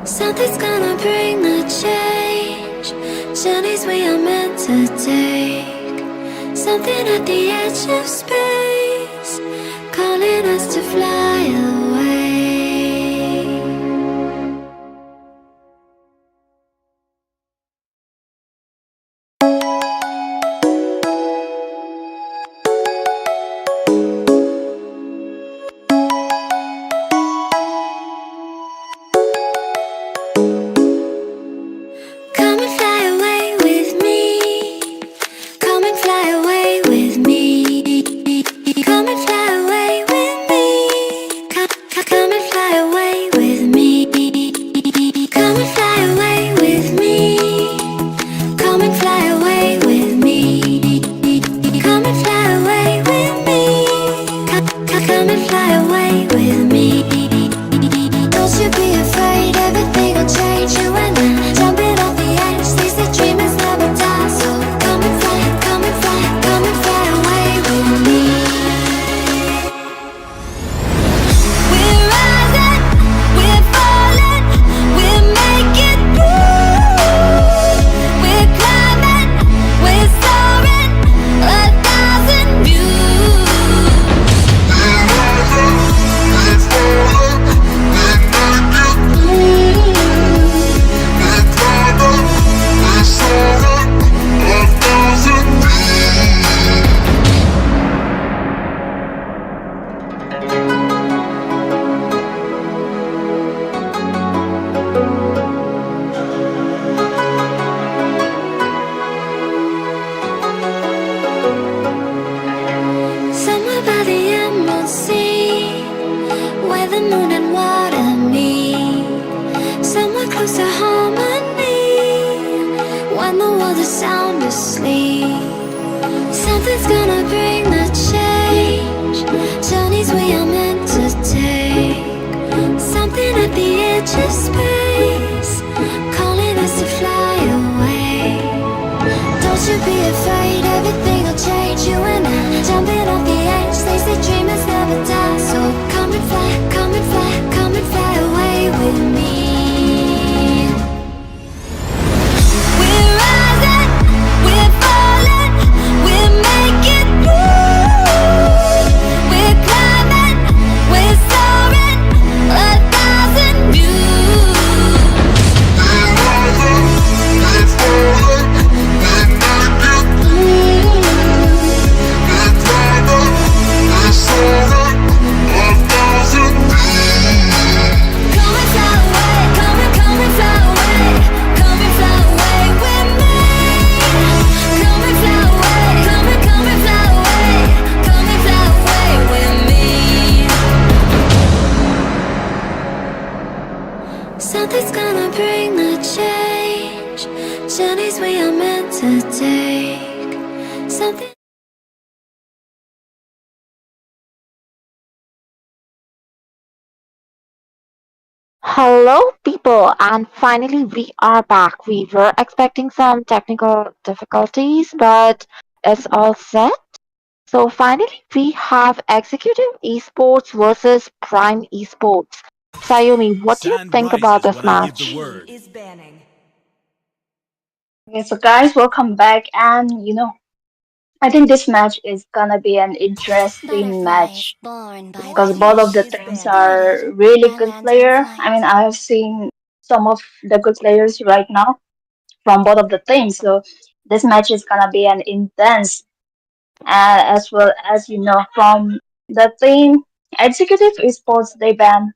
Something's gonna bring the change. Journeys we are meant to take. Something at the edge of space, calling us to fly away. Come and fly away with me. Come and fly away with me. Come and fly away with me. Come and fly away with me. Come and fly away with me. Come and fly away with me. Come and fly away with me. Come and fly away with me. Don't you be afraid, everything will change. You and I, jumping off the edge. They say dreamers never die, so come and fly, come and fly, come and fly away with me. We're rising, we're falling, we're making through. We're climbing, we're soaring, 1,000 views. Somewhere by the emerald sea, where the moon and water meet. Somewhere close to harmony, when the world is sound asleep. Something's gonna bring the change. Journeys we are meant to take. Something at the edge of space, calling us to fly away. Don't you be afraid, everything will change. You and I, jumping off the edge. They say dreamers never die, so come and fly, come and fly, come and fly away with me. We're rising, we're falling, we're making through. We're climbing, we're soaring, 1,000 views. Come and fly away, come and fly away, come and fly away with me. Come and fly away, come and fly away, come and fly away with me. Something's gonna bring the change. Journeys we are meant to take. Something. Hello, people, and finally we are back. We were expecting some technical difficulties, but it's all set. So finally, we have Executive Esports versus Prime Esports. Sayumi, what do you Sand think about rises this when I give the match? word. Okay, so guys, welcome back. And I think this match is gonna be an interesting match because both of the teams are really good player. I mean, I have seen some of the good players right now from both of the teams. So this match is gonna be an intense, as well as from the team Executive Esports they ban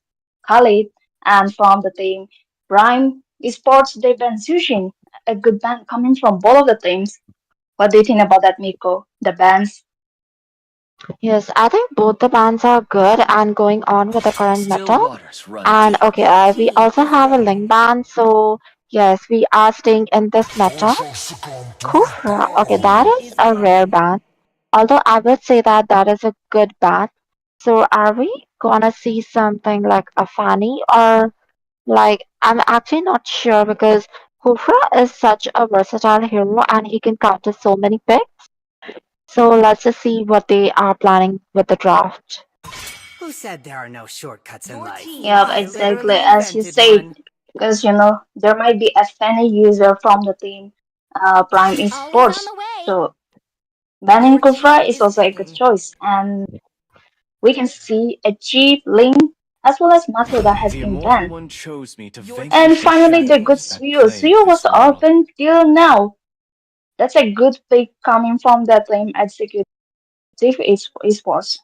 Khalid, and from the team Prime Esports they ban Sushin. A good ban coming from both of the teams. What do you think about that, Miko? The bans? Yes, I think both the bands are good and going on with the current Still meta. waters run And deep. okay, we also have a link ban, so yes, we are staying in this meta. Kufra, okay, that is a rare ban. Although I would say that that is a good ban. So are we gonna see something like a Fanny or like I'm actually not sure because Kufra is such a versatile hero and he can counter so many picks. So let's just see what they are planning with the draft. Who said there are no shortcuts in life? Yeah, I exactly. literally As you invented said, one. because there might be a funny user from the team Prime Esports. So banning Kufra is also a good choice, and we can see a cheap Link as well as Matilda has been banned. And finally, the good Suyo. Suyo was open till now. That's a good pick coming from the team executive esports.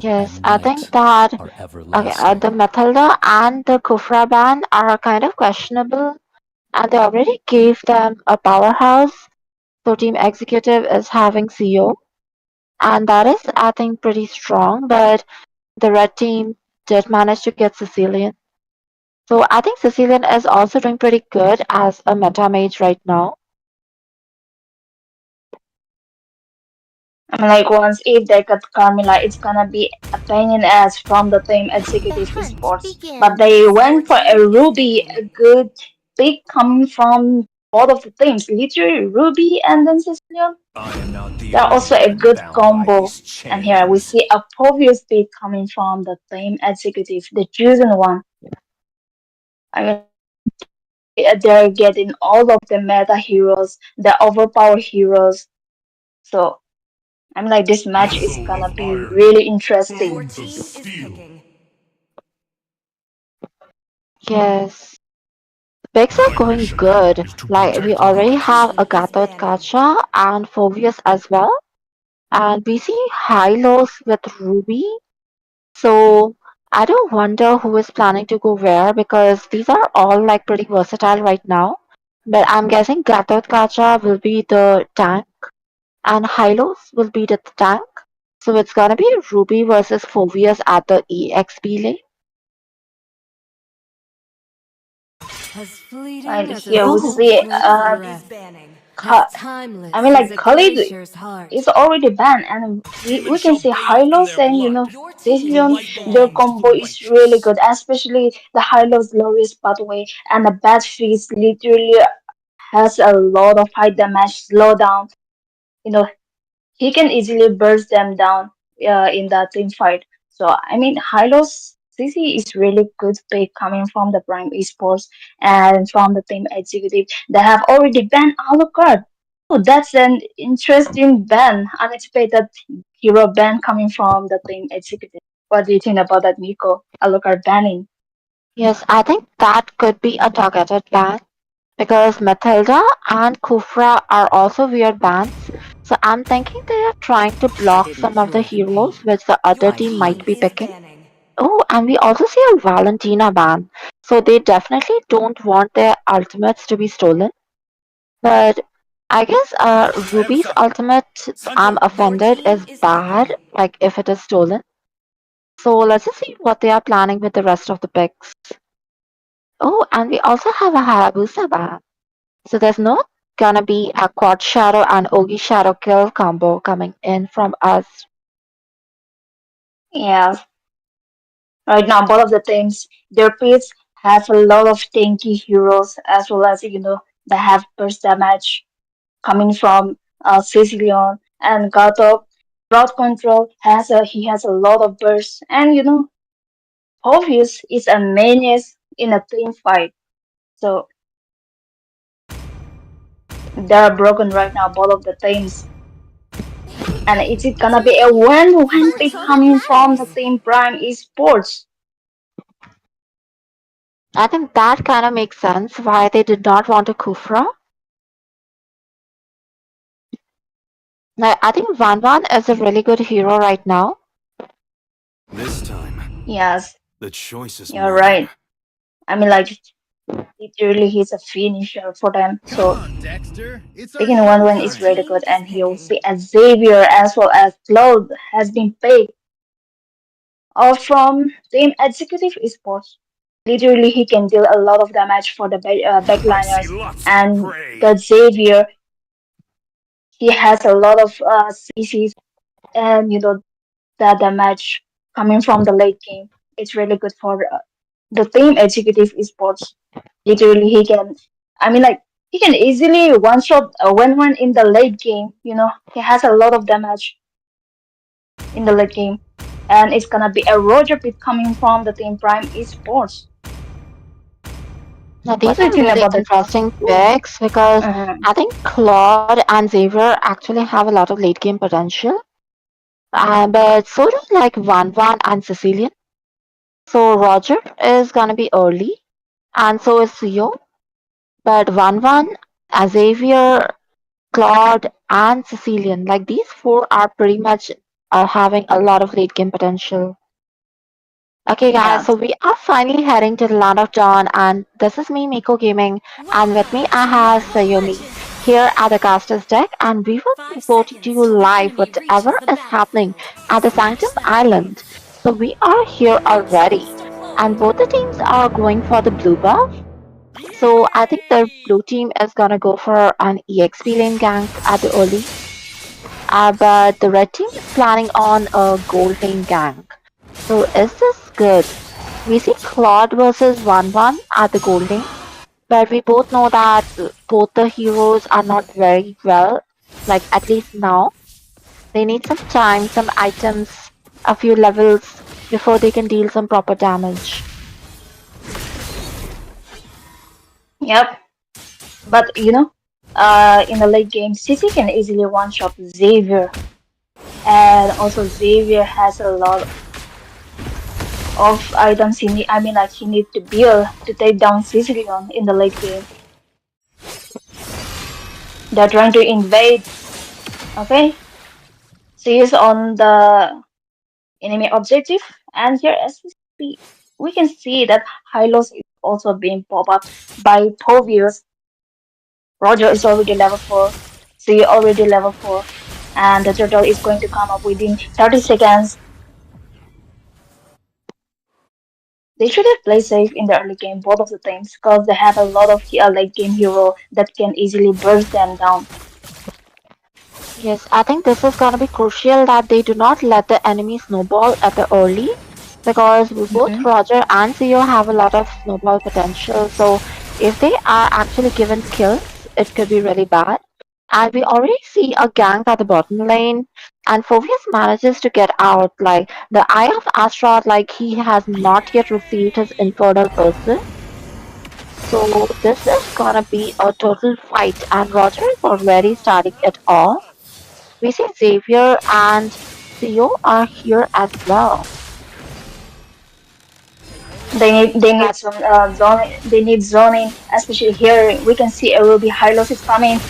Yes, I think that okay, the Matilda and the Kufra ban are kind of questionable, and they already gave them a powerhouse. So Team Executive is having CEO, and that is, I think, pretty strong. But the red team did manage to get Sicilian. So I think Sicilian is also doing pretty good as a meta mage right now. I mean, like once if they cut Carmilla, it's gonna be a pain in the ass from the team executive esports. But they went for a Ruby, a good pick coming from both of the teams, literally Ruby and then Cecilion. They're also a good combo. And here we see a obvious pick coming from the team executive, the chosen one. I mean, they're getting all of the meta heroes, the overpowered heroes. So I'm like, this match is gonna be really interesting. Yes, picks are going good. Like we already have a Gatot Kacha and Phobius as well. And we see high lows with Ruby. So I do wonder who is planning to go where because these are all like pretty versatile right now. But I'm guessing Gatot Kacha will be the tank and Hylos will be the tank. So it's gonna be Ruby versus Phobius at the EXP lane. And here we Oh, see, Ka- I mean, like Khalid is already banned, and we can see Hylos and Decision. Their combo is really good, especially the Hylos lowest pathway and the bad freeze literally has a lot of high damage slowdown. You know, he can easily burst them down in the team fight. So I mean, Hylos CC is really good pick coming from the Prime Esports and from the team executive that have already banned Alucard. Oh, that's an interesting ban, unexpected hero ban coming from the team executive. What do you think about that, Nico? Alucard banning. yes, I think that could be a targeted ban because Matilda and Kufra are also weird bans. So I'm thinking they are trying to block some of the heroes which the other team might be picking. Oh, and we also see a Valentina ban. So they definitely don't want their ultimates to be stolen. But I guess Ruby's ultimate, I'm offended, is bad, like if it is stolen. So let's just see what they are planning with the rest of the picks. Oh, and we also have a Hayabusa ban. So there's no gonna be a Quad Shadow and Ogi Shadow kill combo coming in from us. Yeah, right now both of the teams, their pits have a lot of tanky heroes as well as they have burst damage coming from Sicilian and Gato. Crowd control he has a lot of bursts, and Obvious is a menace in a team fight. So they're broken right now, both of the teams. And is it gonna be a one pick coming from the team Prime Esports? I think that kind of makes sense why they did not want a Kufra. Now, I think Van Van is a really good hero right now. Yes, you're right. I mean, like literally, he's a finisher for them. So picking one is really good, and he'll see as Xavier as well as Cloud has been picked from Team Executive Esports. Literally, he can deal a lot of damage for the backliners, and the Xavier, he has a lot of CCs, and the damage coming from the late game. It's really good for the Team Executive Esports. Literally, I mean, like, he can easily one shot a one in the late game. He has a lot of damage in the late game, and it's gonna be a Roger pit coming from the Team Prime Esports. Now, What these do you are think really about this one? interesting picks because Uh, I think Claude and Xavier actually have a lot of late game potential. But so do like Van and Sicilian. So Roger is gonna be early, and so is Theo. But Van, Xavier, Claude, and Sicilian, like these four are pretty much are having a lot of late game potential. Okay, guys, yeah. so we are finally heading to the land of Dawn, and this is me, Miko Gaming, and with me I have Sayumi here at the caster's deck, and we will be reporting to you live whatever is happening at the Sanctum Island. So we are here already, and both the teams are going for the blue buff. So I think the blue team is gonna go for an EXP lane gank at the early, but the red team is planning on a gold lane gank. So is this good? We see Claude versus Van at the gold lane, but we both know that both the heroes are not very well, like at least now. They need some time, some items, a few levels before they can deal some proper damage. Yep. But in the late game, CC can easily one-shot Xavier, and also Xavier has a lot of items he need. I mean, like he needs to build to take down Sicilian in the late game. They're trying to invade. Okay, so he's on the enemy objective, and here as we can see that Hylos is also being popped up by Tovius. Roger is already level 4, C already level 4, and the turtle is going to come up within 30 seconds. They should have played safe in the early game, both of the teams, because they have a lot of late game hero that can easily burst them down. Yes, I think this is going to be crucial that they do not let the enemy snowball at the early because both Hmm. Roger and Theo have a lot of snowball potential. So if they are actually given kills, it could be really bad. And we already see a gank at the bottom lane, and Phoebus manages to get out. Like the Eye of Astaroth, like he has not yet received his Infernal Person. So this is gonna be a total fight, and Roger is already starting it off. We see Xavier and Theo are here as well. They need some zone. They need zoning, especially here. We can see a Ruby Hylos is coming.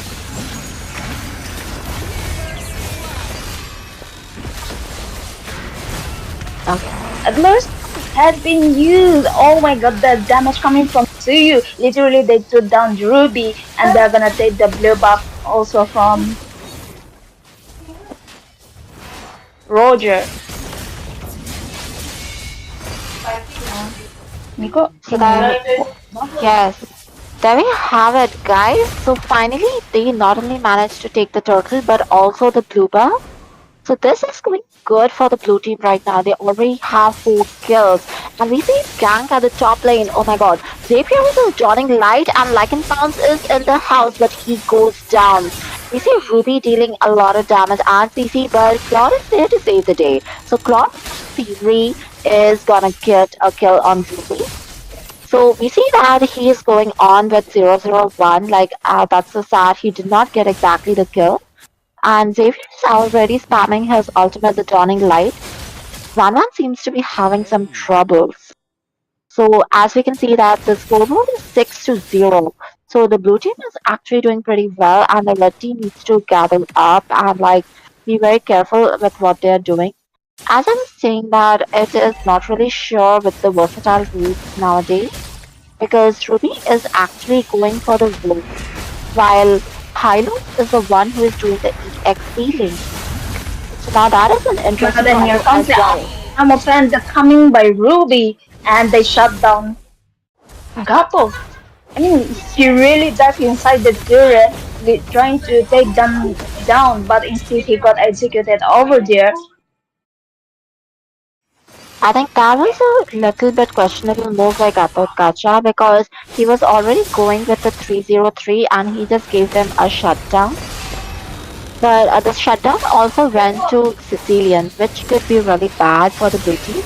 Okay. Adler's has been used. Oh my god, the damage coming from Suyu. Literally, they took down Ruby, and they're gonna take the blue buff also from Roger. Nico, So that yes, there we have it, guys. So finally, they not only managed to take the turtle, but also the blue buff. So this is going good for the blue team right now. They already have 4 kills. And we see gank at the top lane. Oh my god. Zapier is joining light and Lycan Pounce is in the house, but he goes down. We see Ruby dealing a lot of damage and CC, but Claude is there to save the day. So Claude Theory is gonna get a kill on Ruby. So we see that he is going on with 001. Like, that's so sad. He did not get exactly the kill. And Xavier is already spamming his ultimate, the Dawning Light. Van seems to be having some troubles. So as we can see that the scoreboard is 6-0. So the blue team is actually doing pretty well and the red team needs to gather up and like be very careful with what they're doing. As I was saying that it is not really sure with the versatile rules nowadays because Ruby is actually going for the rogue while Hylos is the one who is doing the EXP link. So now that is an but interesting then here combo comes as the well. Armor Fan coming by Ruby, and they shut down Gato. I mean, he really dived inside the turret, trying to take them down, but instead he got executed over there. I think that was a little bit questionable move by Gatot Kacha because he was already going with the 303 and he just gave them a shutdown. But the shutdown also went to Sicilian, which could be really bad for the blue team.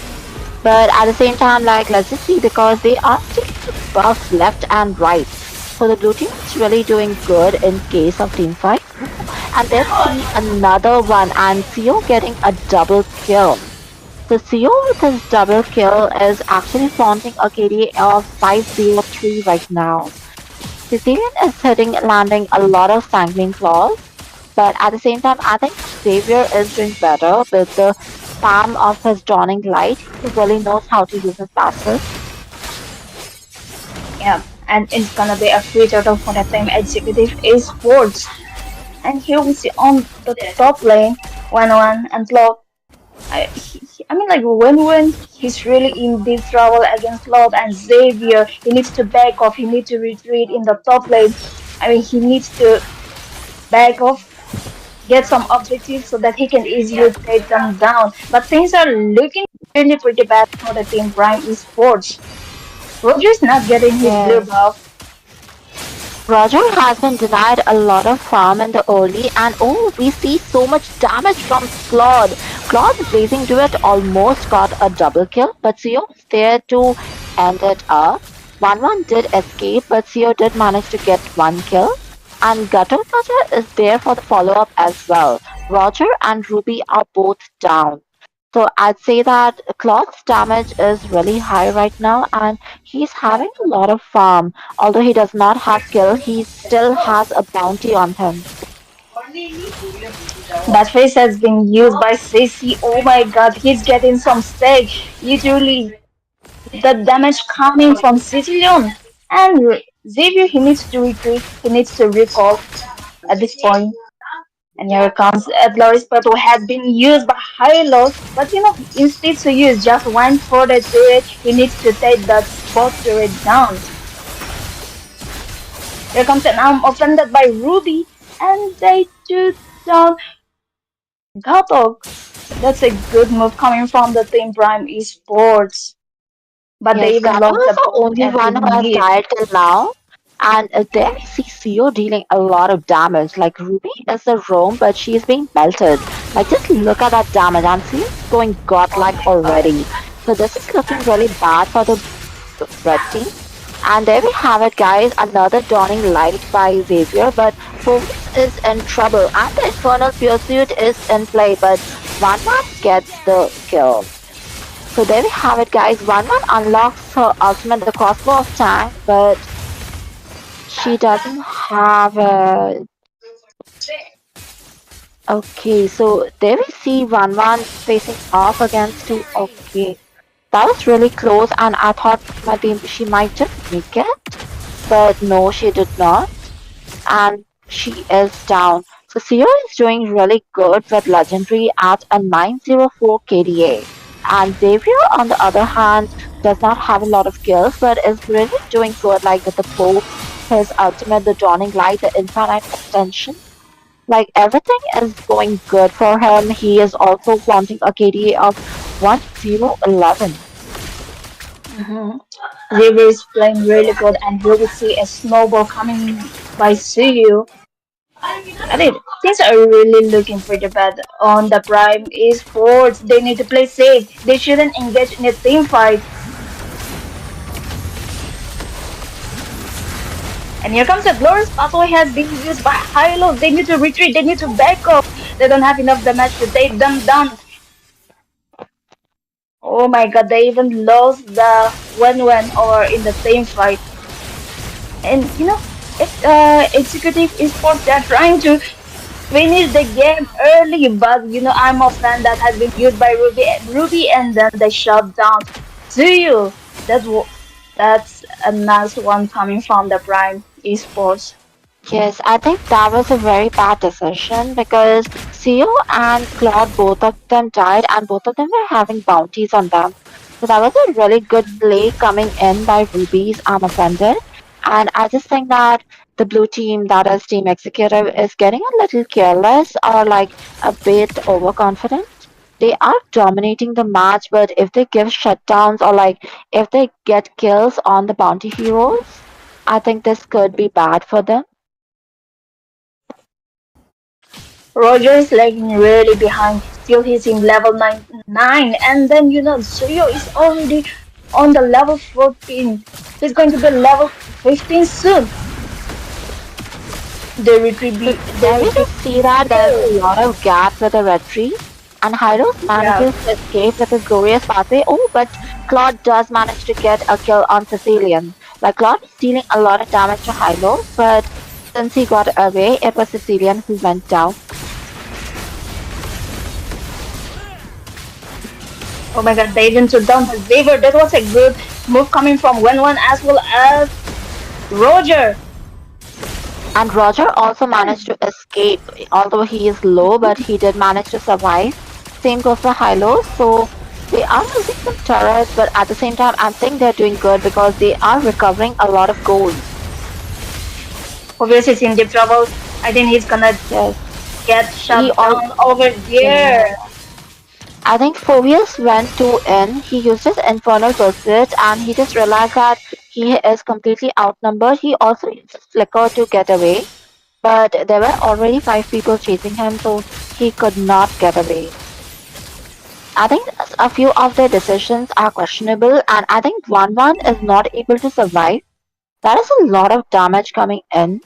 But at the same time, like let's just see because they are still buffs left and right. So the blue team is really doing good in case of team fight. And then we see another one and Seo getting a double kill. So Seo with his double kill is actually flaunting a KDA of 503 right now. Sicilian is landing a lot of sanguine claws, but at the same time, I think Xavier is doing better with the spam of his dawning light. He really knows how to use his passive. Yeah, and it's gonna be a free total for the team executive esports. And here we see on the top lane, 1-1 and Lord. I mean, like when he's really in deep trouble against Lord and Xavier, he needs to back off. He needs to retreat in the top lane. I mean, he needs to back off, get some objectives so that he can easily take them down. But things are looking really pretty bad for the team Prime Esports. Roger's not getting his blue Yes. buff. Roger has been denied a lot of farm in the early, and oh, we see so much damage from Claude. Claude's Blazing Duet almost got a double kill, but Seo was there to end it up. 1-1 did escape, but Seo did manage to get one kill. And Gutter Cutter is there for the follow up as well. Roger and Ruby are both down. So I'd say that Claude's damage is really high right now, and he's having a lot of farm. Although he does not have kill, he still has a bounty on him. That face has been used by Sissy. Oh my god, he's getting some stake. Literally, the damage coming from Sicilian. And Xavier, he needs to retreat. He needs to recall at this point. And here comes Edloris, but who has been used by Hylos. But instead to use just one for the turret, he needs to take that bot turret down. Here comes an arm offended by Ruby, and they took down Gatok. That's a good move coming from the Team Prime Esports. But they Yes, even Gato lost is the the bot only at one who in has mid. died till now. And there we see Seo dealing a lot of damage. Like Ruby is a roam, but she's being melted. Like just look at that damage. And Seo's going godlike already. So this is looking really bad for the red team. And there we have it, guys. Another dawning light by Xavier, but Focus is in trouble, and the Infernal Pursuit is in play, but One Man gets the kill. So there we have it, guys. One Man unlocks her ultimate, the crossbow of tank, but she doesn't have it. Okay, so there we see One Man facing off against two. Okay, that was really close, and I thought maybe she might just make it, but no, she did not. And she is down. So Sierra is doing really good with Legendary at a 904 KDA. And Xavier, on the other hand, does not have a lot of kills, but is really doing good, like with the poke, his ultimate, the Dawning Light, the Infinite Extension. Like everything is going good for him. He is also wanting a KDA of 1011. Mhm. Xavier is playing really good, and here we see a snowball coming by Suyu. I mean, things are really looking pretty bad on the Prime Esports. They need to play safe. They shouldn't engage in a team fight. And here comes a glorious pathway has been used by Hilo. They need to retreat. They need to back off. They don't have enough damage to take them down. Oh my god, they even lost the when or in the team fight. And executive esports, they're trying to finish the game early, but I'm a fan that has been used by Ruby, and then they shut down to you. That's a nice one coming from the Prime Esports. Yes, I think that was a very bad decision because Theo and Claude, both of them died and both of them were having bounties on them. So that was a really good play coming in by Ruby's offended. And I just think that the blue team, that is Team Executive, is getting a little careless or like a bit overconfident. They are dominating the match, but if they give shutdowns or like if they get kills on the bounty heroes, I think this could be bad for them. Roger is lagging really behind. Still he's in level 99, and then Suyo is already on the level 14. He's going to be level 15 soon. They So retrieve. They there we retrieve. just see that there's a lot of gap with the retreat, and Hyros Yeah. manages to escape with his glorious pathway. Oh, but Claude does manage to get a kill on Sicilian. Like Claude was dealing a lot of damage to Hylos, but since he got away, it was Sicilian who went down. Oh my God! They even took down the Weaver. That was a good move coming from Wen as well as Roger. And Roger also managed to escape, although he is low, but he did manage to survive. Same goes for Hylos, so they are losing some turrets, but at the same time, I think they're doing good because they are recovering a lot of gold. Obviously, he's in deep trouble. I think he's gonna Yes, get he shut all. down over Yeah. there. I think Phobius went to in. He used his Infernal Pursuit, and he just realized that he is completely outnumbered. He also used his Flicker to get away, but there were already 5 people chasing him, so he could not get away. I think a few of their decisions are questionable, and I think 1-1 is not able to survive. That is a lot of damage coming in.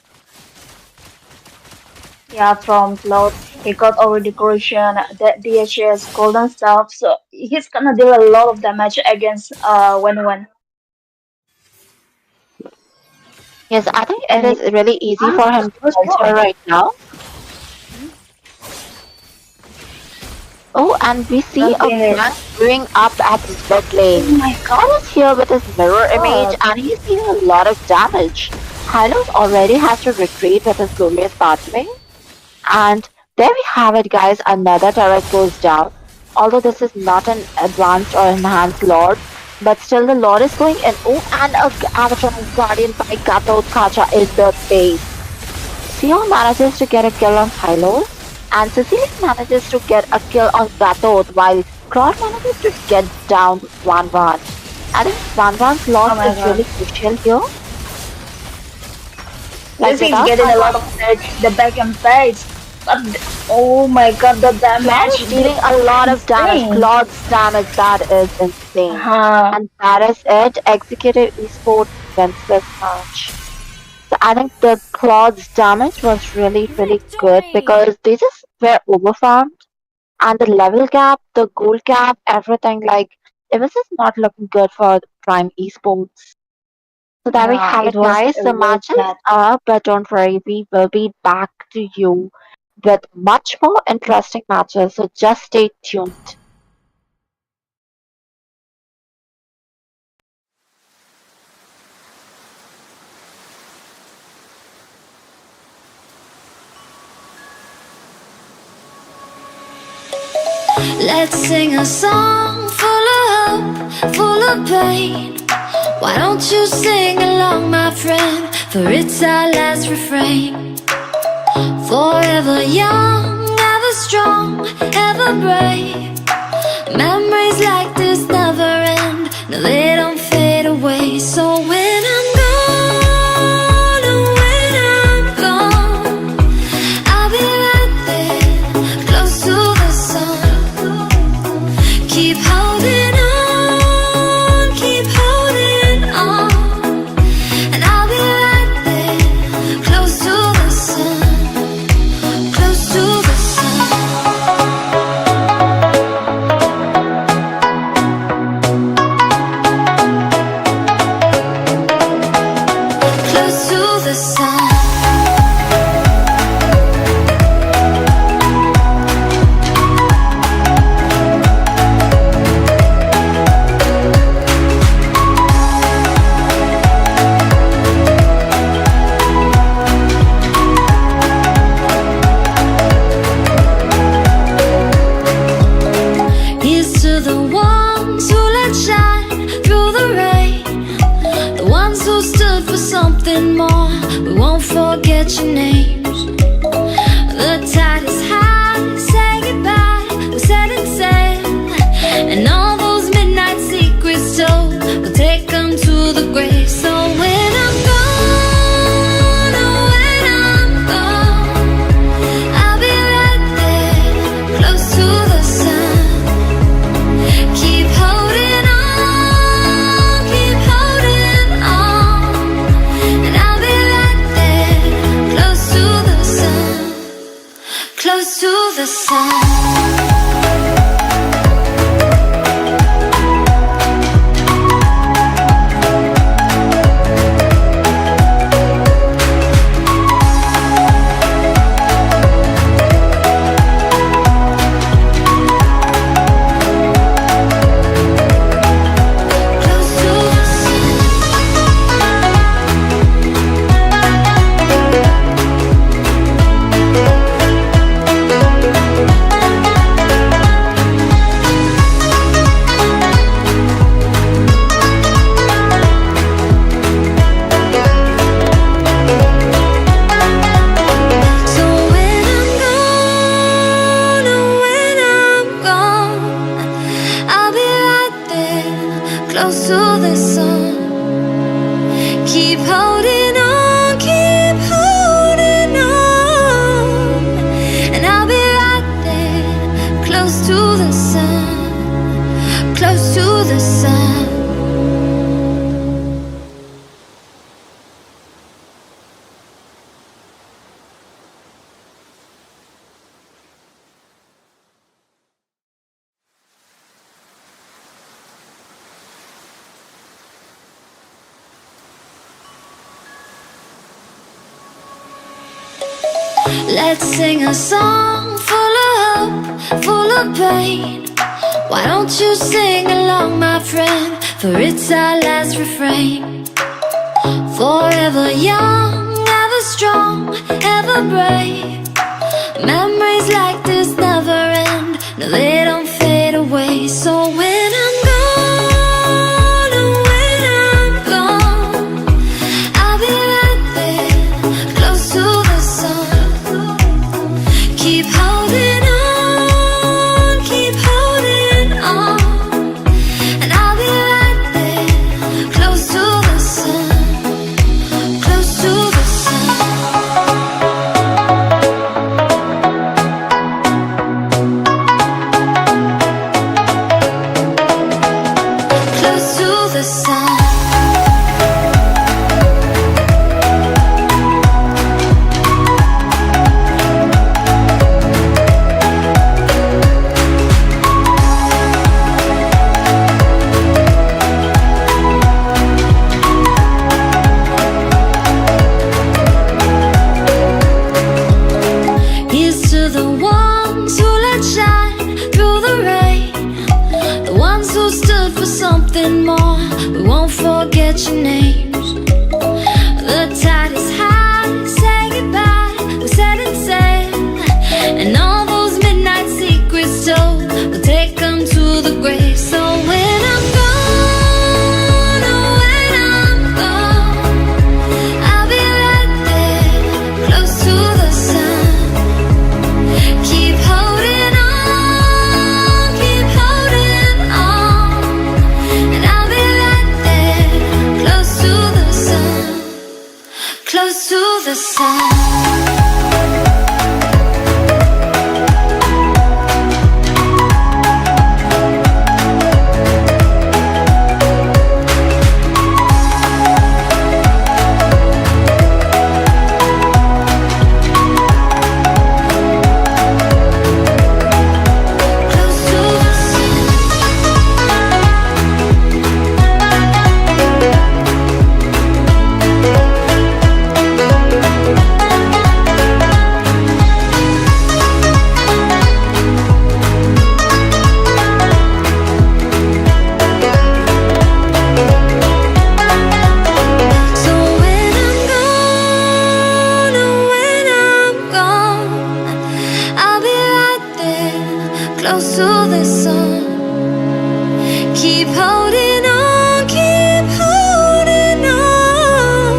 Yeah, from Cloud. He got over decoration, the DHS, golden stuff. So he's gonna deal a lot of damage against Wen. Yes, I think it And is really easy yeah, for him to first alter goal. right now. Oh, and we see Just a in it. flank brewing up at his mid Oh lane. my God is here with his mirror image, God. and he's dealing a lot of damage. Hylos already has to retreat with his glorious pathway. And there we have it, guys. Another turret goes down. Although this is not an advanced or enhanced lord, but still the lord is going in. Oh, and a animatronic guardian by Gato Kacha in the base. Sion manages to get a kill on Hylos, and Cecilia manages to get a kill on Gato, while Claude manages to get down 1-1. I think 1-1's Oh loss my is God. really crucial here. Like This is without getting a 1-1, lot of damage. The back and face. But oh my God, the Claude damage is that dealing a lot of damage. insane. Claude's damage, that is insane. Uh-huh. And that is it. Executive Esports wins this match. So I think the Claude's damage was really, really good because they just were overfarmed, and the level gap, the goal gap, everything, like it was just not looking good for Prime Esports. So there we Yeah, have it it, was guys. a The real match is match. up, but don't worry, we will be back to you with much more interesting matches. So just stay tuned. Let's sing a song full of hope, full of pain. Why don't you sing along, my friend? For it's our last refrain. Forever young, ever strong, ever brave. Memories like this never end. No, they don't fade away. So when I'm gone, oh, when I'm gone, I'll be right there, close to the sun. Keep holding on, keep holding on, and I'll be right there, close to the sun, close to the sun. Close to the sun. Here's to the ones who let shine through the rain, the ones who stood for something more. We won't forget your names. The tide is high, say goodbye, we're setting sail, and all those midnight secrets told, we'll take them to the grave. So when I'm gone, oh, when I'm gone, I'll be right there, close to the sun. Keep holding on, the sun. Close to the sun. Keep holding on, keep holding on. And I'll be right there, close to the sun, close to the sun. Let's sing a song full of hope, full of pain. Why don't you sing along, my friend? For it's our last refrain. Forever young, ever strong, ever brave. Memories like this never end. No, they don't fade away. So when I'm gone, oh, when I'm gone, I'll be right there, close to the sun. Keep holding on, keep holding on. And I'll be right there, close to the sun, close to the sun. Close to the sun. Here's to the ones who let shine through the rain, the ones who stood for something more. We won't forget your names. The tide is high, say goodbye, we're setting sail. And all those midnight secrets told, we'll take them to the grave. So when I'm gone, oh, when I'm gone, I'll be right there, close to the sun. Keep holding on, keep holding on. And I'll be right there, close to the sun, close to the sun. Close to the sun. So when I'm gone, oh, when I'm gone, I'll be right there, close to the sun. Keep holding on, keep holding on.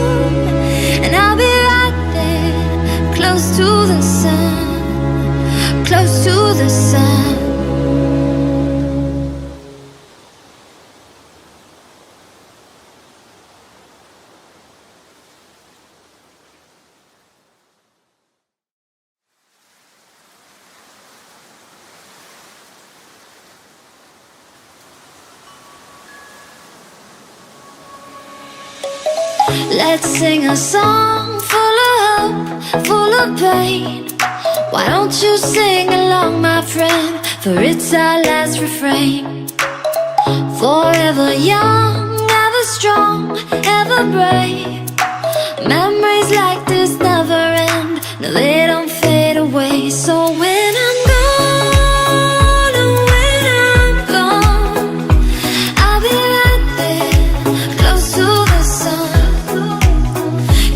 And I'll be right there, close to the sun, close to the sun. Let's sing a song full of hope, full of pain. Why don't you sing along, my friend? For it's our last refrain. Forever young, ever strong, ever brave. Memories like this never end. No, they don't fade away. So when I'm gone, oh, when I'm gone, I'll be right there, close to the sun.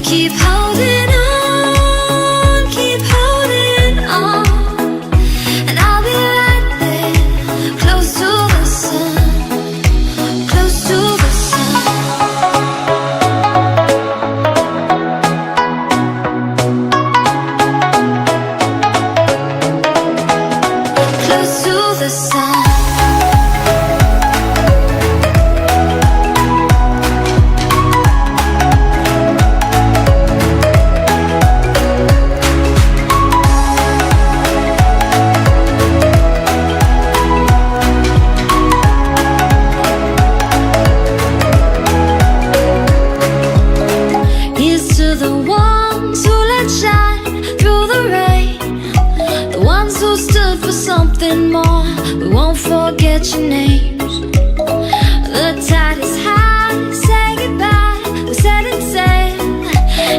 Keep holding on, keep holding on. And I'll be right there, close to the sun, close to the sun. Close to the sun. Here's to the ones who let shine through the rain, the ones who stood for something more. We won't forget your names. The tide is high, say goodbye, we're setting sail.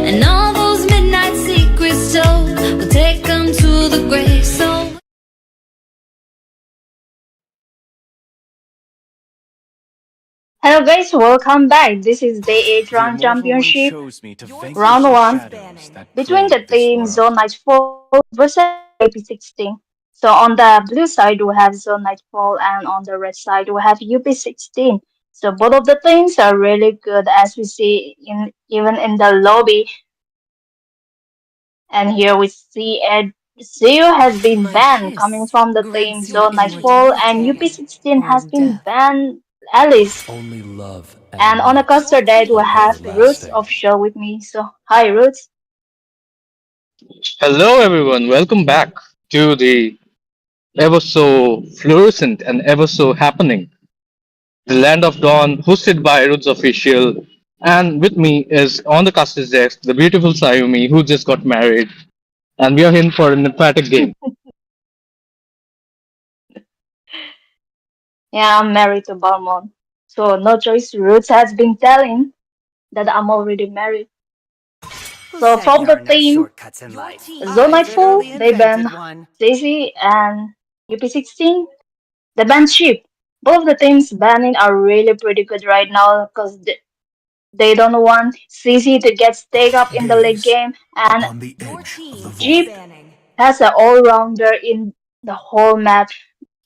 And all those midnight secrets told, we'll take them to the grave. So Hello guys, welcome back. This is Day 8 Round Championship, Round 1, between the team Zone Nightfall versus UP16. So on the blue side we have Zone Nightfall and on the red side we have UP16. So both of the teams are really good as we see in even in the lobby. And here we see Ed Zio has been banned coming from the team Zone Nightfall and UP16 has been banned Alice. And on a caster deck we have Roots Official with me. So hi Roots. Hello, everyone. Welcome back to the ever so fluorescent and ever so happening, the Land of Dawn, hosted by Roots Official. And with me is on the caster's desk the beautiful Sayumi, who just got married. And we are in for an emphatic game. Yeah, I'm married to Balmond. So no choice. Roots has been telling that I'm already married. So from the team Zone Nightfall, they ban Daisy and UP16. They ban Sheep. Both of the teams banning are really pretty good right now because they don't want CC to get stake up in the late game, and Jeep has an all-rounder in the whole map.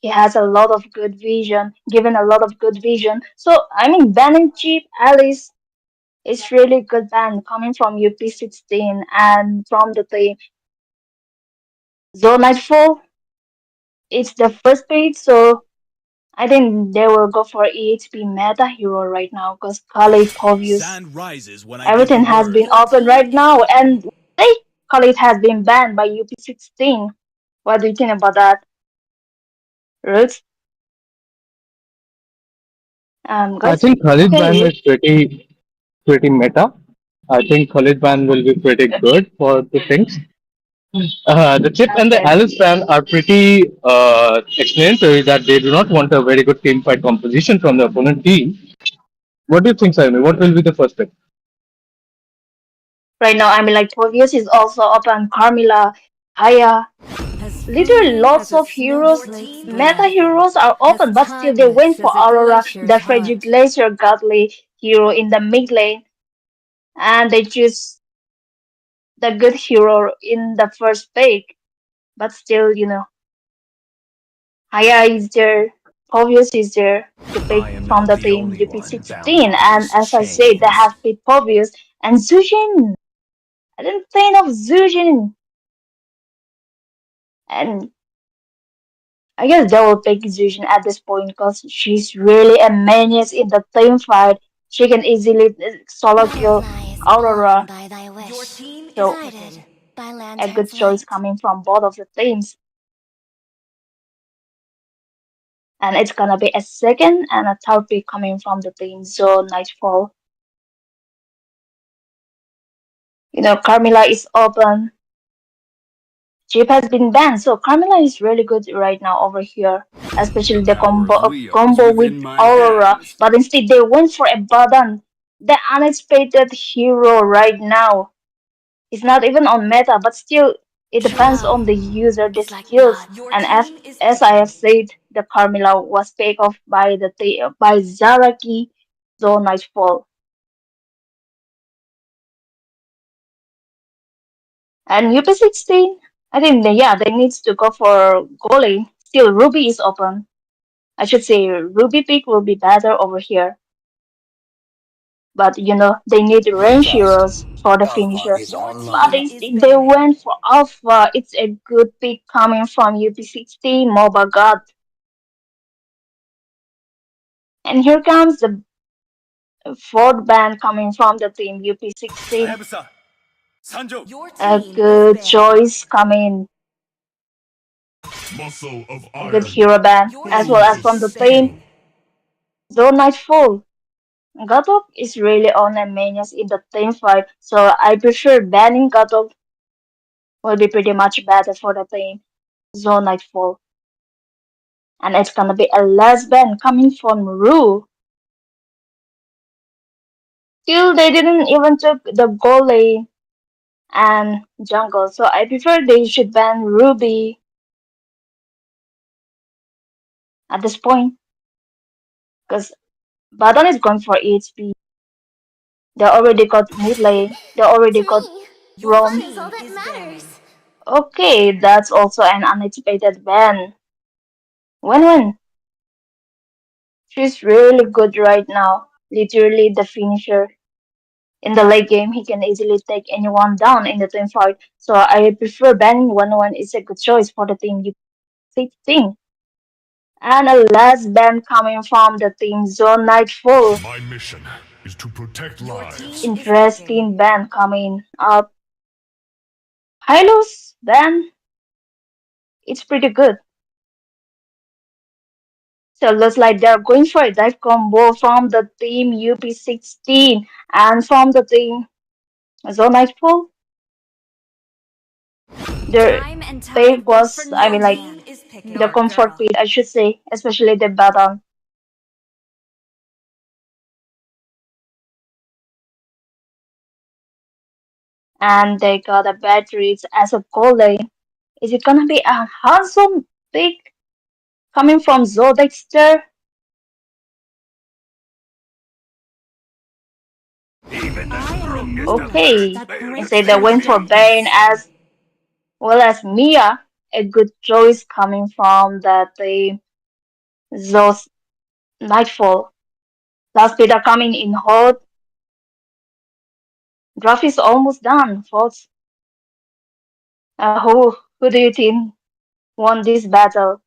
He has a lot of good vision, given a lot of good vision. So I mean, banning Jeep Alice is really good ban coming from UP16 and from the team Zone Nightfall. It's the first page, so I think they will go for EHP meta hero right now because Khalid Povius. Everything has been open right now, and hey, Khalid has been banned by UP16. What do you think about that, Roots? I Guys, think Khalid Ban okay, is pretty meta. I think Khalid Ban will be pretty good for the things. The Chip and the okay. Alice Ban are pretty explanatory that they do not want a very good team fight composition from the opponent team. What do you think, Sayumi? What will be the first pick? Right now, I mean, like Povius is also open. Carmilla, Haya, literally lots of heroes. Meta heroes are open, but still they went for Aurora, the Frederick Glacier godly hero in the mid lane, and they choose the good hero in the first pick. But still, Haya is there, Povius is there to pick from the team UP16, and as I said, they have picked Povius and Zujin. I didn't think of Zujin, and I guess they will pick Zujin at this point because she's really a menace in the team fight. She can easily solo kill fireflies born Aurora, by thy wish, so guided by a good lantern's choice light. coming from both of the teams. And it's gonna be a second and a third pick coming from the team Zone Nightfall. Carmilla is open. Chip has been banned, so Carmela is really good right now over here, especially the combo with Aurora. But instead, they went for a button. The unexpected hero right now. It's not even on meta, but still, it depends on the user, the skills. And as I have said, the Carmilla was picked off by by Zaraki Zone Nightfall. And UP16, I think they needs to go for goalie. Still, Ruby is open. I should say Ruby pick will be better over here. But they need range heroes for the finisher. But instead they went for Alpha. It's a good pick coming from UP60 MOBA God. And here comes the fourth band coming from the team UP16. A good choice coming. A good hero band. As well as from the team Zone Nightfall. Gatok is really on a menace in the team fight. So I prefer banning Gatok will be pretty much better for the team Zone Nightfall. And it's gonna be a last ban coming from Rue. Still, they didn't even took the goal lane and jungle, so I prefer they should ban Ruby at this point, because Baton is going for EHP. They already got mid lane, they already got Rom. Okay, that's also an unexpected ban. Win-win. She's really good right now, literally the finisher. In the late game, he can easily take anyone down in the team fight. So I prefer banning 1-1 is a good choice for the team you 16. And a last ban coming from the team Zone Nightfall. My mission is to protect lives. Interesting ban coming up. Hylos ban. It's pretty good. So it looks like they're going for a dive combo from the team UP16 and from the team Zone Nightfall. Their pick was, I mean, like, the comfort pick, I should say, especially the button. And they got a batteries as a goal lane. Is it gonna be a handsome pick coming from Zodexter? Okay, instead they went for Bane as well as Mia. A good choice coming from the team Zos Nightfall. Last bidder coming in hot. Draft is almost done, folks. Who do you think won this battle?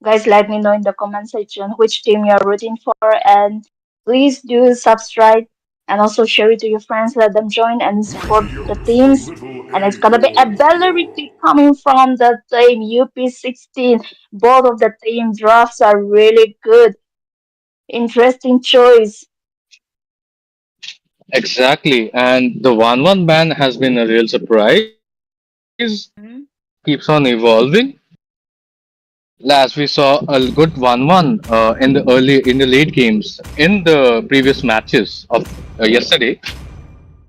Guys, let me know in the comment section which team you're rooting for, and please do subscribe and also share it to your friends. Let them join and support the teams. And it's gonna be a Bellary pick coming from the team UP16. Both of the team drafts are really good. Interesting choice. Exactly. And the 1-1 ban has been a real surprise. Keeps on evolving. Last we saw a good 1-1 in the late games in the previous matches of yesterday.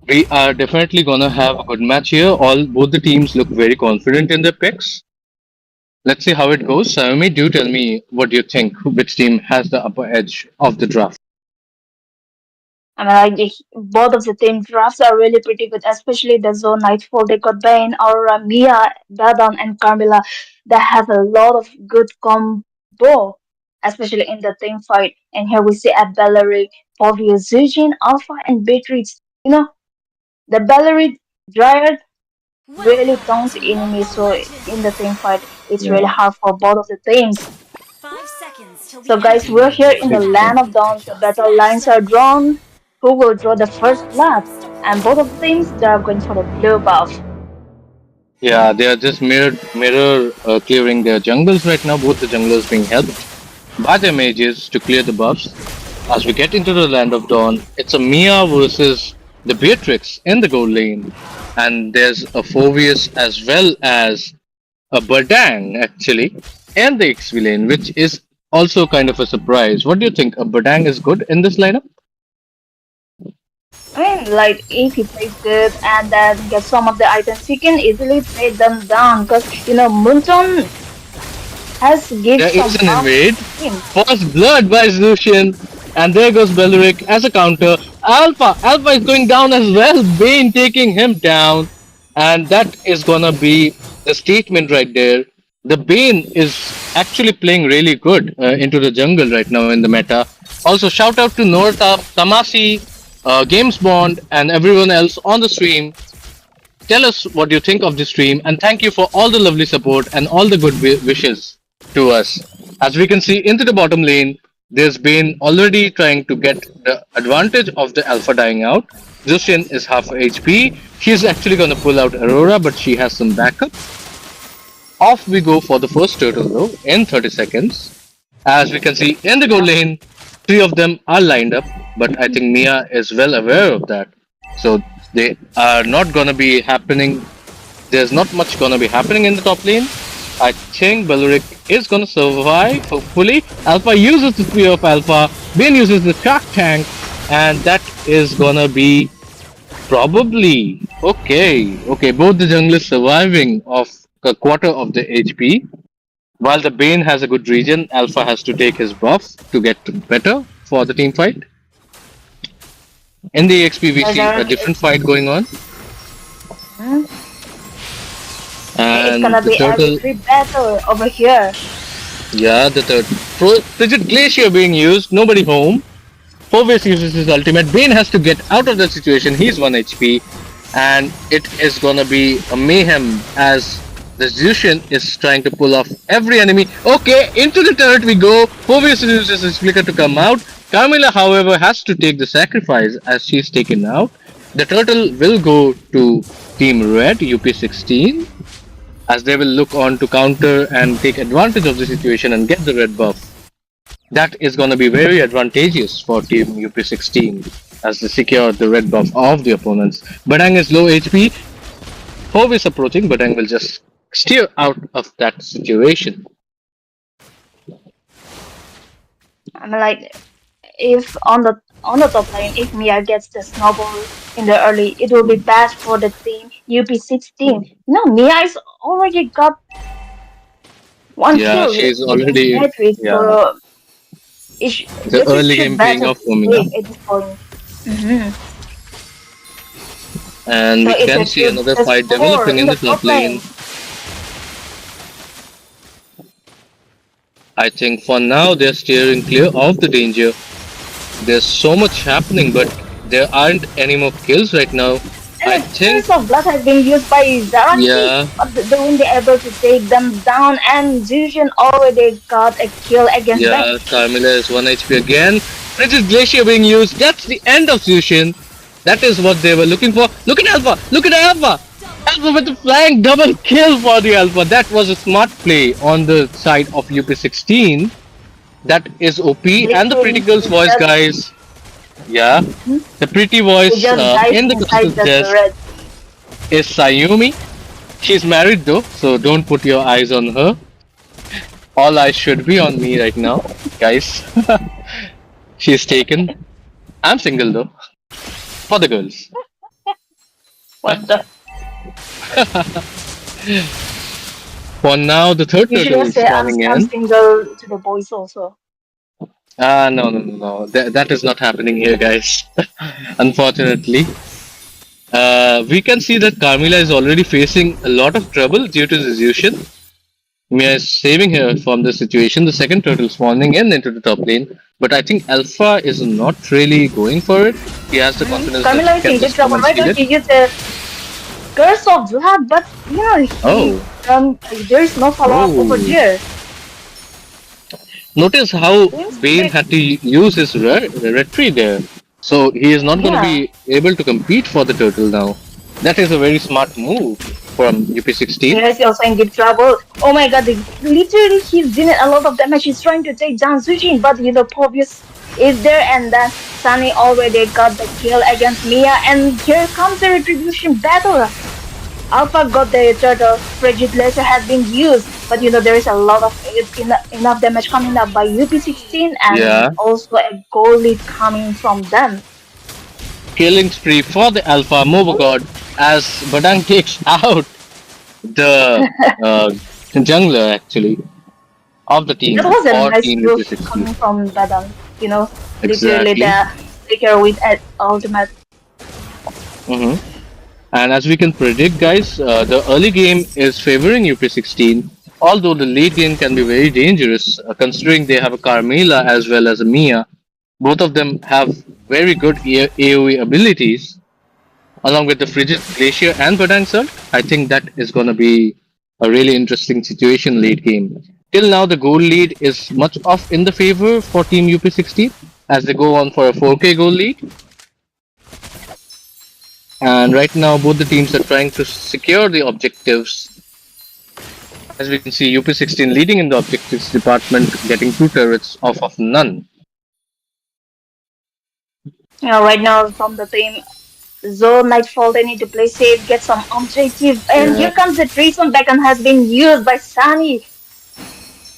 We are definitely gonna have a good match here. All both the teams look very confident in their picks. Let's see how it goes. Xiaomi, do tell me what do you think? Which team has the upper edge of the draft? I mean, like both of the team drafts are really pretty good, especially the Zone Nightfall. They got Bane, Aura, Mia, Dadan, and Carmilla. They have a lot of good combo, especially in the team fight. And here we see a Bellaric, Povio, Zujin, Alpha, and Beatrix. The Bellaric Dryad really taunts enemies, so in the team fight, it's really Yeah. hard for both of the teams. So, guys, we're here in the land of dawn. The battle lines are drawn. Who will draw the first blood? And both of the teams, they are going for the blue buff. Yeah, they are just mirror clearing their jungles right now. Both the junglers being helped by their mages to clear the buffs. As we get into the land of dawn, it's a Mia versus the Beatrix in the gold lane, and there's a Phoveus as well as a Badang actually, and the XV lane, which is also kind of a surprise. What do you think? A Badang is good in this lineup? I mean, like if he plays good and then gets some of the items, he can easily take them down. Because Munton has give There is some an buff invade. to him. First blood by Lucian. And there goes Beleric as a counter. Alpha. Alpha is going down as well. Bane taking him down. And that is gonna be the statement right there. The Bane is actually playing really good into the jungle right now in the meta. Also, shout out to Norta, Tamasi, Games Bond, and everyone else on the stream. Tell us what you think of the stream, and thank you for all the lovely support and all the good wishes to us. As we can see into the bottom lane, there's been already trying to get the advantage of the alpha dying out. Zushin is half HP. She's actually gonna pull out Aurora, but she has some backup. Off we go for the first turtle though in 30 seconds. As we can see in the gold lane, three of them are lined up, but I think Mia is well aware of that. So they are not gonna be happening. There's not much gonna be happening in the top lane. I think Beleric is gonna survive, hopefully. Alpha uses the Spear of Alpha, Bane uses the Shark Tank, and that is gonna be probably okay. Okay, both the junglers surviving of a quarter of the HP. While the Bane has a good regen, Alpha has to take his buff to get better for the team fight. In the XP, we see a different fight going on. Hmm? It's And gonna the be a turtle, victory battle over here. yeah, the third. Frigid Glacier being used, nobody home. Foveus uses his ultimate. Bane has to get out of that situation. He's 1 HP. And it is gonna be a mayhem as the Zushin is trying to pull off every enemy. Okay, into the turret we go. Foveus uses his flicker to come out. Carmilla, however, has to take the sacrifice as she's taken out. The turtle will go to Team Red, UP16, as they will look on to counter and take advantage of the situation and get the red buff. That is going to be very advantageous for Team UP16 as they secure the red buff of the opponents. Badang is low HP. Hove is approaching. Badang will just steer out of that situation. I mean, like if on the top lane, if Mia gets the snowball in the early, it will be bad for the team UP16. Mia is already got one Yeah, kill she's against already, Patrick, yeah, so the this is early too game bad paying to off for me now. take at this point. Hmm. And So we it's can a see two another versus fight four developing in in the the top top lane. lane. I think for now they're steering clear of the danger. There's so much happening, but there aren't any more kills right now. I And the think, Curse of Blood has been used by Zaraki, yeah, but they won't be able to take them down. And Zusian already got a kill against them. yeah, Carmilla is 1 HP again. Frigid Glacier being used. That's the end of Zushin. That is what they were looking for. Look at Alpha! Look at Alpha! Alpha with the flying double kill for the Alpha. That was a smart play on the side of UP16. That is OP. And the Pretty Literally, Girl's voice, guys. Yeah. The pretty he voice just dives in the inside crystal the chest turret. is Sayumi. She's married though, so don't put your eyes on her. All eyes should be on me right now, guys. She's taken. I'm single though. For the girls. What the? For now, the third You should turtle have is said I'm, spawning I'm in. single to the boys also. No. That is not happening here, guys. Unfortunately. We can see that Carmilla is already facing a lot of trouble due to the Zushin. Mia is saving her from the situation. The second turtle spawning in into the top lane. But I think Alpha is not really going for it. He has the confidence that Carmilla he is in can big just come trouble. and Why steal don't it. you use the Curse of Blood? But Oh. there is no follow up over Oh. there. Notice how Seems Bane bit- had to use his retreat there. So he is not going to Yeah. be able to compete for the turtle now. That is a very smart move from UP16. Mira is also in deep trouble. Oh my god, literally he's doing a lot of damage. He's trying to take down Sujin, but Pobius is there, and then Sunny already got the kill against Mia, and here comes the retribution battle. Alpha got the turtle. Frigid Laser has been used, but there is a lot of enough damage coming up by UP16 and Yeah. also a gold lead coming from them. Killing spree for the Alpha Mobile God as Badang takes out the uh, jungler actually of the That team was a or nice team move UP16. coming from Badam. Literally Exactly. the flicker with an ultimate. hmm And as we can predict, guys, the early game is favoring UP16, although the late game can be very dangerous, considering they have a Carmela as well as a Mia. Both of them have very good AoE abilities, along with the Frigid Glacier and Badang Salt. I think that is going to be a really interesting situation late game. Till now, the goal lead is much off in the favor for Team UP16 as they go on for a 4K goal lead. And right now, both the teams are trying to secure the objectives. As we can see, UP16 leading in the objectives department, getting 2 turrets off of none. Right now from the team Zone Nightfall, they need to play safe, get some objective, and Yeah, here comes the Treason Beacon has been used by Sunny,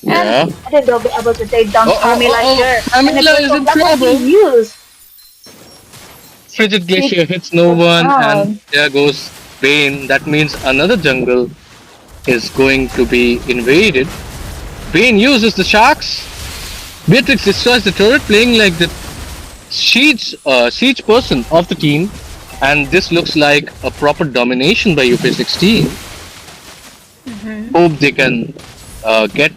and yeah. I think they'll be able to take down Carmilla here, and the Camila Curse is of in Blood has been trouble. used. Frigid It Glacier hits no was one, and down. there goes Bane. That means another jungle is going to be invaded. Bane uses the sharks. Beatrix destroys the turret, playing like the siege person of the team, and this looks like a proper domination by UP16. Hope they can get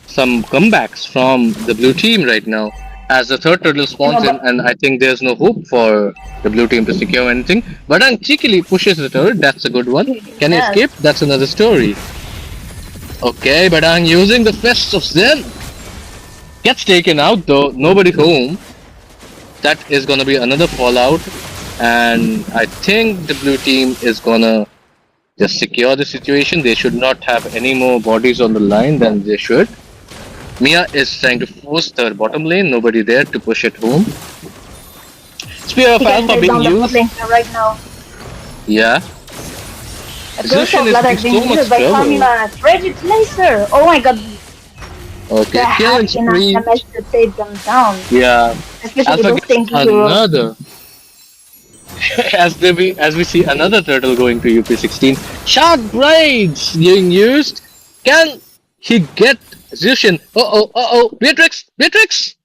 some comebacks from the blue team right now. As the third turtle spawns in, But and I think there's no hope for the blue team to secure anything. Badang cheekily pushes the turret, that's a good one. Can he yes, escape? That's another story. Okay, Badang using the Fists of Zen. Gets taken out though, nobody home. That is gonna be another fallout. And I think the blue team is gonna just secure the situation. They should not have any more bodies on the line than they should. Mia is trying to force the bottom lane, nobody there to push it home. Spear of he can Alpha take being down the bot used. lane here right now. Yeah. The Curse Zushin of is Blood in has been so much used by trouble. Carmilla. Frigid Laser. Oh my god, Okay, they killing have enough spree. damage to take them down, Yeah. especially Alpha those gets tanky heroes. another. As we see another turtle going to UP16. Shark Braids being used. Can he get Zushin? Beatrix! Beatrix!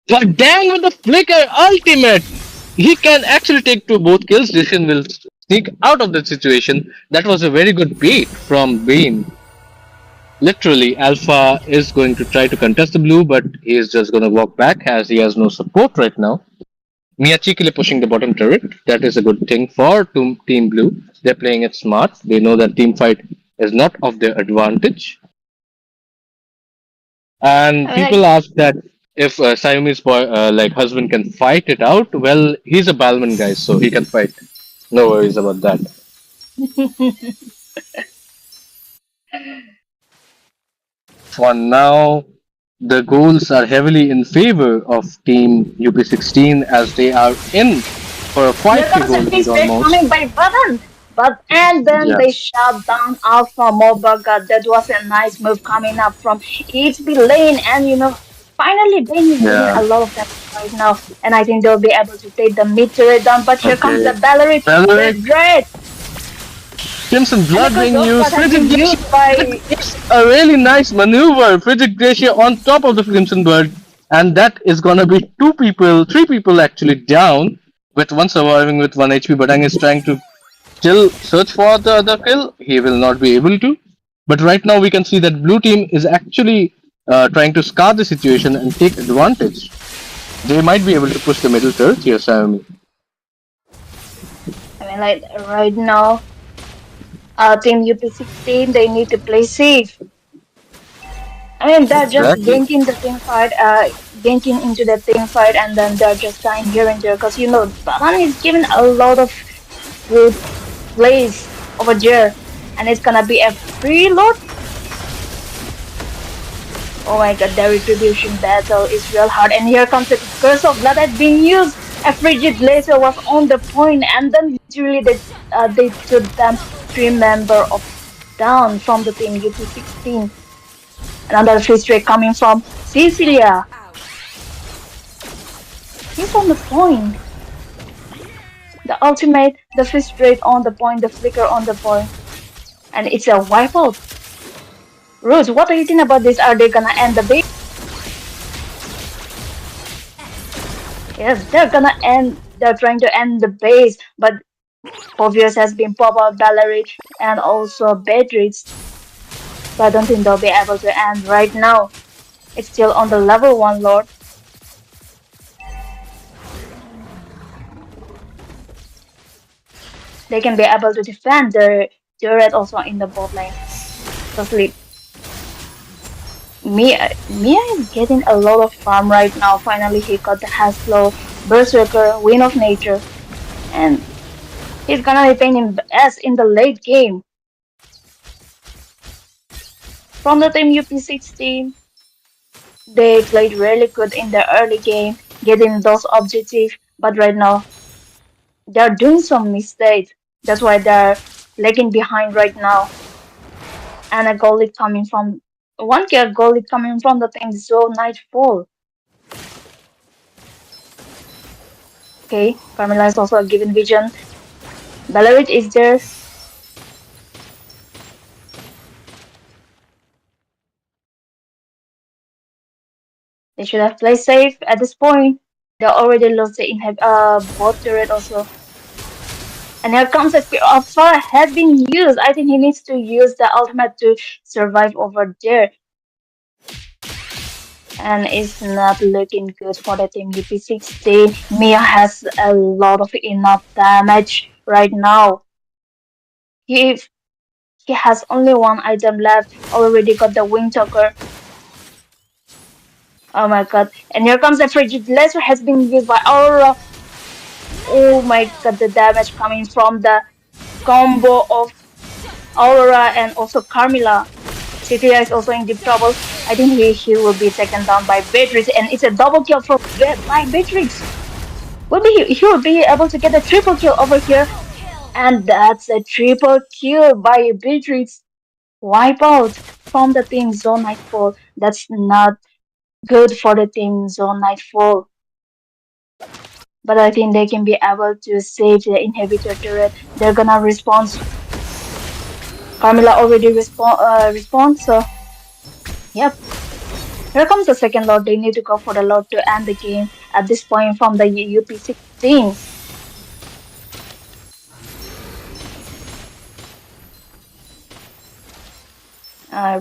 But dang with the flicker ultimate! He can actually take two both kills. Zushin will sneak out of the situation. That was a very good bait from Bane. Literally, Alpha is going to try to contest the blue, but he is just going to walk back as he has no support right now. Mia cheekily pushing the bottom turret. That is a good thing for Team Blue. They're playing it smart. They know that team fight is not of their advantage. And I mean, people ask that if Siamese boy, like husband, can fight it out. Well, he's a Balman guy, so he can fight. No worries about that. For now, the goals are heavily in favor of Team UP16 as they are in for a here 5K comes goal the lead beast raid almost. coming by Button. But and then Yeah. they shut down Alpha Mobaga. That was a nice move coming up from HB lane, and finally Bane is dealing Yeah. a lot of damage right now, and I think they'll be able to take the mid turret down. But here comes the Okay. Valeric, the Valeric, Dread, Crimson and the Blood Curse being of used. Blood has Frigid been Glacier. used by. It's a really nice maneuver. Frigid Glacier on top of the Crimson Blood. And that is gonna be three people actually down, with one surviving with 1 HP. Badang is trying to still search for the other kill. He will not be able to. But right now we can see that blue team is actually trying to scar the situation and take advantage. They might be able to push the middle turret here, Xiaomi. I mean, like right now, Team UP16 they need to play safe. I mean, they're just Exactly. ganking into the team fight, and then they're just dying here and there. Because Balan is giving a lot of good plays over there, and it's gonna be a preload. Oh my god, the retribution battle is real hard, and here comes the Curse of Blood that's being used. A frigid laser was on the point, and then literally they took them 3 member of down from the team UP16. Another free strike coming from Cecilia. He's on the point. The ultimate, the free straight on the point, the flicker on the point, and it's a wipeout. Rose, what do you think about this? Are they gonna end the base? Yes, they're gonna end. They're trying to end the base, but Povius has been pop out Valerie and also Beatrix. So I don't think they'll be able to end right now. It's still on the level 1 Lord. They can be able to defend their turret also in the bot lane. So sleep. Mia is getting a lot of farm right now. Finally, he got the Haslow, Berserker, Wind of Nature, and he's gonna be paying S in the late game. From the team UP16, they played really good in the early game, getting those objectives, but right now they're doing some mistakes. That's why they're lagging behind right now. And a goal is coming from 1 kill goal is coming from the team Zone Nightfall. Okay, Carmela is also given vision. Bellarit is there. They should have played safe at this point. They already lost the bot turret also. And here comes a spear of fire has been used. I think he needs to use the ultimate to survive over there. And it's not looking good for the team UP16. Mia has a lot of enough damage right now. He has only 1 item left. Already got the wing talker. Oh my god. And here comes the frigid laser has been used by Aurora. Oh my god, the damage coming from the combo of Aurora and also Carmilla. Cecilia is also in deep trouble. I think he will be taken down by Beatrix, and it's a double kill from by Beatrix. He will be able to get a triple kill over here, and that's a triple kill by Beatrix. Wipe out from the team Zone Nightfall. That's not good for the team Zone Nightfall. But I think they can be able to save the inhibitor turret. They're gonna respond. Carmilla already respond, so yep. Here comes the second Lord. They need to go for the Lord to end the game at this point from the UP16.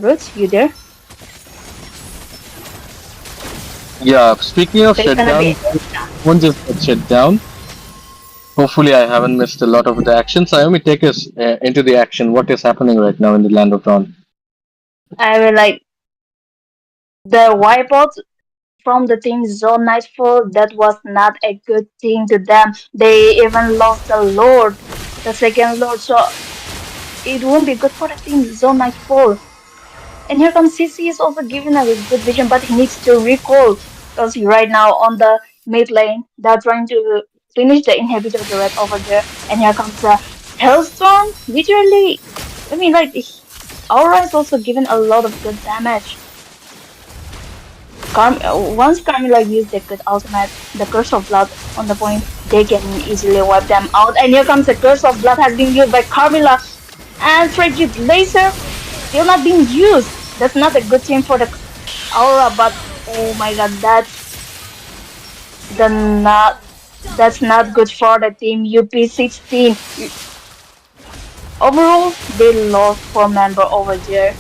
Roots, you there? Yeah, speaking of There's gonna be shutdown, one just got shut down. Hopefully, I haven't missed a lot of the action. Sayomi, take us into the action. What is happening right now in the Land of Dawn? I will like the wipeout from the team Zone Nightfall. That was not a good thing to them. They even lost the Lord, the second Lord, so it won't be good for the team Zone Nightfall. And here comes CC is also given a good vision, but he needs to recall because right now on the mid lane they're trying to finish the inhibitor turret over there. And here comes a Hellstorm. Literally, I mean, like Aura is also given a lot of good damage. Once Carmilla used the good ultimate, the Curse of Blood on the point, they can easily wipe them out. And here comes the Curse of Blood has been used by Carmilla, and Frigid Laser still not being used. That's not a good thing for the Aura, but oh my god, that's not good for the team UP16. Overall, they lost 4 member over there,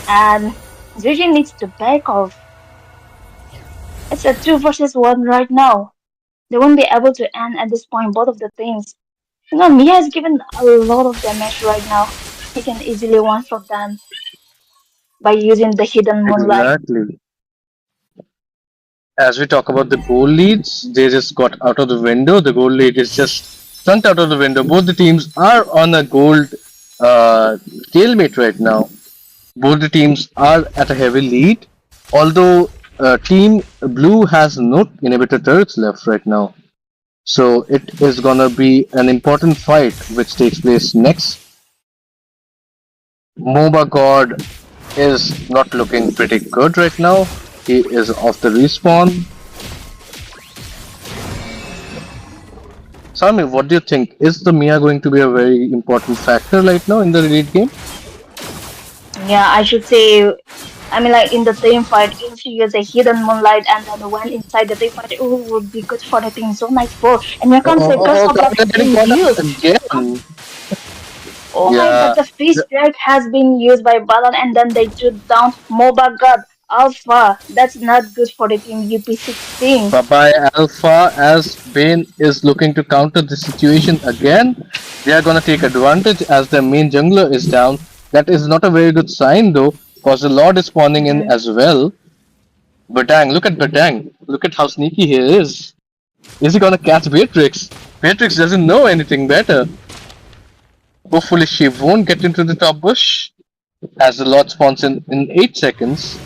and Zirjin needs to back off. It's a 2 versus 1 right now. They won't be able to end at this point both of the things. You know, Mia has given a lot of damage right now. He can easily one-shot them by using the hidden moonlight. Exactly. As we talk about the goal leads, they just got out of the window. The goal lead is just chunked out of the window. Both the teams are on a gold stalemate right now. Both the teams are at a heavy lead. Although Team Blue has no inhibitor turrets left right now. So it is gonna be an important fight which takes place next. MOBA God is not looking pretty good right now. He is off the respawn. Sami, what do you think? Is the Mia going to be a very important factor right now in the lead game? Yeah, I should say. I mean, like in the team fight, if you use a hidden moonlight and then one inside the team fight, it would be good for the team. So nice ball, and you can't say because of that Kamala getting being caught out used. again. Oh my Yeah, god, the fish drag has been used by Balan and then they took down MOBA God Alpha. That's not good for the team UP16. Bye Alpha, as Bane is looking to counter the situation again. They are gonna take advantage as their main jungler is down. That is not a very good sign though, because the Lord is spawning in Mhm. as well. Batang, look at Batang. Look at how sneaky he is. Is he gonna catch Beatrix? Beatrix doesn't know anything better. Hopefully she won't get into the top bush as the Lord spawns in 8 seconds.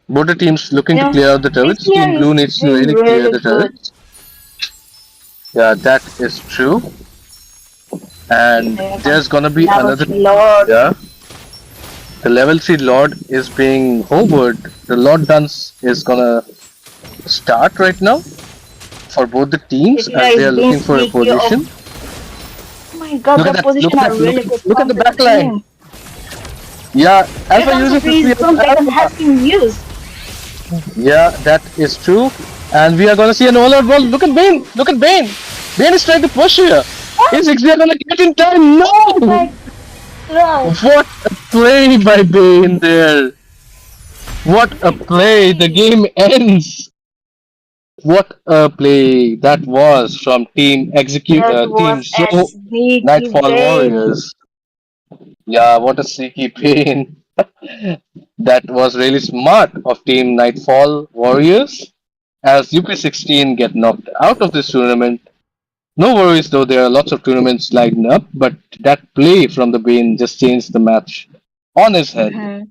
Both the teams looking You to know, clear out the this turrets. year Team Blue is needs to doing really clear really the good. turrets. Yeah, that is true. And There there's comes gonna be level another. 3 Lord. Yeah, the level 3 Lord is being hovered. The Lord dance is gonna start right now for both the teams Tekira as they is are being looking for a sneaky position. of. Oh my god, Look the at that! Look position at are that! Look really at, good look at from the the back line! team. Yeah, Here Alpha comes the uses the freeze free of boom second has Alpha. been used. Yeah, that is true. And we are gonna see an all-out ball. Look at Bane! Look at Bane! Bane is trying to push here. What? Is Xavier gonna get in time? Oh No! my god. What a play by Bane there! What a Great play! The play. game ends. What a play that was from That Team was So a sneaky Nightfall bait. Warriors. Yeah, what a sneaky pain. That was really smart of Team Nightfall Warriors. As UP16 get knocked out of this tournament. No worries though, there are lots of tournaments lined up, but that play from the Bane just changed the match on his head. Mhm.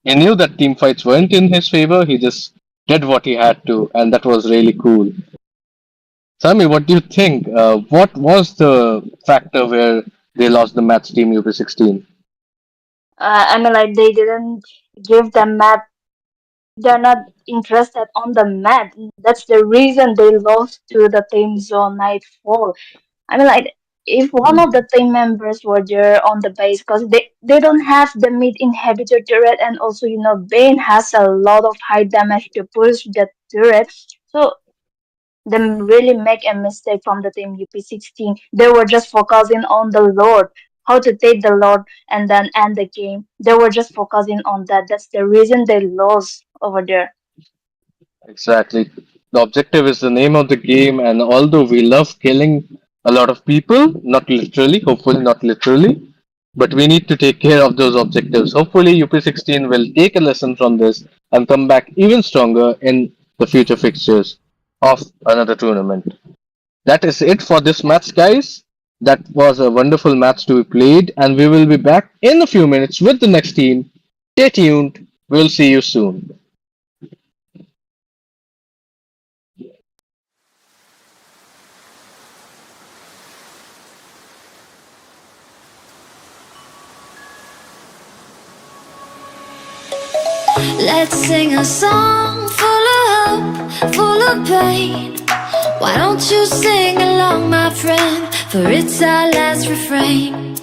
He knew that team fights weren't in his favor, he just did what he had to, and that was really cool. Sami, what do you think? What was the factor where they lost the match, Team UP16? I mean, like they didn't give the map. They're not interested on the map. That's the reason they lost to the team Zone Nightfall. I mean, like if one of the team members were there on the base, because they don't have the mid inhibitor turret, and also Bane has a lot of high damage to push the turret. So them really make a mistake from the team UP16. They were just focusing on the Lord, how to take the Lord and then end the game. They were just focusing on that. That's the reason they lost over there. Exactly. The objective is the name of the game, and although we love killing a lot of people, not literally, hopefully not literally, but we need to take care of those objectives. Hopefully, UP16 will take a lesson from this and come back even stronger in the future fixtures of another tournament. That is it for this match, guys. That was a wonderful match to be played, and we will be back in a few minutes with the next team. Stay tuned. We'll see you soon. Let's sing a song full of hope, full of pain. Why don't you sing along, my friend? For it's our last refrain.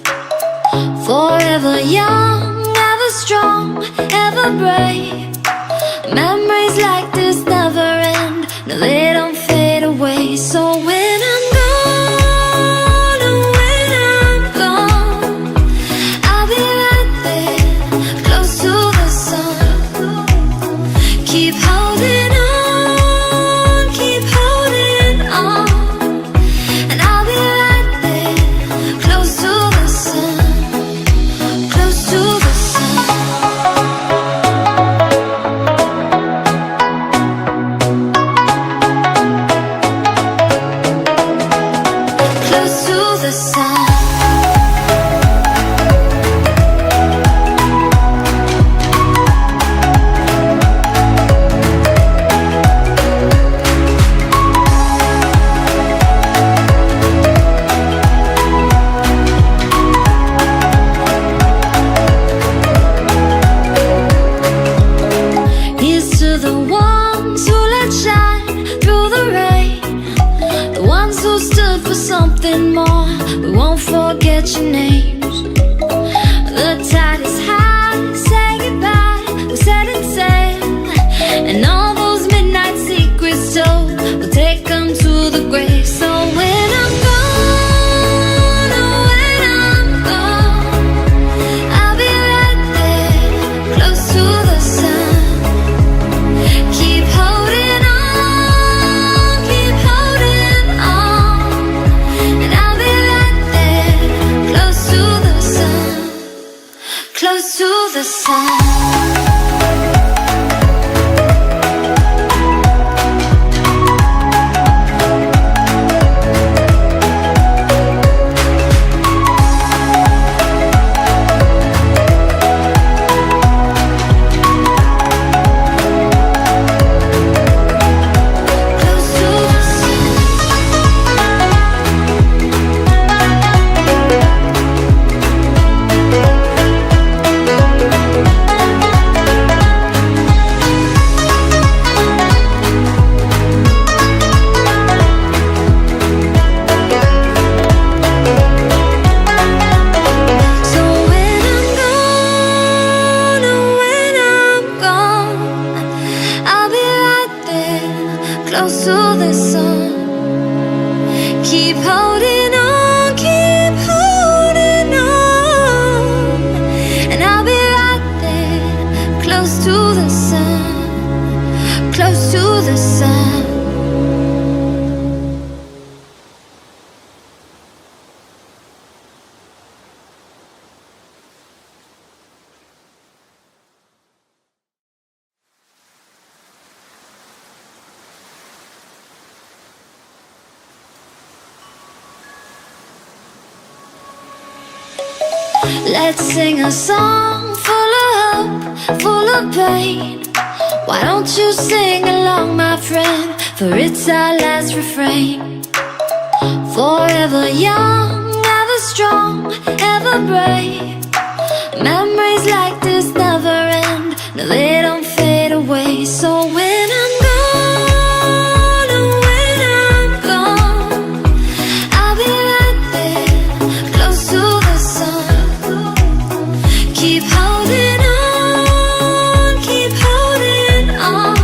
Forever young, ever strong, ever brave. Memories like this never end. No, they don't fade away. So when I'm gone, oh, when I'm gone, I'll be right there, close to the sun. Keep holding on, keep holding on, and I'll be right there, close to the sun, close to the sun. Close to the sun. we won't forget your names. The tide is high, say goodbye, we're setting sail. And all those midnight secrets told, we'll take them to the grave. So when I'm gone, oh when I'm gone, I'll be right there, close to the sun. Keep holding on, and I'll be right there, close to the sun, close to the sun. Close to the sun. Keep holding on, and I'll be right there, close to the sun, close to the sun. Let's sing a song full of hope, full of pain. Why don't you sing along, my friend? For it's our last refrain. Forever young, ever strong, ever brave. Memories like this never end, no they don't fade away. So when I'm gone, oh when I'm gone, I'll be right there, close to the sun. Keep holding on,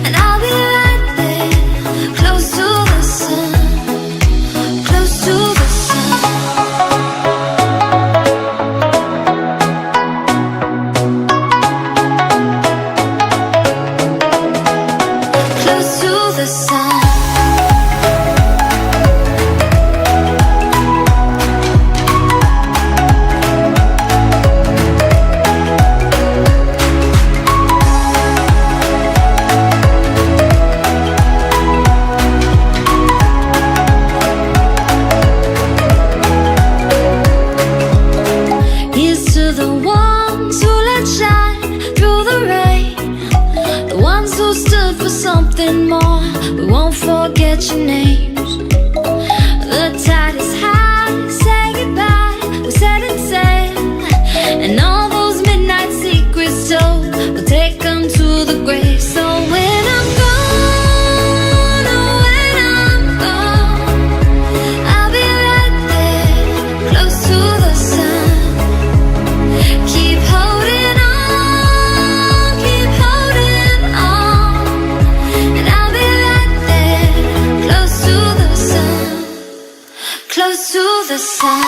and I'll be right there, close to the sun, close to the sun. Close to the sun. Here's to the ones who let shine through the rain, the ones who stood for something more. We won't forget your names. The tide is high, say goodbye, we're setting sail. And all those midnight secrets told, we'll take them to the grave. So when I'm gone, oh when I'm gone, I'll be right there, close to the sun. Keep holding on, and I'll be right there, close to the sun, close to the sun.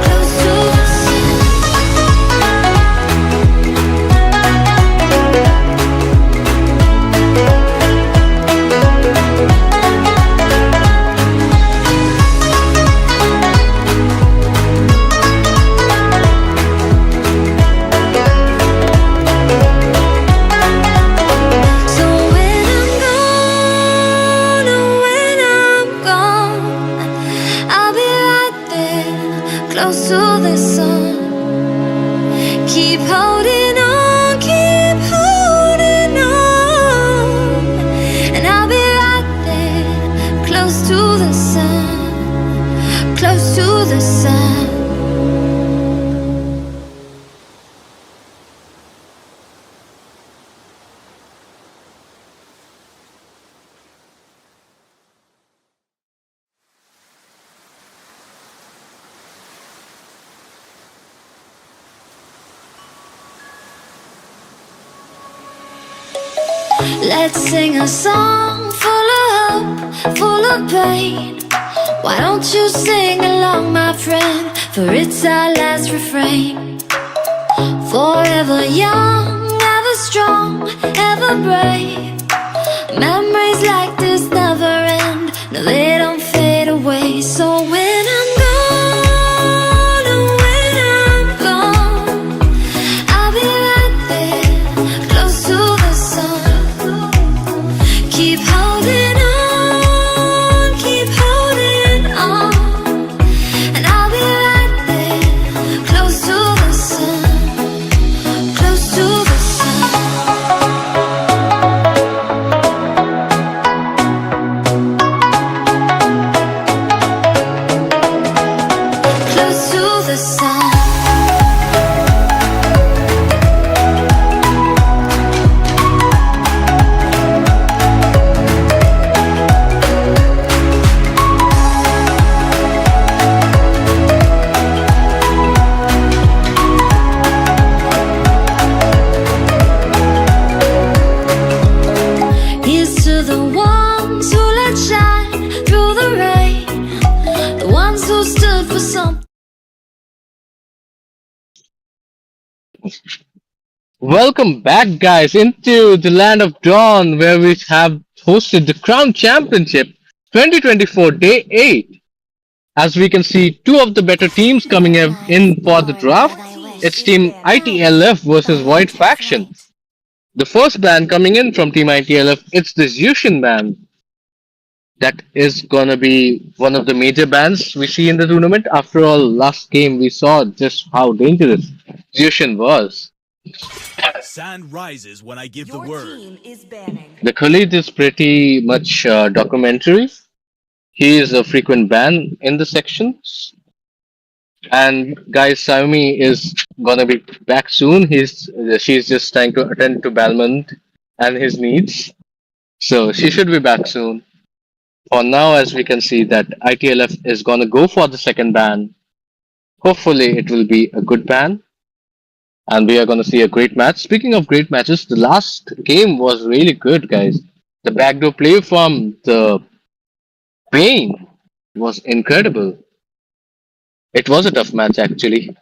Close to the sun. Let's sing a song full of hope, full of pain. Why don't you sing along, my friend? For it's our last refrain. Forever young, ever strong, ever brave. Memories like this never end. No, they don't fade away. So when I'm gone, oh, when I'm gone, I'll be right there, close to the sun. Keep holding on, keep holding on, and I'll be right there, close to the sun, close to the sun. Close to the sun. Here's to the ones who let shine through the rain, the ones who stood for something. Welcome back, guys, into the land of dawn where we have hosted the Crown Championship 2024 Day 8. As we can see, two of the better teams coming in for the draft. It's Team ITLF versus White Faction. The first band coming in from Team ITLF, it's the Zushin band. That is gonna be one of the major bands we see in the tournament. After all, last game we saw just how dangerous Zushin was. Sand rises when I give the word. The Khalid is pretty much documentary. He is a frequent ban in the sections. And guys, Xiaomi is gonna be back soon. She's just trying to attend to Balmond and his needs. So she should be back soon. For now, as we can see that ITLF is gonna go for the second ban. Hopefully it will be a good ban. And we are gonna see a great match. Speaking of great matches, the last game was really good, guys. The backdoor play from the Pain was incredible. It was a tough match actually,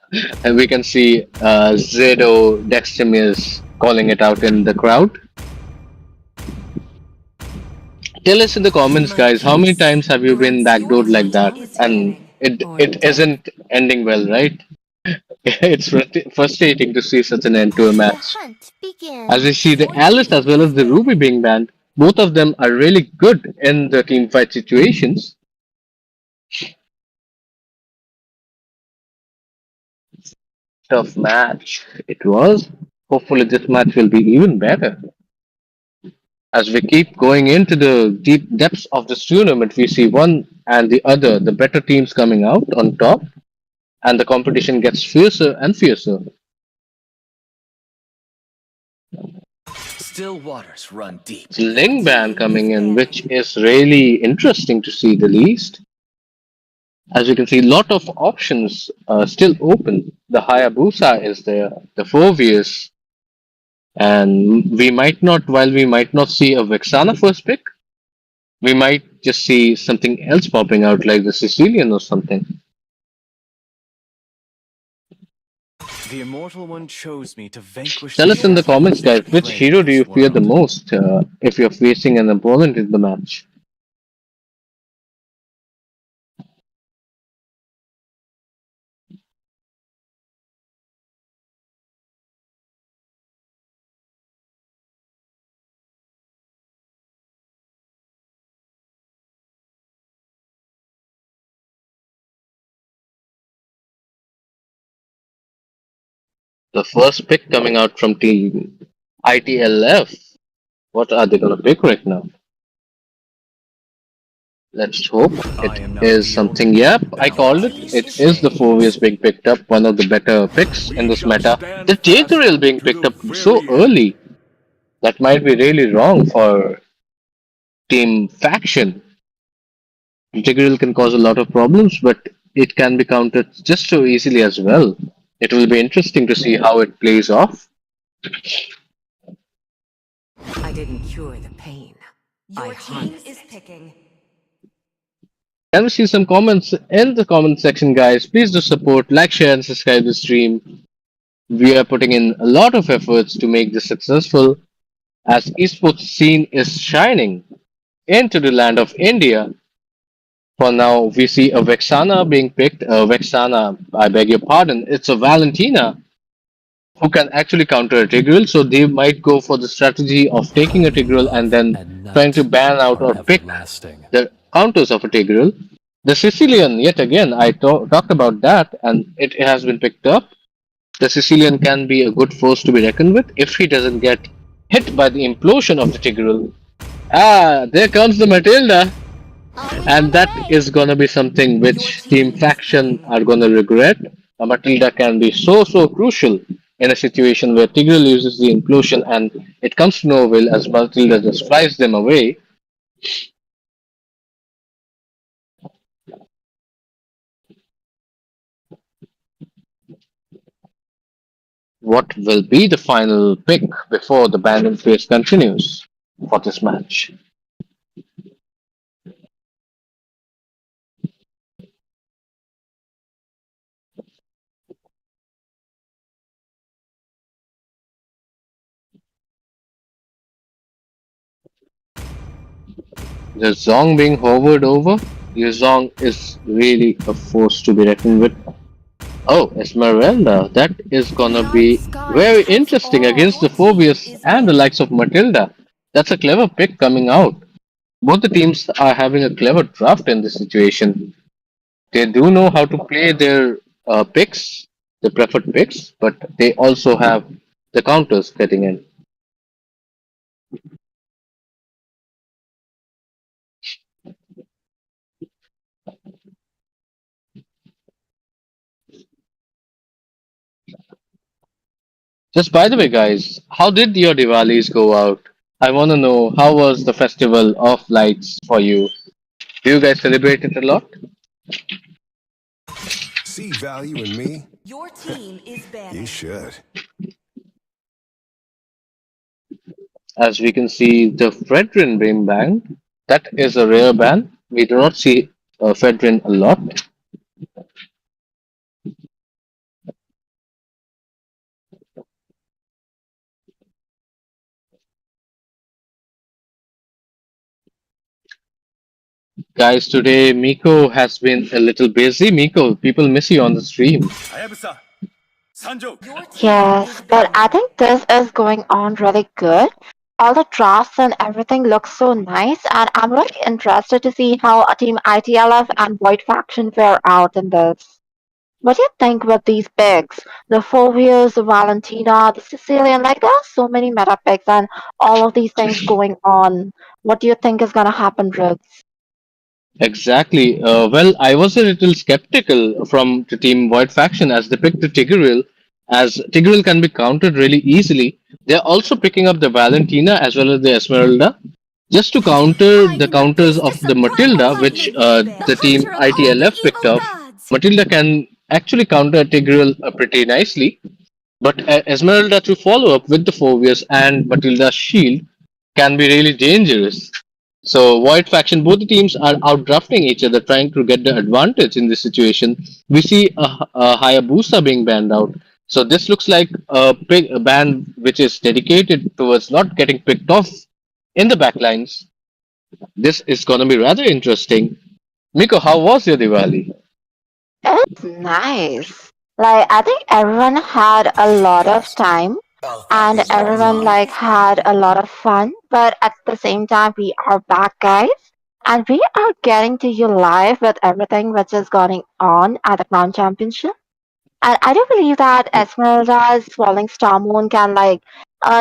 and we can see Zedo Dextimius calling it out in the crowd. Tell us in the comments, guys, how many times have you been backdoored like that, and it isn't ending well, right? It's frustrating to see such an end to a match. As we see the Alice as well as the Ruby being banned, both of them are really good in the team fight situations. Tough match it was. Hopefully this match will be even better. As we keep going into the deep depths of this tournament, we see one and the other, the better teams coming out on top, and the competition gets fiercer and fiercer. Still waters run deep. Ling Ban coming in, which is really interesting to see the least. As you can see, lot of options are still open. The Hayabusa is there, the Fovius, and while we might not see a Vexana first pick, we might just see something else popping out like the Sicilian or something. The Immortal One chose me to vanquish. Tell us in the comments, guys, which hero do you fear the most if you're facing an opponent in the match? The first pick coming out from Team ITLF. What are they going to pick right now? Let's hope it is something. Yep, I called it. It is the Fovius being picked up, one of the better picks in this meta. The Tigreal being picked up so early. That might be really wrong for Team Faction. Tigreal can cause a lot of problems, but it can be countered just so easily as well. It will be interesting to see how it plays off. I didn't cure the pain. I harnessed it. Can we see some comments in the comment section, guys? Please do support, like, share, and subscribe the stream. We are putting in a lot of efforts to make this successful as esports scene is shining into the land of India. For now, we see a Vexana being picked. Vexana, I beg your pardon, it's a Valentina who can actually counter a Tigreal, so they might go for the strategy of taking a Tigreal and then trying to ban out or pick the counters of a Tigreal. The Sicilian, yet again, I talked about that, and it has been picked up. The Sicilian can be a good force to be reckoned with if he doesn't get hit by the implosion of the Tigreal. Ah, there comes the Matilda, and that is gonna be something which Team Faction are gonna regret. A Matilda can be so crucial in a situation where Tigreal uses the implosion and it comes to no avail as Matilda just flies them away. What will be the final pick before the banding phase continues for this match? The Zong being hovered over, the Zong is really a force to be reckoned with. Oh, Esmeralda, that is gonna be very interesting against the Phobius and the likes of Matilda. That's a clever pick coming out. Both the teams are having a clever draft in this situation. They do know how to play their picks, the preferred picks, but they also have the counters getting in. Just by the way, guys, how did your Diwalis go out? I want to know how was the festival of lights for you? Do you guys celebrate it a lot? See value in me? You should. As we can see, the Fredrin being banned. That is a rare ban. We do not see Fredrin a lot. Guys, today Miko has been a little busy. Miko, people miss you on the stream. Hayabusa, Sanjo. Yes, but I think this is going on really good. All the drafts and everything looks so nice, and I'm really interested to see how a team ITLF and Void Faction fare out in this. What do you think with these picks? The Phobius, the Valentina, the Sicilian, like there are so many meta picks and all of these things going on. What do you think is gonna happen, Roots? Exactly. Well, I was a little skeptical from the team Void Faction as they picked the Tigreal, as Tigreal can be countered really easily. They're also picking up the Valentina as well as the Esmeralda just to counter the counters of the Matilda, which the team ITLF picked up. Matilda can actually counter Tigreal pretty nicely, but Esmeralda to follow up with the Phobius and Matilda's shield can be really dangerous. So Void Faction, both the teams are outdrafting each other, trying to get the advantage in this situation. We see a Hayabusa being banned out. So this looks like a ban which is dedicated towards not getting picked off in the backlines. This is gonna be rather interesting. Miko, how was your Diwali? It's nice. Like I think everyone had a lot of time and everyone like had a lot of fun, but at the same time we are back guys and we are getting to you live with everything which is going on at the Crown Championship. And I do believe that Esmeralda's Swelling Star Moon can like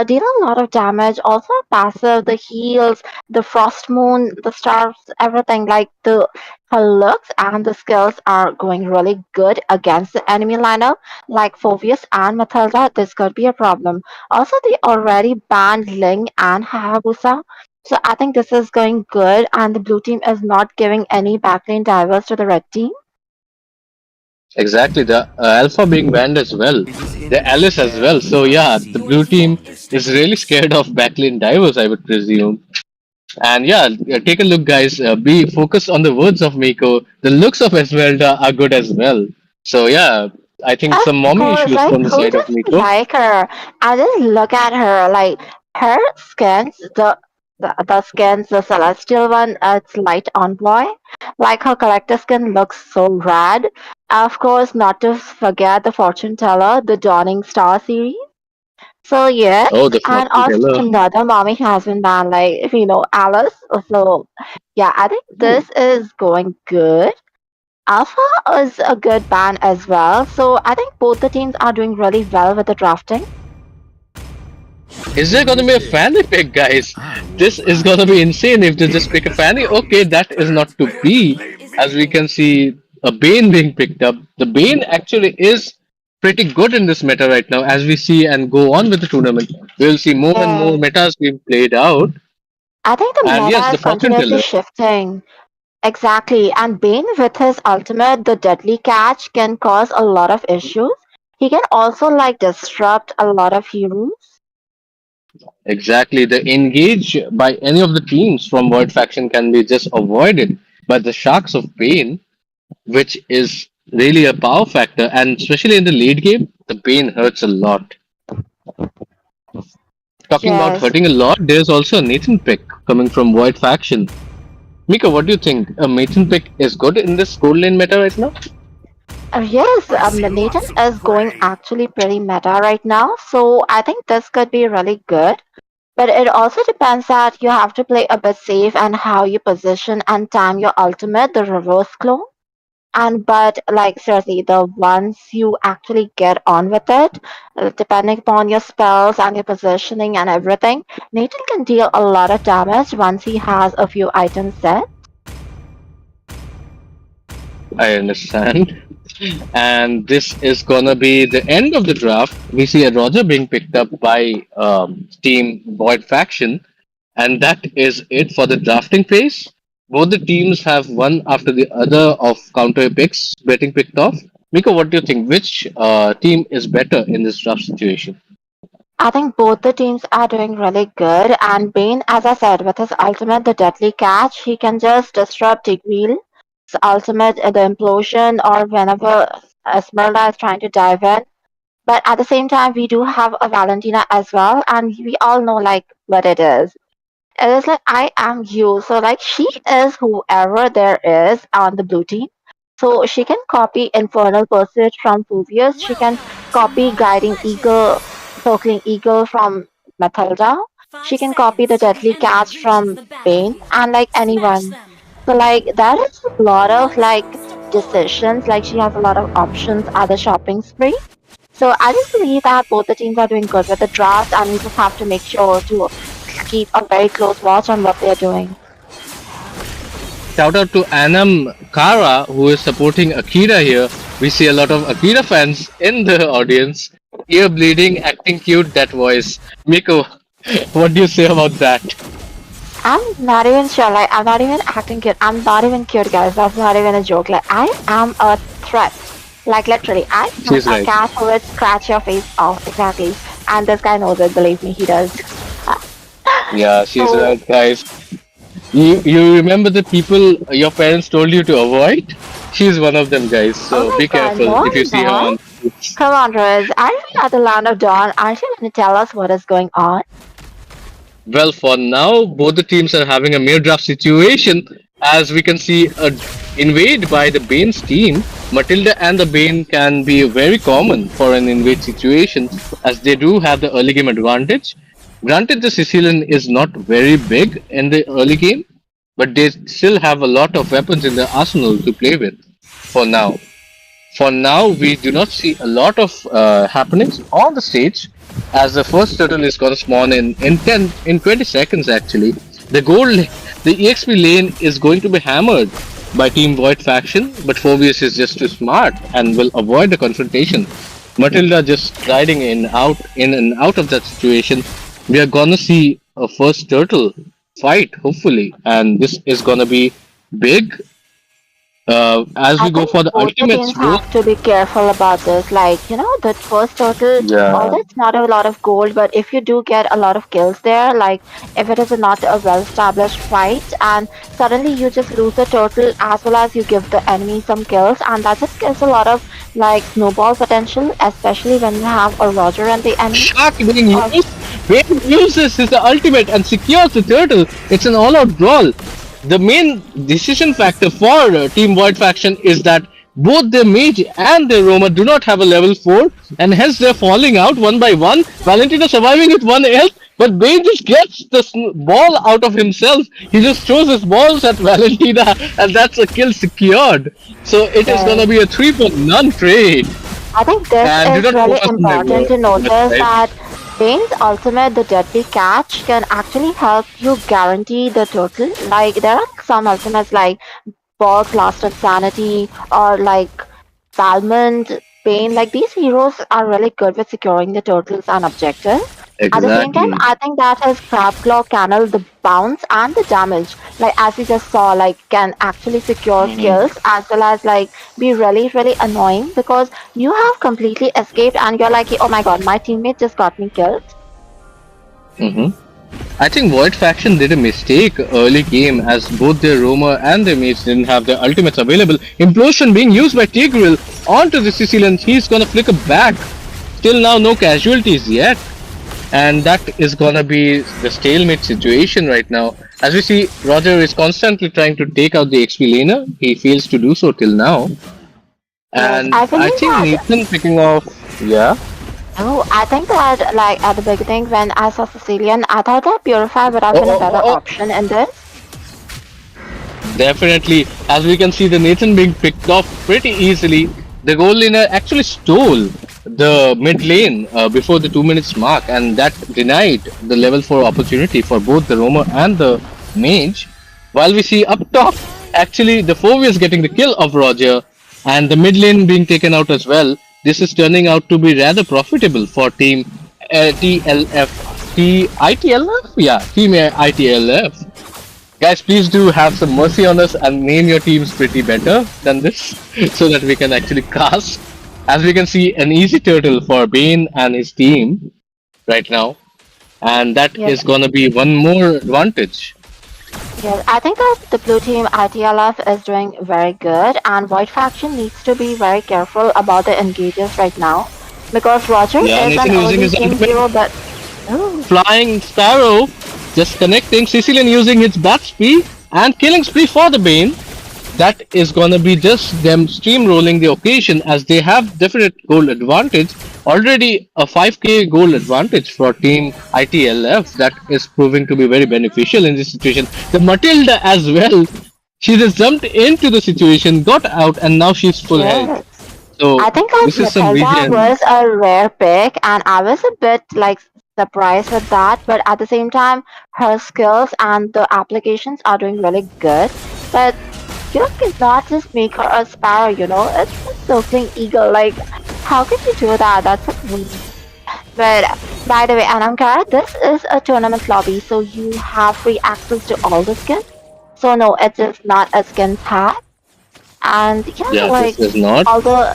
deal a lot of damage. Also passive, the heals, the Frost Moon, the stars, everything like the her looks and the skills are going really good against the enemy lineup like Phobius and Matilda. This could be a problem. Also, they already banned Ling and Hayabusa. So I think this is going good, and the blue team is not giving any backlane divers to the red team. Exactly, the Alpha being banned as well, the Alice as well. So yeah, the blue team is really scared of backlane divers, I would presume. And yeah, take a look, guys. Be focused on the words of Miko. The looks of Esmeralda are good as well. So yeah, I think Of some mommy course, issues like from the who side of doesn't Miko. like her? I just look at her, like her skins, the skins, the celestial one, it's light on boy. Like her collector skin looks so rad. Of course, not to forget the fortune teller, the Dawning Star series. So yes, Oh, the and fortune also teller. another mommy has been banned, like if you know Alice. So yeah, I think Ooh. this is going good. Alpha is a good band as well, so I think both the teams are doing really well with the drafting. Is there gonna be a fanny pick, guys? This is gonna be insane if they just pick a fanny. Okay, that is not to be. As we can see, a Bane being picked up. The Bane actually is pretty good in this meta right now. As we see and go on with the tournament, we'll see more and more Yeah, metas being played out. I think the And yes, meta the is fortune continuously teller. shifting. Exactly, and Bane with his ultimate, the deadly catch, can cause a lot of issues. He can also like disrupt a lot of heroes. Exactly, the engage by any of the teams from Void Faction can be just avoided by the Sharks of Pain, which is really a power factor, and especially in the late game, the pain hurts a lot. Talking about Yes, hurting a lot, there's also a Nathan pick coming from Void Faction. Mika, what do you think? A Nathan pick is good in this gold lane meta right now? yes, Nathan is going actually pretty meta right now, so I think this could be really good. But it also depends that you have to play a bit safe and how you position and time your ultimate, the reverse clone. And but like seriously, the once you actually get on with it, depending upon your spells and your positioning and everything, Nathan can deal a lot of damage once he has a few items set. I understand. And this is gonna be the end of the draft. We see a Roger being picked up by Team Void Faction, and that is it for the drafting phase. Both the teams have one after the other of counter picks getting picked off. Miko, what do you think? Which team is better in this draft situation? I think both the teams are doing really good. And Bane, as I said, with his ultimate, the deadly catch, he can just disrupt Tigreal's ultimate, the implosion, or whenever Esmeralda is trying to dive in. But at the same time, we do have a Valentina as well, and we all know like what it is. It is like I am you. So like she is whoever there is on the blue team. So she can copy Infernal Pursuit from Phobius. She can copy Guiding Eagle, Circling Eagle from Matilda. She can copy the Deadly Catch from Bane and like anyone. So like that is a lot of like decisions. Like she has a lot of options at the shopping spree. So I just believe that both the teams are doing good with the draft, and we just have to make sure to keep a very close watch on what they're doing. Shout out to Anam Kara, who is supporting Akira here. We see a lot of Akira fans in the audience. Ear bleeding, acting cute, that voice. Miko, what do you say about that? I'm not even sure. Like I'm not even acting cute. I'm not even cute, guys. That's not even a joke. Like I am a threat. Like literally, I am She's a right. cat who would scratch your face off. Exactly. And this guy knows it. Believe me, he does. Yeah, she's So, right, guys. You remember the people your parents told you to avoid? She's one of them, guys. oh So my be god, careful no, if you I'm see her not. on. Come on, Riz. Are you at the land of dawn? Aren't you going to tell us what is going on? Well, for now, both the teams are having a mere draft situation, as we can see a invade by the Bane's team. Matilda and the Bane can be very common for an invade situation, as they do have the early game advantage. Granted, the Sicilian is not very big in the early game, but they still have a lot of weapons in their arsenal to play with for now. For now, we do not see a lot of happenings on the stage, as the first turtle is going to spawn in 20 seconds actually. The EXP lane is going to be hammered by Team Void faction, but Phobius is just too smart and will avoid the confrontation. Matilda just riding in and out of that situation. We are gonna see a first turtle fight, hopefully, and this is gonna be big. As I we go think for the both the ultimates, teams bro. have to be careful about this. Like, the first turtle, Yeah. although it's not a lot of gold, but if you do get a lot of kills there, like if it is not a well-established fight and suddenly you just lose the turtle as well as you give the enemy some kills, and that just gives a lot of like snowball potential, especially when you have a Roger and the enemy. Shark being Or used. Being uses is the ultimate and secures the turtle. It's an all-out brawl. The main decision factor for Team Void Faction is that both their mage and their roamer do not have a level 4, and hence they're falling out one by one. Valentino surviving with 1 health, but Bane just gets the ball out of himself. He just throws his balls at Valentina, and that's a kill secured. So it is gonna yes. be a 3 for none trade. I think this And do is not really focus on my important word. to That's notice right. that Bane's ultimate, the Deadly Catch, can actually help you guarantee the total. Like, there are some ultimates like Ball, Blast of Sanity, or like Salmond, Bane. Like, these heroes are really good with securing the totals and objectives. At the same time, Exactly. I think that his Crab Claw Canal, the bounce and the damage, like as we just saw, like can actually secure Mhm. kills as well as like be really, really annoying because you have completely escaped and you're like, oh my god, my teammate just got me killed. Mhm. I think Void Faction did a mistake early game as both their roamer and their mates didn't have their ultimates available. Implosion being used by Tigreal onto the Sicilian. He's gonna flicker back. Still now no casualties yet. And that is gonna be the stalemate situation right now. As we see, Roger is constantly trying to take out the XP laner. He fails to do so till now. Yes, And I I believe think that. Nathan picking off. Yeah. Oh, I think that like at the beginning when I saw Sicilian, I thought that Purify would have Oh, been a oh, better oh, oh. option in this. Definitely, as we can see, the Nathan being picked off pretty easily. The goal laner actually stole the mid lane before the 2 minutes mark, and that denied the level 4 opportunity for both the roamer and the mage. While we see up top, actually the Fovius getting the kill of Roger, and the mid lane being taken out as well. This is turning out to be rather profitable for Team TLF. ITLF? Yeah, Team ITLF. Guys, please do have some mercy on us and name your teams pretty better than this so that we can actually cast. As we can see, an easy turtle for Bane and his team right now. And that Yes, is gonna be one more advantage. yes, I think that the blue team ITLF is doing very good, and White faction needs to be very careful about the engages right now because Roger Yeah, is an Nathan using early his game ultimate, hero, but oh, flying Sparrow, just connecting. Sicilian using his bat spree and killing spree for the Bane. That is gonna be just them steamrolling the occasion as they have definite goal advantage. Already a 5k goal advantage for Team ITLF that is proving to be very beneficial in this situation. The Matilda as well. She just jumped into the situation, got out, and now she's full health. yes. So I think that this is some Matilda vision. was a rare pick, and I was a bit like surprised with that. But at the same time, her skills and the applications are doing really good. But you cannot just make her a sparrow. It's a circling eagle. Like, how can you do that? That's amazing. But by the way, Anamkara, this is a tournament lobby, so you have free access to all the skins. So no, it is not a skin pack. And yeah, Yeah, like this is not. although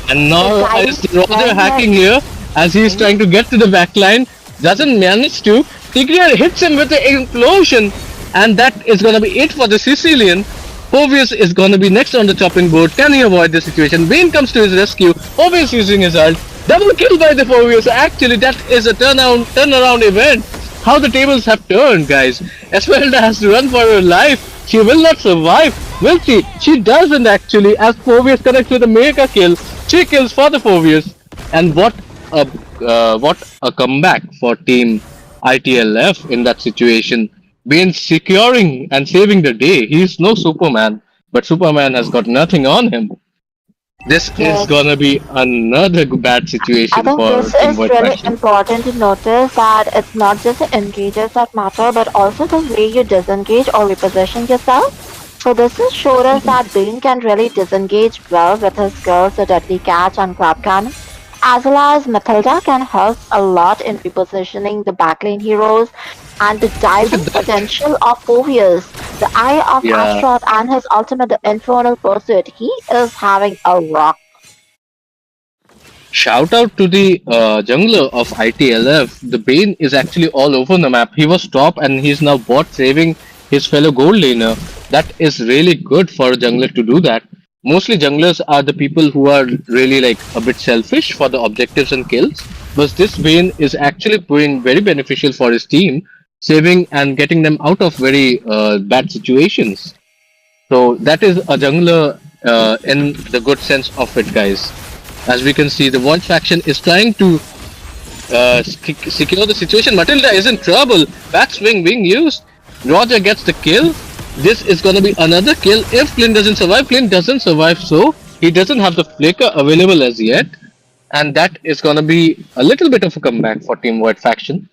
And the now guidance is Roger helmet. hacking here as he is trying to get to the backline. Doesn't manage to. Tigreal hits him with the implosion. And that is gonna be it for the Sicilian. Povius is gonna be next on the chopping board. Can he avoid the situation? Vayne comes to his rescue. Povius using his ult. Double kill by the Povius. Actually, that is a turnaround event. How the tables have turned, guys. Esmeralda has to run for her life. She will not survive, will she? She doesn't actually, as Povius connects with a mega kill. She kills for the Povius. And what a comeback for Team ITLF in that situation. Been securing and saving the day. He's no Superman, but Superman has got nothing on him. This is Yes, gonna be another bad I situation think for this Team is White really Faction. important to notice that it's not just the engages that matter, but also the way you disengage or reposition yourself. So this has showed us that Bane can really disengage well with his skills, the Deadly Catch and Crab Cannon, as well as Matilda can help a lot in repositioning the backlane heroes. And the Look diving at that. potential of Phoveus, the Eye of Yeah. Astaroth and his ultimate, the Infernal Pursuit, he is having a rock. Shout out to the jungler of ITLF. The Bane is actually all over the map. He was top and he's now bot saving his fellow gold laner. That is really good for a jungler to do that. Mostly junglers are the people who are really like a bit selfish for the objectives and kills. But this Bane is actually being very beneficial for his team, saving and getting them out of very bad situations. So that is a jungler in the good sense of it, guys. As we can see, the Void faction is trying to secure the situation. Matilda is in trouble. Back swing being used. Roger gets the kill. This is gonna be another kill. If Flynn doesn't survive, Flynn doesn't survive, so he doesn't have the flicker available as yet. And that is gonna be a little bit of a comeback for Team Void faction.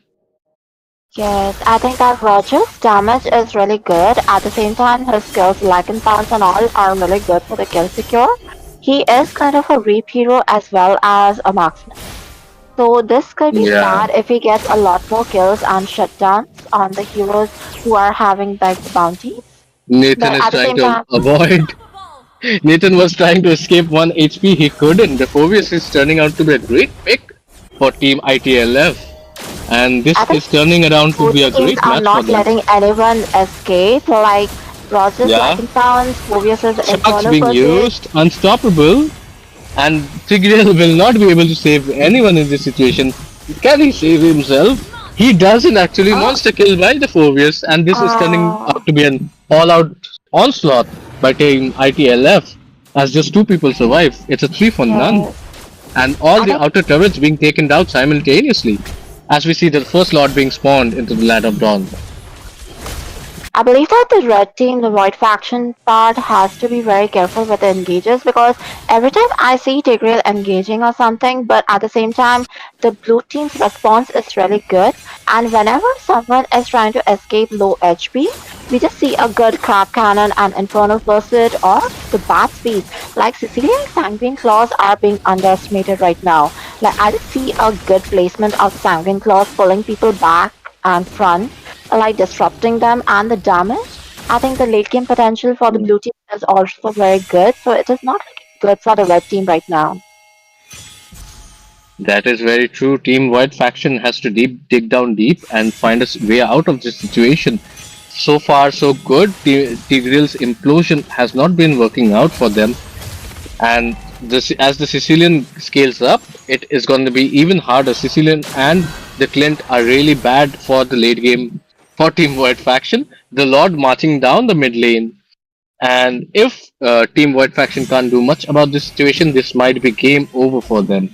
Yes, I think that Roger's damage is really good. At the same time, his skills, like in pounds and all, are really good for the kill secure. He is kind of a reap hero as well as a marksman. So this could be Yeah. sad if he gets a lot more kills and shutdowns on the heroes who are having like the bounties. Nathan But is at the trying same to time, avoid. Nathan was trying to escape 1 HP. He couldn't. The Phobius is turning out to be a great pick for Team ITLF. And this I think is turning around to both be a teams great are match for not them. letting anyone escape. Like Roger's Yeah. Lightning Pounds, Mobius's Sharks Infernal being Pursuit. used, unstoppable, and Tigreal will not be able to save anyone in this situation. Can he save himself? He doesn't actually. Oh, Monster kill by the Phobius, and this is turning uh, out to be an all-out onslaught by Team ITLF. As just two people survive, it's a three for none, yes. and all I the think outer turrets being taken down simultaneously. As we see the first lord being spawned into the Land of Dawn. I believe that the red team, the white faction part, has to be very careful with the engages because every time I see Tigreal engaging or something, but at the same time, the blue team's response is really good. And whenever someone is trying to escape low HP, we just see a good crab cannon and infernal pursuit or the bat speed. Like Sicilian sanguine claws are being underestimated right now. Like I just see a good placement of sanguine claws pulling people back and front like disrupting them and the damage. I think the late game potential for the blue team is also very good, so it is not good for the red team right now. That is very true. Team White faction has to dig down deep and find a way out of this situation. So far, so good. Tigreal's implosion has not been working out for them, and as the Sicilian scales up, it is going to be even harder. Sicilian and the Clint are really bad for the late game for Team White faction. The Lord marching down the mid lane, and if Team White faction can't do much about this situation, this might be game over for them.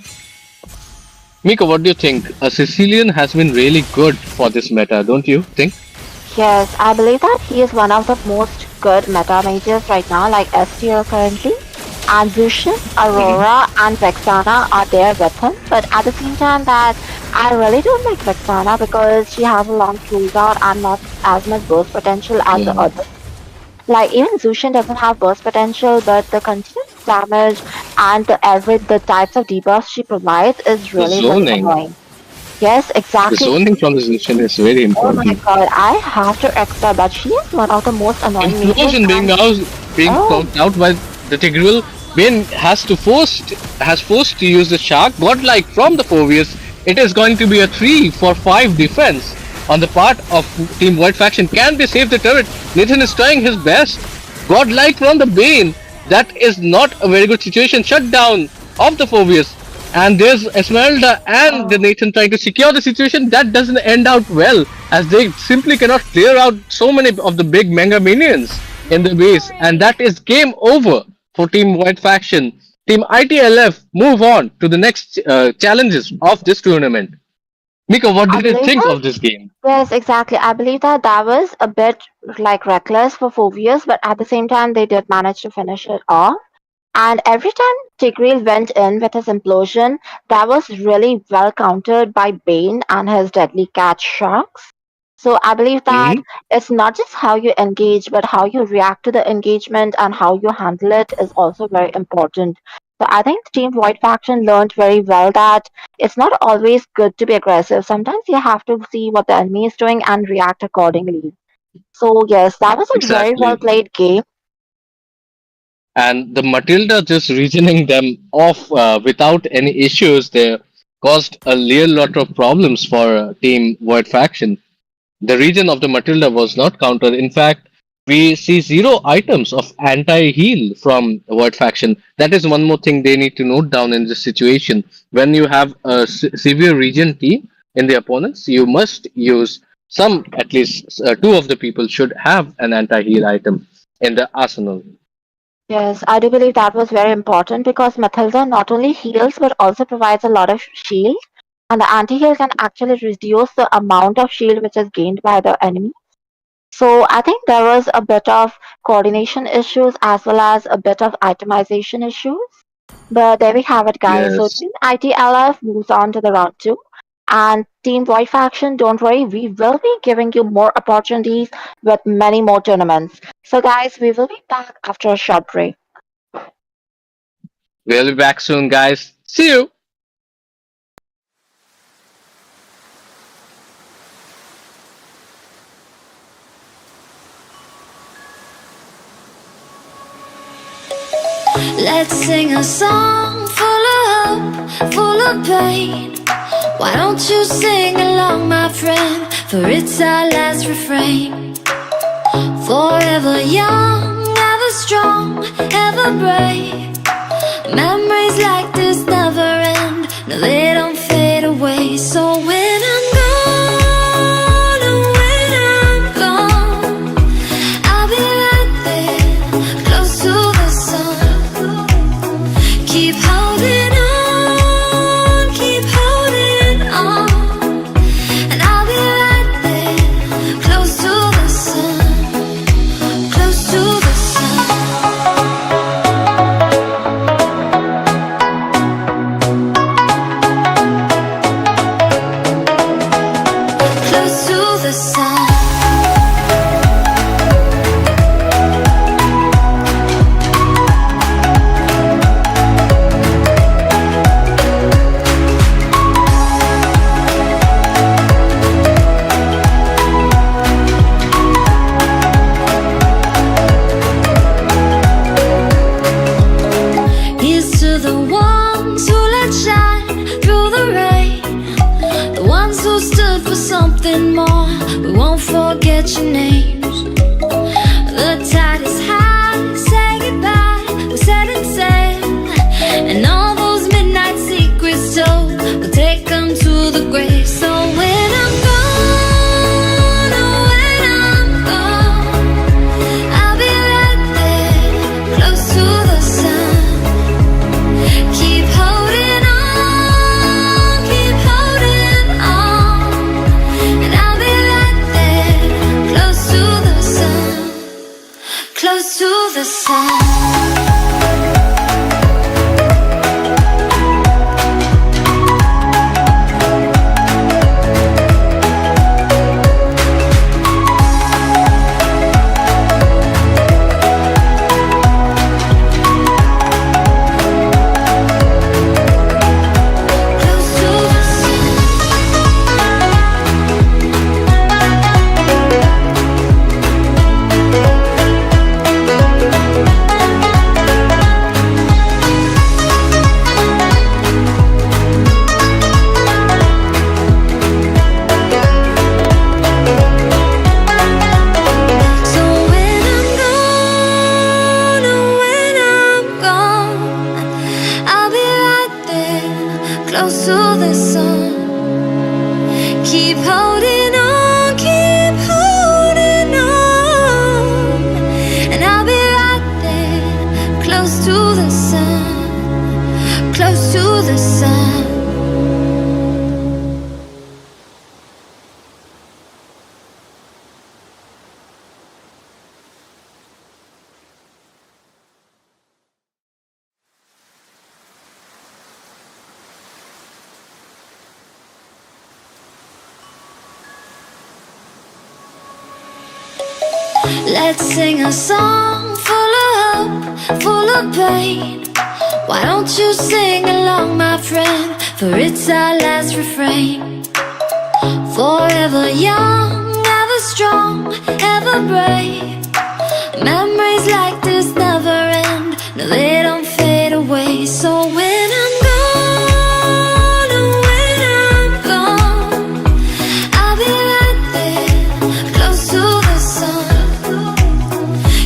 Mika, what do you think? A Sicilian has been really good for this meta, don't you think? Yes, I believe that he is one of the most good meta mages right now, like S tier currently. And Zushin, Mhm. Aurora, and Vexana are there with him, but at the same time that I really don't like Vexana because she has a long cooldown and not as much burst potential as the Yeah. others. Like even Zushin doesn't have burst potential, but the continuous damage and the types of debuffs she provides is The really really zoning. annoying. Yes, The exactly. zoning from the Lucian is very Oh my important. god, I have to accept that she is one of the most annoying mages Implosion and being oh poked out by the Tigreal. Bane has forced to use the shark godlike from the Phobius. It is going to be a 3 for 5 defense on the part of Team White Faction. Can they save the turret? Nathan is trying his best. Godlike from the Bane. That is not a very good situation. Shutdown of the Phobius. And there's Esmeralda and the oh Nathan trying to secure the situation. That doesn't end out well, as they simply cannot clear out so many of the big mega minions in the base. And that is game over for Team White Faction. Team ITLF move on to the next challenges of this tournament. Mika, what I did you believe think that of this game? yes, exactly. I believe that that was a bit like reckless for Phobius, but at the same time they did manage to finish it off. And every time Tigreal went in with his implosion, that was really well countered by Bane and his deadly cat sharks. So I believe that Hmm. it's not just how you engage, but how you react to the engagement and how you handle it is also very important. So I think Team Void Faction learned very well that it's not always good to be aggressive. Sometimes you have to see what the enemy is doing and react accordingly. So yes, that was a very well Exactly. played game. And the Matilda just reasoning them off without any issues there caused a real lot of problems for Team Void Faction. The region of the Matilda was not countered. In fact, we see zero items of anti-heal from Void Faction. That is one more thing they need to note down in this situation. When you have a severe region team in the opponents, you must use some, at least two of the people should have an anti-heal item in the arsenal. Yes, I do believe that was very important because Matilda not only heals but also provides a lot of shield. And the anti-heal can actually reduce the amount of shield which is gained by the enemy. So I think there was a bit of coordination issues as well as a bit of itemization issues. But there we have it, guys. So Yes. Team ITLF moves on to the round two. And Team Void Faction, don't worry, we will be giving you more opportunities with many more tournaments. So, guys, we will be back after a short break. We'll be back soon, guys. See you. Let's sing a song full of hope, full of pain. Why don't you sing along, my friend? For it's our last refrain. Forever young, ever strong, ever brave. Memories like this never end. No, they don't fade away. So when I'm gone, oh, when I'm gone, I'll be right there, close to the sun. Keep holding on, keep holding on, and I'll be right there, close to the sun, close to the sun. Close to the sun. Here's to the ones who let shine through the rain, the ones who stood for something more. We won't forget your names. The tide is high, say goodbye, we're setting sail, and all those midnight secrets told, we'll take them to the grave. So when I'm gone, oh, when I'm gone, I'll be right there, close to the sun. Keep holding on, keep holding on, and I'll be right there, close to the sun, close to the sun. Close to the sun. So when I'm gone, oh, when I'm gone, I'll be right there, close to the sun. Keep holding on, keep holding on, and I'll be right there, close to the sun, close to the sun. Let's sing a song full of hope, full of pain. Why don't you sing along, my friend? For it's our last refrain. Forever young, ever strong, ever brave. Memories like this never end. No, they don't fade away. So when I'm gone, oh, when I'm gone, I'll be right there, close to the sun.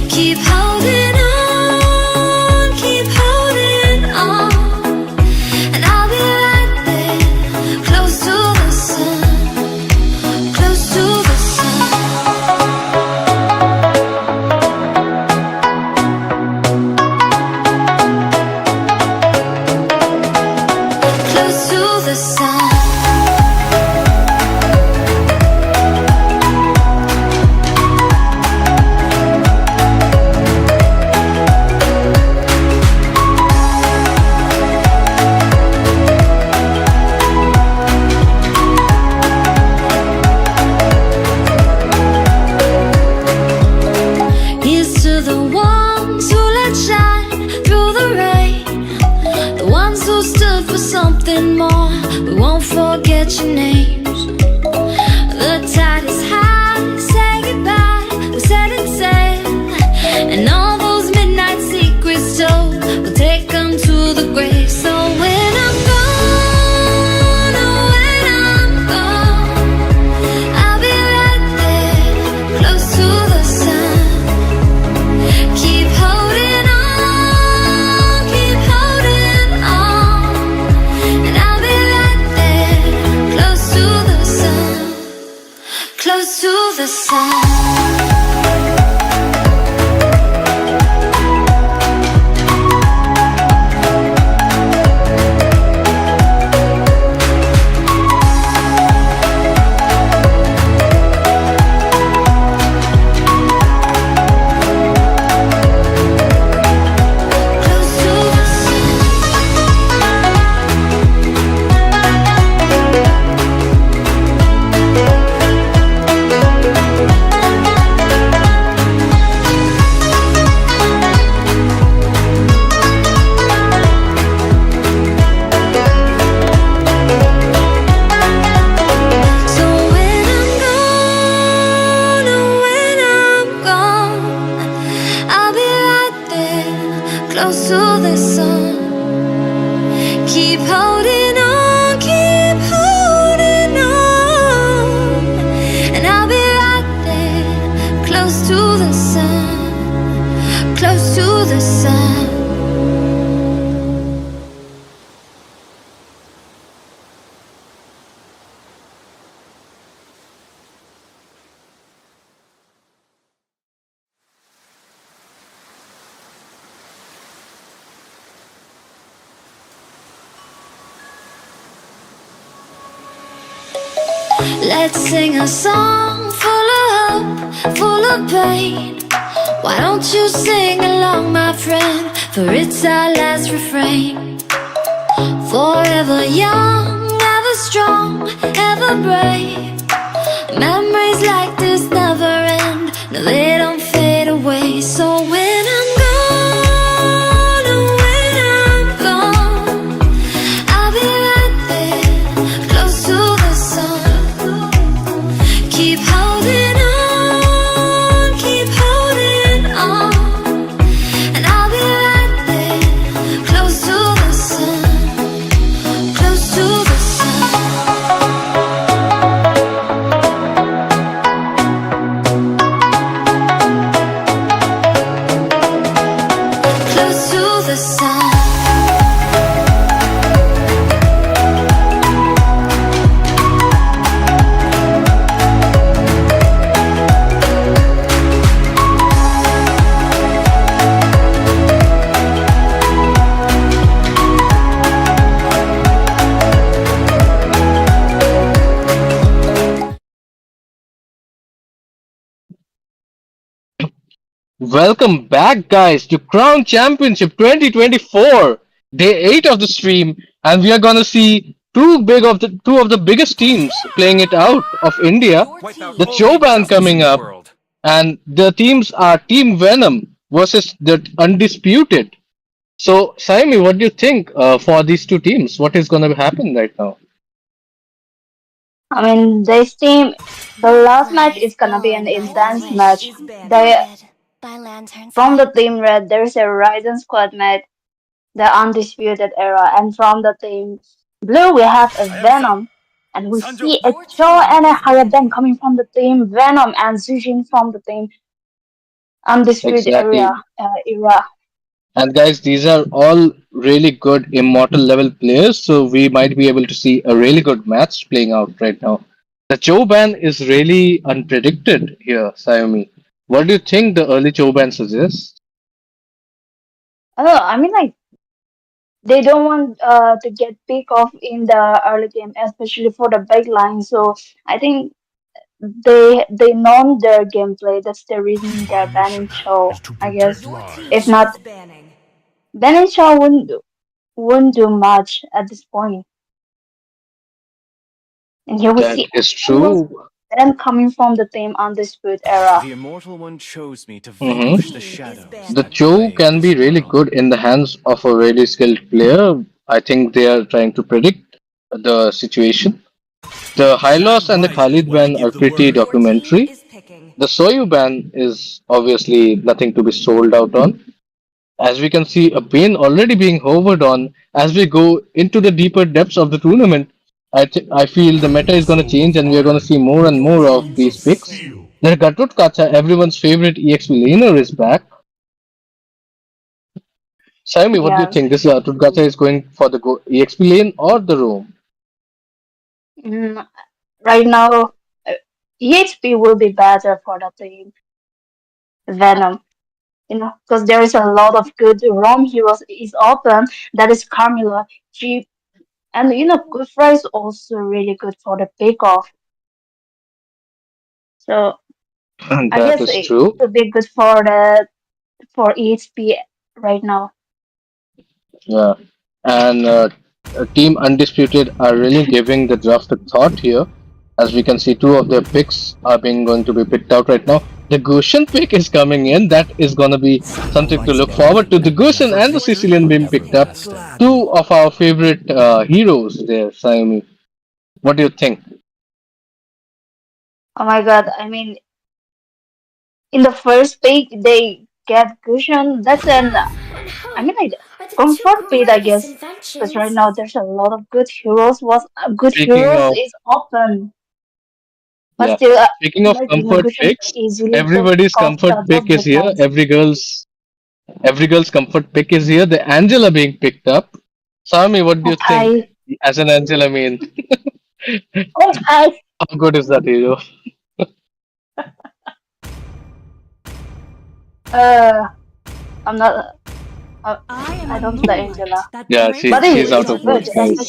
Keep holding on, keep holding on, and I'll be right there, close to the sun, close to the sun. Close to the sun. Here's to the ones who let shine through the rain, the ones who stood for something more. We won't forget your names. The tide is high, say goodbye, we're setting sail, and all those midnight secrets told, we'll take them to the grave. So when I'm gone, oh, when I'm gone, I'll be right there, close to the sun. Keep holding on, keep holding on, and I'll be right there, close to the sun, close to the sun. Close to the sun. So when I'm gone, oh, when I'm gone, I'll be right there, close to the sun. Keep holding on, keep holding on, and I'll be right there, close to the sun, close to the sun. Let's sing a song full of hope, full of pain. Why don't you sing along, my friend? For it's our last refrain. Forever young, ever strong, ever brave. Memories like this never end. No, they don't fade away. So when I'm gone, oh, when I'm gone, I'll be right there, close to the sun. Keep holding on, keep holding on, and I'll be right there, close to the sun, close to the sun. Close to the sun. Welcome back, guys, to Crown Championship 2024, day 8 of the stream, and we are gonna see two of the biggest teams playing it out of India. Wipe out The all Cho the band injustice in coming the up, world. and the teams are Team Venom versus the Undisputed. So, Saimi, what do you think for these two teams? What is going to happen right now? I mean, this team, the last match is gonna be an intense match. They from the team red, there's a Ryzen squad mate, the Undisputed Era, and from the team blue, we have a I am Zen. Venom, and we Sanjo. see a Cho and a Hayaben coming from the team Venom and Zujin from the team Undisputed Exactly. era. And guys, these are all really good immortal level players, so we might be able to see a really good match playing out right now. The Cho ban is really unpredicted here, Sayumi. What do you think the early Cho ban suggests? Oh, I mean, like they don't want to get pick off in the early game, especially for the backline. So I think they know their gameplay. That's the reason they're banning Cho, I guess. If not, banning Cho wouldn't do much at this point. And here we That see is almost true. them coming from the team Undisputed Era. The Immortal One chose me to vanquish Hmm. the shadows The that Cho plague can be this really world. good in the hands of a really skilled player. I think they are trying to predict the situation. The Hylos Sand and the rises Khalid when I ban are give the pretty word. documentary. The Soyu ban is obviously nothing to be sold out on. As we can see, a Bane already being hovered on as we go into the deeper depths of the tournament. I feel the meta is going to change and we are going to see more and more of these picks. The Gatut Kacha, everyone's favorite EXP laner, is back. Saimi, what do you Yeah. think? This Gatut Kacha is going for the EXP lane or the roam? Mm, right now, uh, EHP will be better for the team Venom. Because there is a lot of good ROM heroes is open. That is Carmilla, Jeep, and Good Fry is also really good for the pick off. So I That guess is it true. would be good for the for EHP right now. Yeah. And Team Undisputed are really giving the draft a thought here. As we can see, two of their picks are being going to be picked out right now. The Goshen pick is coming in. That is going to be something to look forward to. The Goshen and the Sicilian being picked up. Two of our favorite heroes there, Saimi. What do you think? Oh my God! I mean, in the first pick they get cushion. That's an I mean like comfort pick, I guess. Because right now there's a lot of good heroes. Was good Speaking heroes of, is open, but yeah, still, speaking of comfort cushion can picks, easily just everybody's cost comfort those pick is here. backline. Every girl's comfort pick is here. The Angela being picked up. Sami, what do you think? Okay, As an Angela main, okay. how good is that hero? Uh, I'm not. Uh, I don't play Angela, Yeah, but she's out it's of good, moves, guys.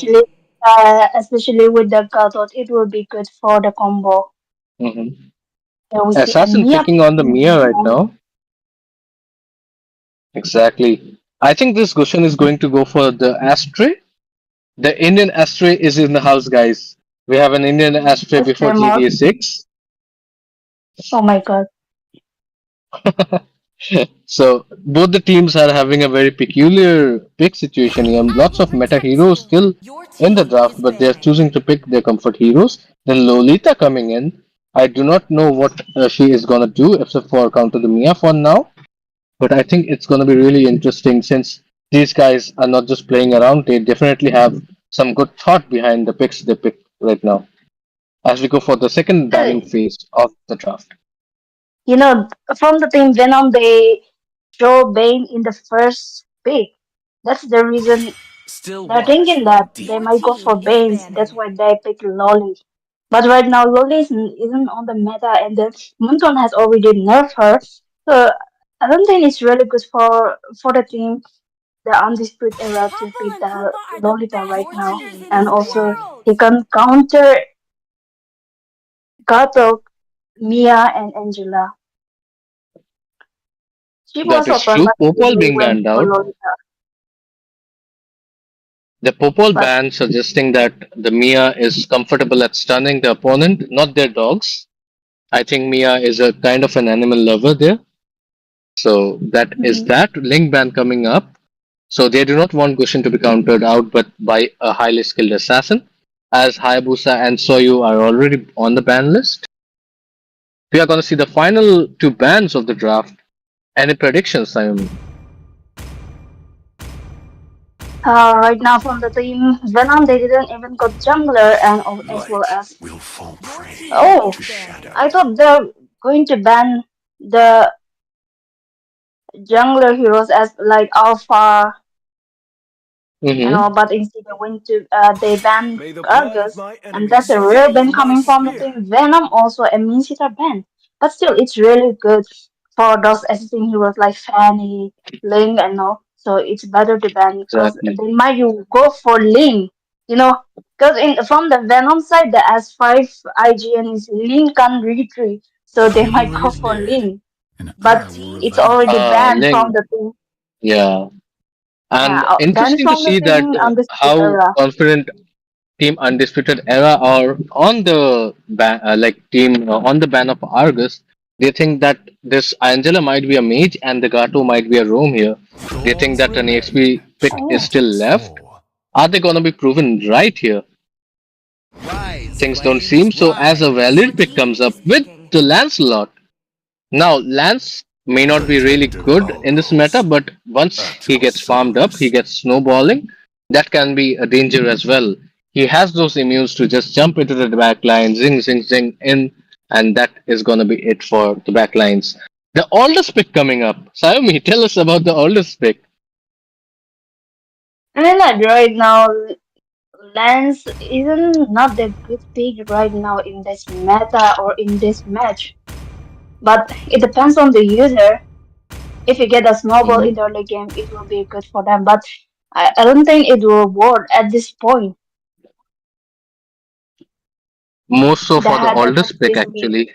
especially with the cutout. It will be good for the combo. Hmm. Here we see a Assassin Mia picking on the picking Mia right Venom. now. Exactly. I think this question is going to go for the Astray. The Indian Astray is in the house, guys. We have an Indian Astray Let's before play more. GTA 6. Oh my God. So both the teams are having a very peculiar pick situation here. Lots of meta heroes still in the draft, but they're choosing to pick their comfort heroes. Then Lolita coming in. I do not know what she is gonna do except for counter the Mia for now. But I think it's gonna be really interesting since these guys are not just playing around. They definitely have some good thought behind the picks they pick right now. As we go for the second banning Uh, phase of the draft. you know, from the team Venom, they draw Bane in the first pick. That's the reason Still they're watch thinking from a that deep. they might go for Banes. That's why they pick Lolly. But right now, Lolly isn't on the meta, and the Munton has already nerfed her. So I don't think it's really good for the team, the Undisputed Era, to pick the Lolita right now. And also, he can counter Kato, Mia, and Angela. She That was is open, true. but Popol they being went banned for out. Lolita. The Popol But ban suggesting that the Mia is comfortable at stunning the opponent, not their dogs. I think Mia is a kind of an animal lover there. So that is mhm. that. Link ban coming up. So they do not want Gushin to be countered out but by a highly skilled assassin, as Hayabusa and Soyu are already on the ban list. We are going to see the final two bans of the draft. Any predictions, Sayumi? Right now from the team Venom, they didn't even got jungler and as well Light as will fall prey oh, to I shadow. thought they're going to ban the jungler heroes as like Alpha Mm-hmm. but instead they went to they banned May the blood of Argus, my and that's enemies a rare fuel ban my coming from the spear. team. Venom also a mean hitter ban, but still it's really good for those assisting heroes like Fanny, Ling, and all. So it's better to ban because Exactly. they might you go for Ling, you know, because in from the Venom side the S5 IGN is Ling can retreat, so they You might are go for dead, Ling, and I but will it's revive already you. banned from Ling, the team. yeah. Yeah, And banned interesting to from the see that team Undisputed how era. confident Team Undisputed Era are on the like team on the ban of Argus. They think that this Angela might be a mage and the Gato might be a roam here. They think Gods that an relent, EXP pick is Oh. still vengeance left. fall. Are they gonna be proven right here? Rise, Things don't flames, seem so as a rise. Your valid pick team comes up is with picking. the Lancelot. Now, Lance may not be really Protective good in this meta, uncles but once at he your gets farmed up, he service. gets snowballing. That can be a danger as well. He has those immunes to just jump into the back line, zing, zing, zing in, and that is going to be it for the back lines. The oldest pick coming up. Sayumi, tell us about the oldest pick. I mean, like right now, Lance isn't not the good pick right now in this meta or in this match. But it depends on the user. If you get a snowball Mhm. in the early game, it will be good for them. But I don't think it will work at this point. More so They for the had enough oldest pick, reasoning. actually.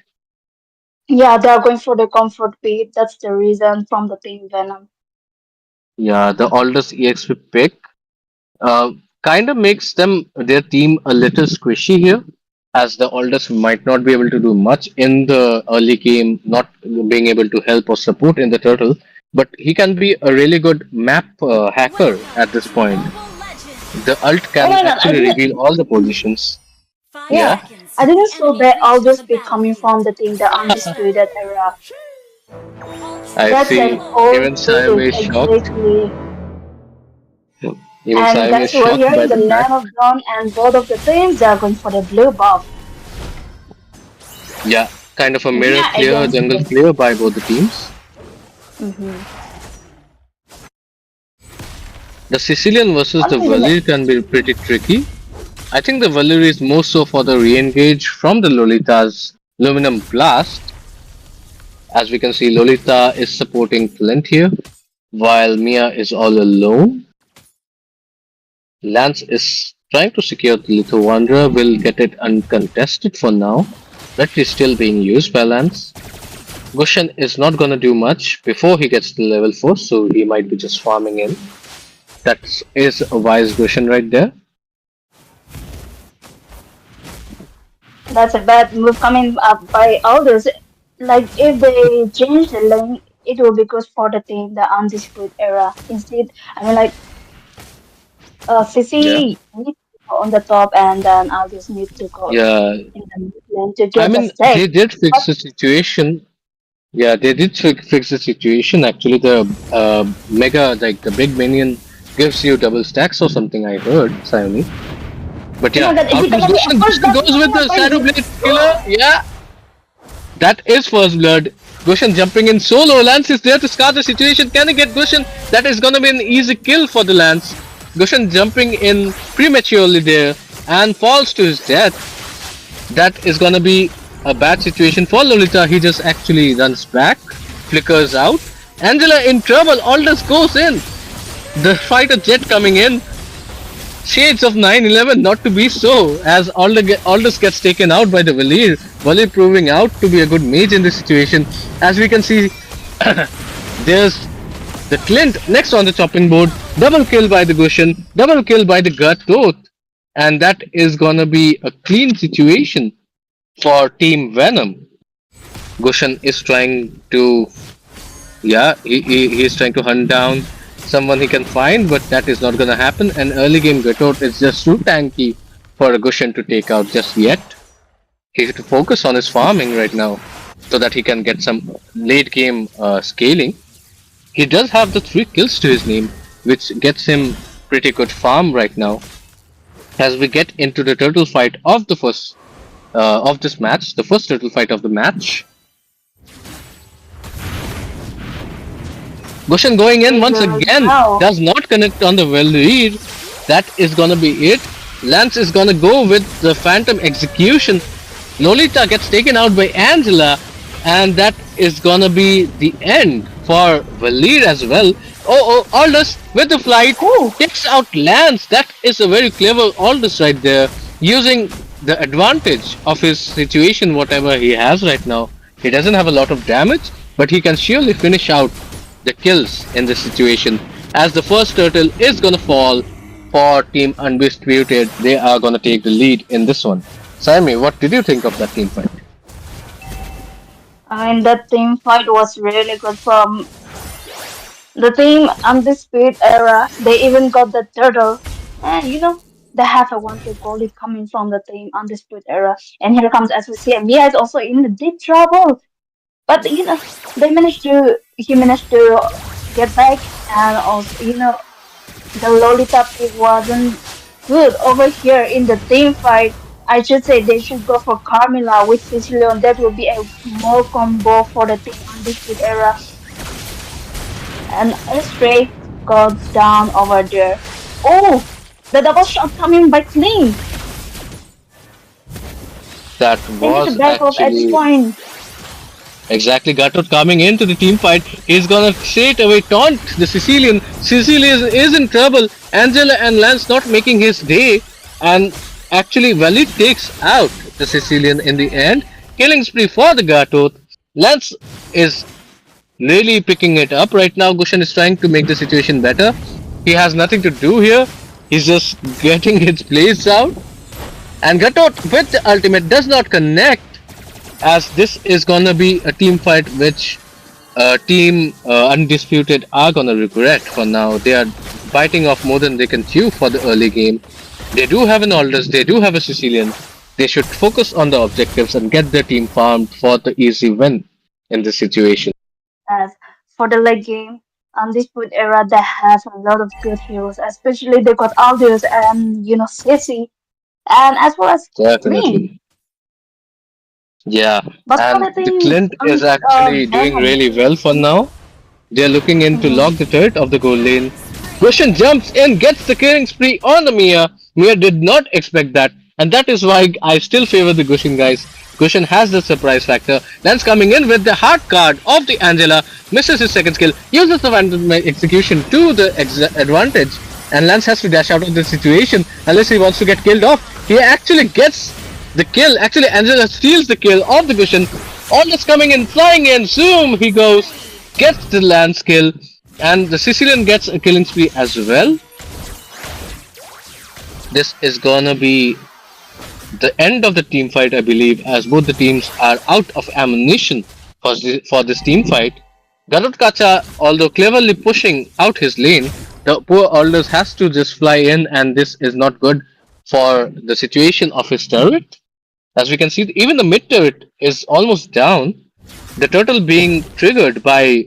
Yeah, they are going for the comfort pick. That's the reason from the team Venom. Yeah, the oldest EXP pick uh, kind of makes them their team a little squishy here, as the oldest might not be able to do much in the early game, not being able to help or support in the turtle. But he can be a really good map hacker at this point. The ult Oh can my god, I actually reveal all the didn't. positions. Yeah, Yeah, I didn't saw that all this pick coming from the team, the Undisputed era. I That's an see. old Even Sam pick, is shocked. exactly. Even And Sam guys, is we're shocked here by in the the fact. land of Dawn, and both of the teams they are going for the blue buff. Yeah, kind of a mirror Mia clear, against jungle Ling. clear by both the teams. Mm-hmm. The Sicilian versus the One minute. Valir can be pretty tricky. I think the Valir is more so for the re-engage from the Lolita's Luminum Blast. As we can see, Lolita is supporting Flint here, while Mia is all alone. Lance is trying to secure the Little Wanderer, will get it uncontested for now. Ret is still being used by Lance. Gushen is not gonna do much before he gets to level 4, so he might be just farming in. That is a wise Gushen right there. That's a bad move coming up by others. Like if they change the lane, it will be good for the team, the undisputed era. Instead, I mean like Yeah. Sissy needs to go on the top, and then I'll just need to go Yeah, in the mid lane to I get the mean, stack. they did But fix the situation. Yeah, they did fix the situation. Actually, the mega, like the big minion, gives you double stacks or something. I heard, Sayoni. But oh my yeah, god, is out it comes gonna be a Gushen. first Gushen blood goes with coming up the by Shadow Lee? Blade killer. Yeah, that is first blood. Gushen jumping in solo. Lance is there to scar the situation. Can he get Gushen? That is gonna be an easy kill for the Lance. Gushen jumping in prematurely there and falls to his death. That is gonna be a bad situation for Lolita. He just actually runs back, flickers out. Angela in trouble. Aldous goes in. The fighter jet coming in. Shades of 911 not to be so, as Aldous gets taken out by the Valir. Valir proving out to be a good mage in this situation. As we can see, there's the Clint next on the chopping board. Double kill by the Gushen. Double kill by the Gut Toth. And that is gonna be a clean situation for Team Venom. Gushen is trying to, yeah, he's trying to hunt down someone he can find, but that is not gonna happen. And early game Gatot is just too tanky for a Gushen to take out just yet. He has to focus on his farming right now so that he can get some late game scaling. He does have the 3 kills to his name, which gets him pretty good farm right now. As we get into the turtle fight of the first of this match, the first turtle fight of the match. Gushen going in once again, does not connect on the well lead. That is gonna be it. Lance is gonna go with the Phantom Execution. Lolita gets taken out by Angela, and that is gonna be the end for Valir as well. Oh, Aldous with the flight takes out Lance. That is a very clever Aldous right there, using the advantage of his situation, whatever he has right now. He doesn't have a lot of damage, but he can surely finish out the kills in this situation. As the first turtle is gonna fall for Team Undisputed, they are gonna take the lead in this one. Sammy, what did you think of that team fight? I mean, that team fight was really good from the team Undisputed era. They even got the turtle. And they have a one-kill goal lead coming from the team Undisputed era. And here comes, as we see, Mia is also in the deep trouble. But he managed to get back, and also the Lolita pick wasn't good over here in the team fight. I should say they should go for Carmilla with Sicilian. That will be a more combo for the team Undisputed era. And Astray got down over there. Oh, the double shot coming by Kling. That was actually exactly Gatot coming into the team fight. He's gonna straight away taunt the Sicilian. Sicilian is in trouble. Angela and Lance not making his day, and actually Valit takes out the Sicilian in the end. Killing spree for the Gatot. Lance is really picking it up right now. Gushen is trying to make the situation better. He has nothing to do here. He's just getting his plays out. And Gatot with the ultimate does not connect, as this is gonna be a team fight which team Undisputed are gonna regret for now. They are biting off more than they can chew for the early game. They do have an Aldous, they do have a Sicilian. They should focus on the objectives and get their team farmed for the easy win in this situation. As for the late game, Undisputed era, they have a lot of good heroes, especially they got Aldous and Sissy, and as well as Definitely. Green. Yeah, But and the Clint is actually doing really well for now. They're looking in to lock the turret of the goal lane. Gushen jumps in, gets the killing spree on the Mia. Mia did not expect that, and that is why I still favor the Gushen guys. Gushen has the surprise factor. Lance coming in with the hard card of the Angela, misses his second skill, uses the Phantom Execution to the advantage, and Lance has to dash out of the situation unless he wants to get killed off. He actually gets the kill. Actually, Angela steals the kill of the Gushen. Aldous coming in, flying in, zoom he goes, gets the Lance kill, and the Sicilian gets a killing spree as well. This is gonna be the end of the team fight, I believe, as both the teams are out of ammunition for this team fight. Garut Kacha, although cleverly pushing out his lane, the poor Aldous has to just fly in, and this is not good for the situation of his turret. As we can see, even the mid turret is almost down. The turtle being triggered by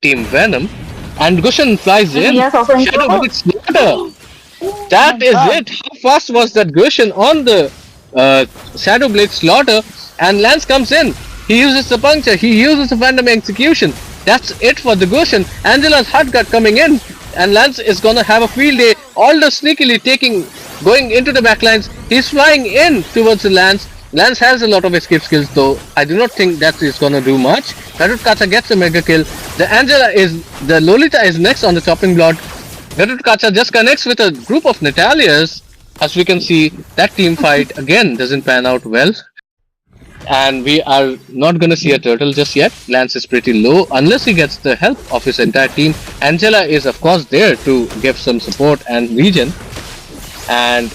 Team Venom, and Gushen flies in. Shadow Blade Slaughter. That is it. How fast was that Gushen on the Shadow Blade Slaughter? And Lance comes in. He uses the puncture. He uses the Phantom Execution. That's it for the Gushen. Angela's hard cut coming in, and Lance is gonna have a field day. Aldous sneakily going into the backlines. He's flying in towards the Lance. Lance has a lot of escape skills, though I do not think that is gonna do much. Garut Kacha gets a mega kill. The Lolita is next on the chopping block. Garut Kacha just connects with a group of Natalias. As we can see, that team fight again doesn't pan out well. And we are not gonna see a turtle just yet. Lance is pretty low unless he gets the help of his entire team. Angela is of course there to give some support and regen. And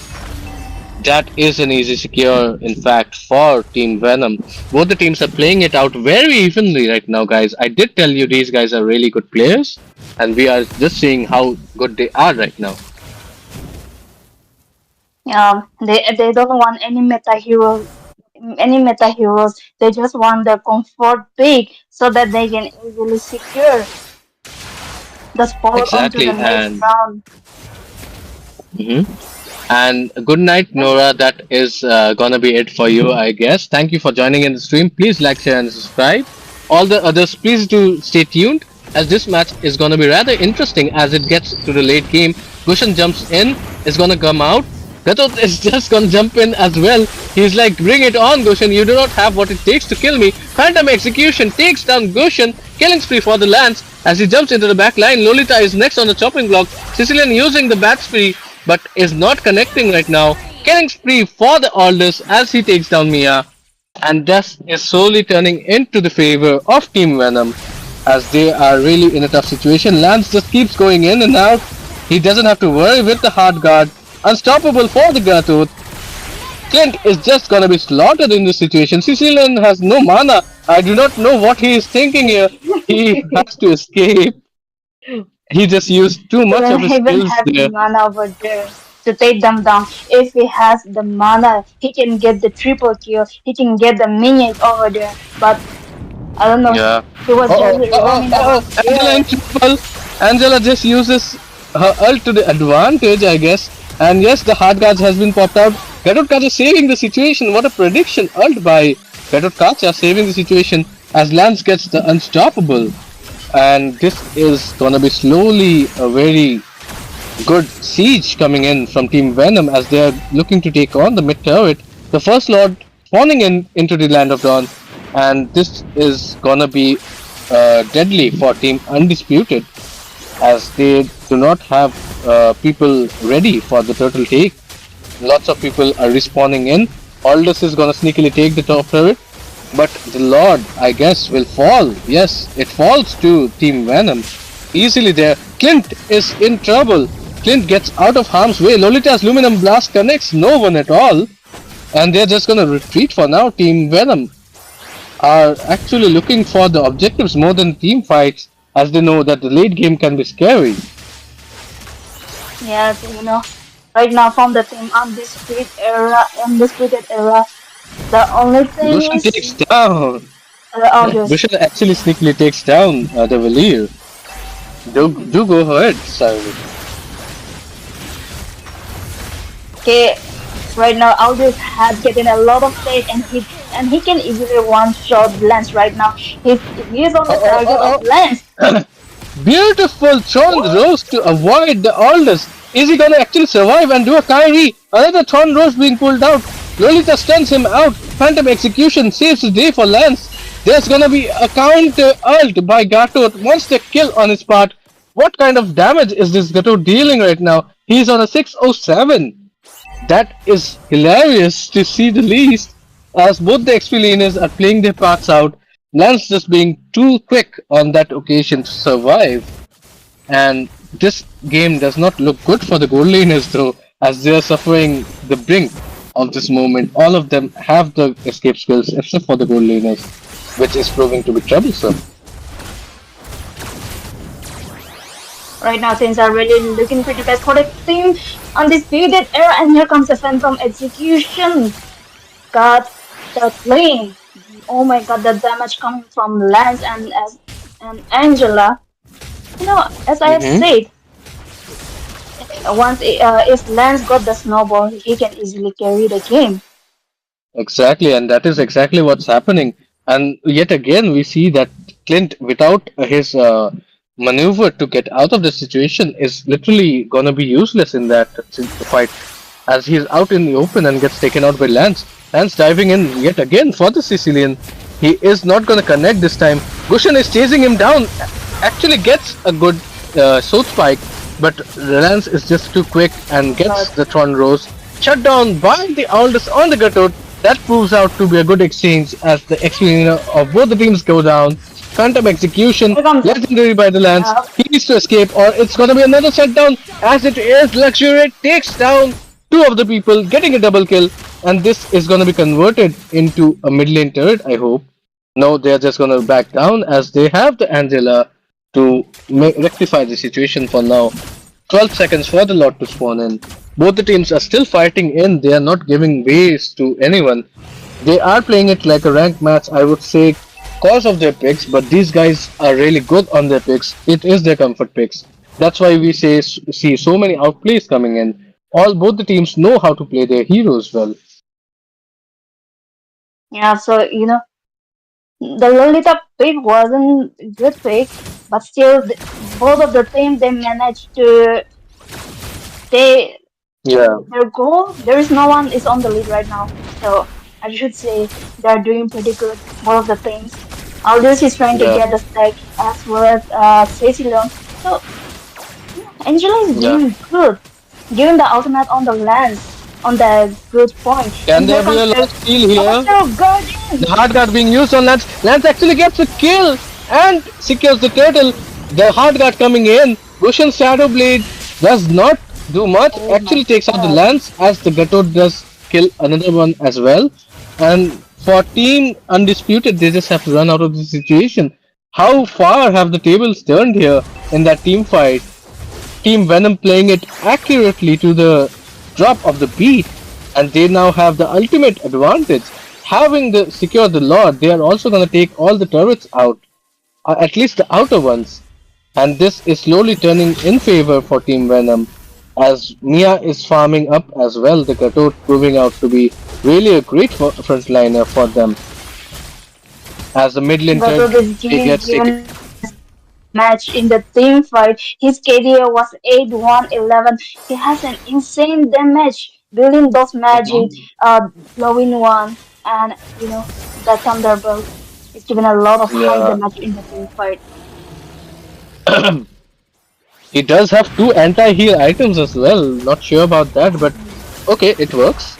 That is an easy secure, in fact, for Team Venom. Both the teams are playing it out very evenly right now, guys. I did tell you these guys are really good players, and we are just seeing how good they are right now. They don't want any meta heroes. They just want the comfort pick so that they can easily secure the spot onto the Exactly, next and round. mhm. And good night, Nora. That is gonna be it for you, I guess. Thank you for joining in the stream. Please like, share, and subscribe. All the others, please do stay tuned, as this match is gonna be rather interesting as it gets to the late game. Gushan jumps in, is gonna come out. Gatot is just gonna jump in as well. He's like, bring it on, Gushan. You do not have what it takes to kill me. Phantom execution takes down Gushan. Killing spree for the Lance as he jumps into the back line. Lolita is next on the chopping block. Sicilian using the bat spree but is not connecting right now. Killing spree for the Aldous as he takes down Mia. And this is slowly turning into the favor of Team Venom as they are really in a tough situation. Lance just keeps going in and out. He doesn't have to worry with the hard guard. Unstoppable for the Gatooth. Clint is just gonna be slaughtered in this situation. Sicilian has no mana. I do not know what he is thinking here. He has to escape. He just used too He much of don't his even skills have the there. mana over there to take them down. If he has the mana, he can get the triple kill. He can get the minion over there. But I don't know. Yeah. He was just roaming Oh, around Angela in there. trouble. Angela just uses her ult to the advantage, I guess. And yes, the hard guards has been popped out. Gatot Kacha saving the situation. What a prediction. Ult by Gatot Kacha saving the situation as Lance gets the unstoppable. And this is gonna be slowly a very good siege coming in from Team Venom as they are looking to take on the mid turret. The first Lord spawning in into the Land of Dawn, and this is gonna be deadly for Team Undisputed as they do not have people ready for the turtle take. Lots of people are respawning in. Aldous is gonna sneakily take the top turret, but the Lord, I guess, will fall. Yes, it falls to Team Venom easily there. Clint is in trouble. Clint gets out of harm's way. Lolita's Luminum Blast connects no one at all. And they're just gonna retreat for now. Team Venom are actually looking for the objectives more than team fights as they know that the late game can be scary. Yes, right now from the team undisputed era, the only thing Gushan takes is down. August. Gushan actually sneakily takes down the Valir. Do go ahead, Simon. Okay, right now August has getting a lot of plate and he can easily one shot Lance right now. He is on the target of Lance. Beautiful Thorn Rose to avoid the Aldous. Is he gonna actually survive and do a Kyrie? Another Thorn Rose being pulled out. Lolita stuns him out. Phantom Execution saves the day for Lance. There's gonna be a counter ult by Gatot. Monster kill on his part. What kind of damage is this Gatot dealing right now? He's on a 607. That is hilarious to see the least, as both the XP laners are playing their parts out. Lance just being too quick on that occasion to survive. And this game does not look good for the gold laners though, as they are suffering the brink of this moment. All of them have the escape skills except for the gold laners, which is proving to be troublesome. Right now things are really looking pretty bad for the team undisputed era, and here comes the Phantom Execution. Got the lane. Oh my god, the damage coming from Lance and Angela. As I have said, if Lance got the snowball, he can easily carry the game. Exactly, and that is exactly what's happening. And yet again, we see that Clint, without his maneuver to get out of the situation, is literally gonna be useless in that fight, as he's out in the open and gets taken out by Lance. Lance diving in yet again for the Sicilian. He is not gonna connect this time. Gushan is chasing him down. Actually gets a good sword spike, but Lance is just too quick and gets the Tron Rose shut down by the Aldous on the Gatot. That proves out to be a good exchange as the XP of both the teams go down. Phantom Execution, legendary by the Lance. He needs to escape or it's gonna be another shutdown as it is. Luxuriate takes down two of the people getting a double kill, and this is gonna be converted into a mid lane turret, I hope. No, they're just gonna back down as they have the Angela to rectify the situation for now. 12 seconds for the lot to spawn in. Both the teams are still fighting in, they are not giving ways to anyone. They are playing it like a ranked match, I would say, cause of their picks, but these guys are really good on their picks. It is their comfort picks. That's why we see so many outplays coming in. All both the teams know how to play their heroes well. Yeah, so the Lolita pick wasn't a good pick, but still, both of the teams they managed to they Yeah, their goal. There is no one is on the lead right now, so I should say they're doing pretty good. Both of the teams. Aldous is trying to yeah, get the stack as well as Tracy Leon. So Angela is yeah. doing good, giving the ultimate on the lens on the good point. Can And here there be comes a the last steal here? Auto Guardian. The hard guard being used on Lance. Lance actually gets a kill and secures the turtle. The hard guard coming in. Gushen's Shadow Blade does not do much. Oh my Actually takes out the god. Lance as the Gato does kill another one as well. And for Team Undisputed, they just have to run out of the situation. How far have the tables turned here in that team fight? Team Venom playing it accurately to the drop of the beat, and they now have the ultimate advantage. Having the secure the Lord, they are also gonna take all the turrets out, at least the outer ones, and this is slowly turning in favor for Team Venom, as Mia is farming up as well. The Gatot proving out to be really a great frontliner for them. As the mid lane turret, Gato is he gets taken. given match in the team fight. His KDA was 8-1-11. He has an insane damage, building those magic, Mhm. blowing one, and the Thunderbolt. It's given a lot of high Yeah. damage in the team fight. He does have two anti-heal items as well. Not sure about that, but okay, it works.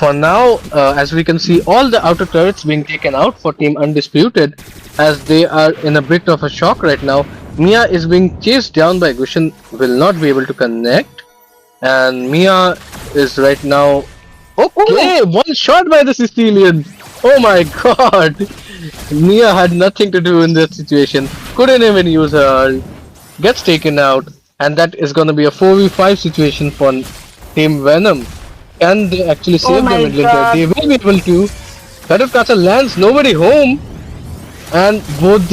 For now, as we can see, all the outer turrets being taken out for Team Undisputed, as they are in a bit of a shock right now. Mia is being chased down by Gushin, will not be able to connect, and Mia is right now. Oh, Okay, one shot by the Sicilian. Oh my god! Mia had nothing to do in that situation. Couldn't even use her. Gets taken out, and that is gonna be a 4v5 situation for Team Venom. Can they actually oh save the my mid laner? They god. will be able to. Katakasa lands, nobody home, and both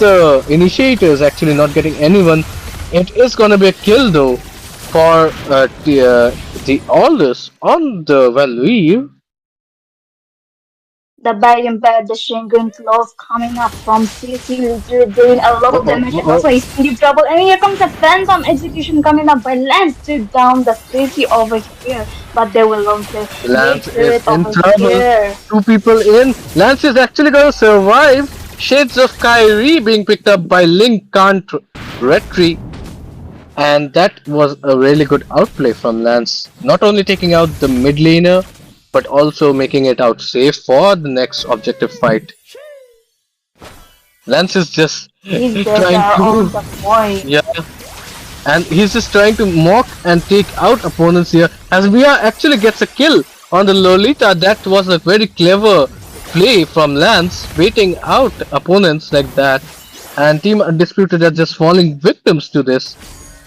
the initiators actually not getting anyone. It is gonna be a kill though for the Aldous on the Valkyrie. The bag impact, the Shingun claws coming up from CC, literally doing a lot of damage, and also he's in deep trouble. And here comes the Phantom execution coming up by Lance took down the CC over here, but they will launch the Lance mid is turret in over trouble. here. Two people in. Lance is actually gonna survive. Shades of Kyrie being picked up by Link can't retreat. And that was a really good outplay from Lance. Not only taking out the mid laner, but also making it out safe for the next objective fight. Lance is just These guys trying are to, on the point. yeah, and he's just trying to mock and take out opponents here. As Mia actually gets a kill on the Lolita, that was a very clever play from Lance, waiting out opponents like that. And Team Undisputed are just falling victims to this.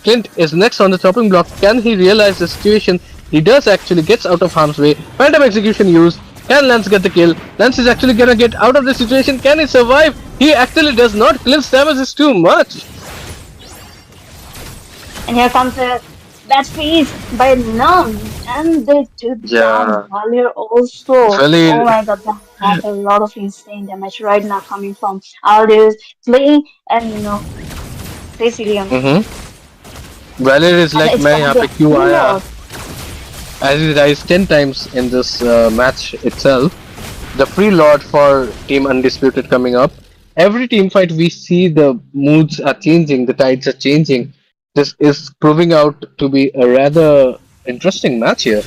Clint is next on the chopping block. Can he realize the situation? He does actually gets out of harm's way. Phantom execution used. Can Lance get the kill? Lance is actually gonna get out of the situation. Can he survive? He actually does not. Clint's damage is too much. And here comes a bad freeze by Numb, and they took down Yeah. Valir also. Really. Oh my god, they have a lot of insane damage right now coming from Aldous, playing, and Sicilian. Valer is And like it's मैं gonna यहाँ be पे a क्यों full आया? loss. As he dies 10 times in this match itself. The free lord for Team Undisputed coming up. Every team fight we see the moods are changing, the tides are changing. This is proving out to be a rather interesting match here.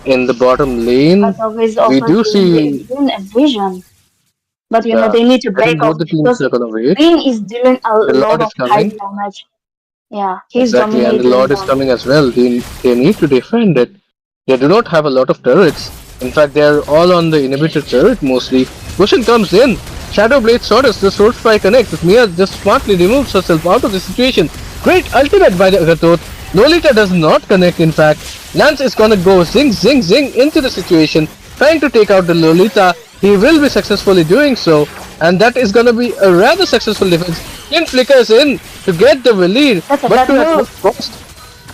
In the bottom lane, But always we also do doing see doing a vision. But Yeah. they need to I think back both off the teams because are gonna wait. Green is dealing a The lot Lord is of high coming. damage. Yeah, he's Exactly, and the dominating Lord is them. coming as well. They need to defend it. They do not have a lot of turrets. In fact, they are all on the inhibitor turret mostly. Gushin comes in. Shadow Blade Swords, the Sword Fire connects. Mia just smartly removes herself out of the situation. Great ultimate by the Agathot. Lolita does not connect, in fact. Lance is gonna go zing zing zing into the situation, trying to take out the Lolita. He will be successfully doing so, and that is gonna be a rather successful defense. Clint flickers in to get the lead, That's a but bad to at what move. cost?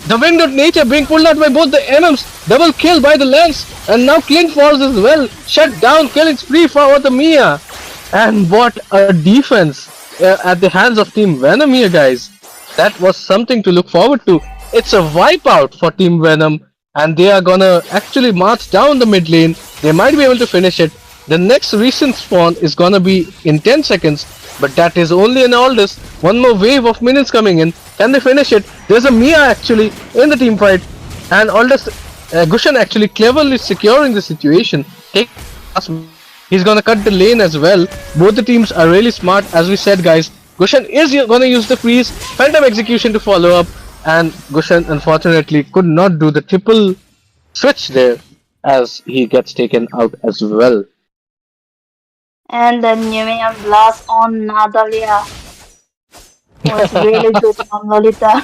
The Wind of Nature being pulled out by both the MMs. Double kill by the Lance. And now Clint falls as well. Shut down, killing spree for the Mia. And what a defense at the hands of Team Venom here, guys. That was something to look forward to. It's a wipeout for Team Venom. And they are gonna actually march down the mid lane. They might be able to finish it. The next recent spawn is gonna be in 10 seconds. But that is only an Aldous. One more wave of minions coming in. Can they finish it? There's a Mia actually in the team fight. And Aldous Gushan actually cleverly securing the situation. He's gonna cut the lane as well. Both the teams are really smart, as we said, guys. Gushan is gonna use the freeze, Phantom Execution to follow up, and Gushan unfortunately could not do the triple switch there as he gets taken out as well. And the Numian Blast on Natalia was really good from Lolita.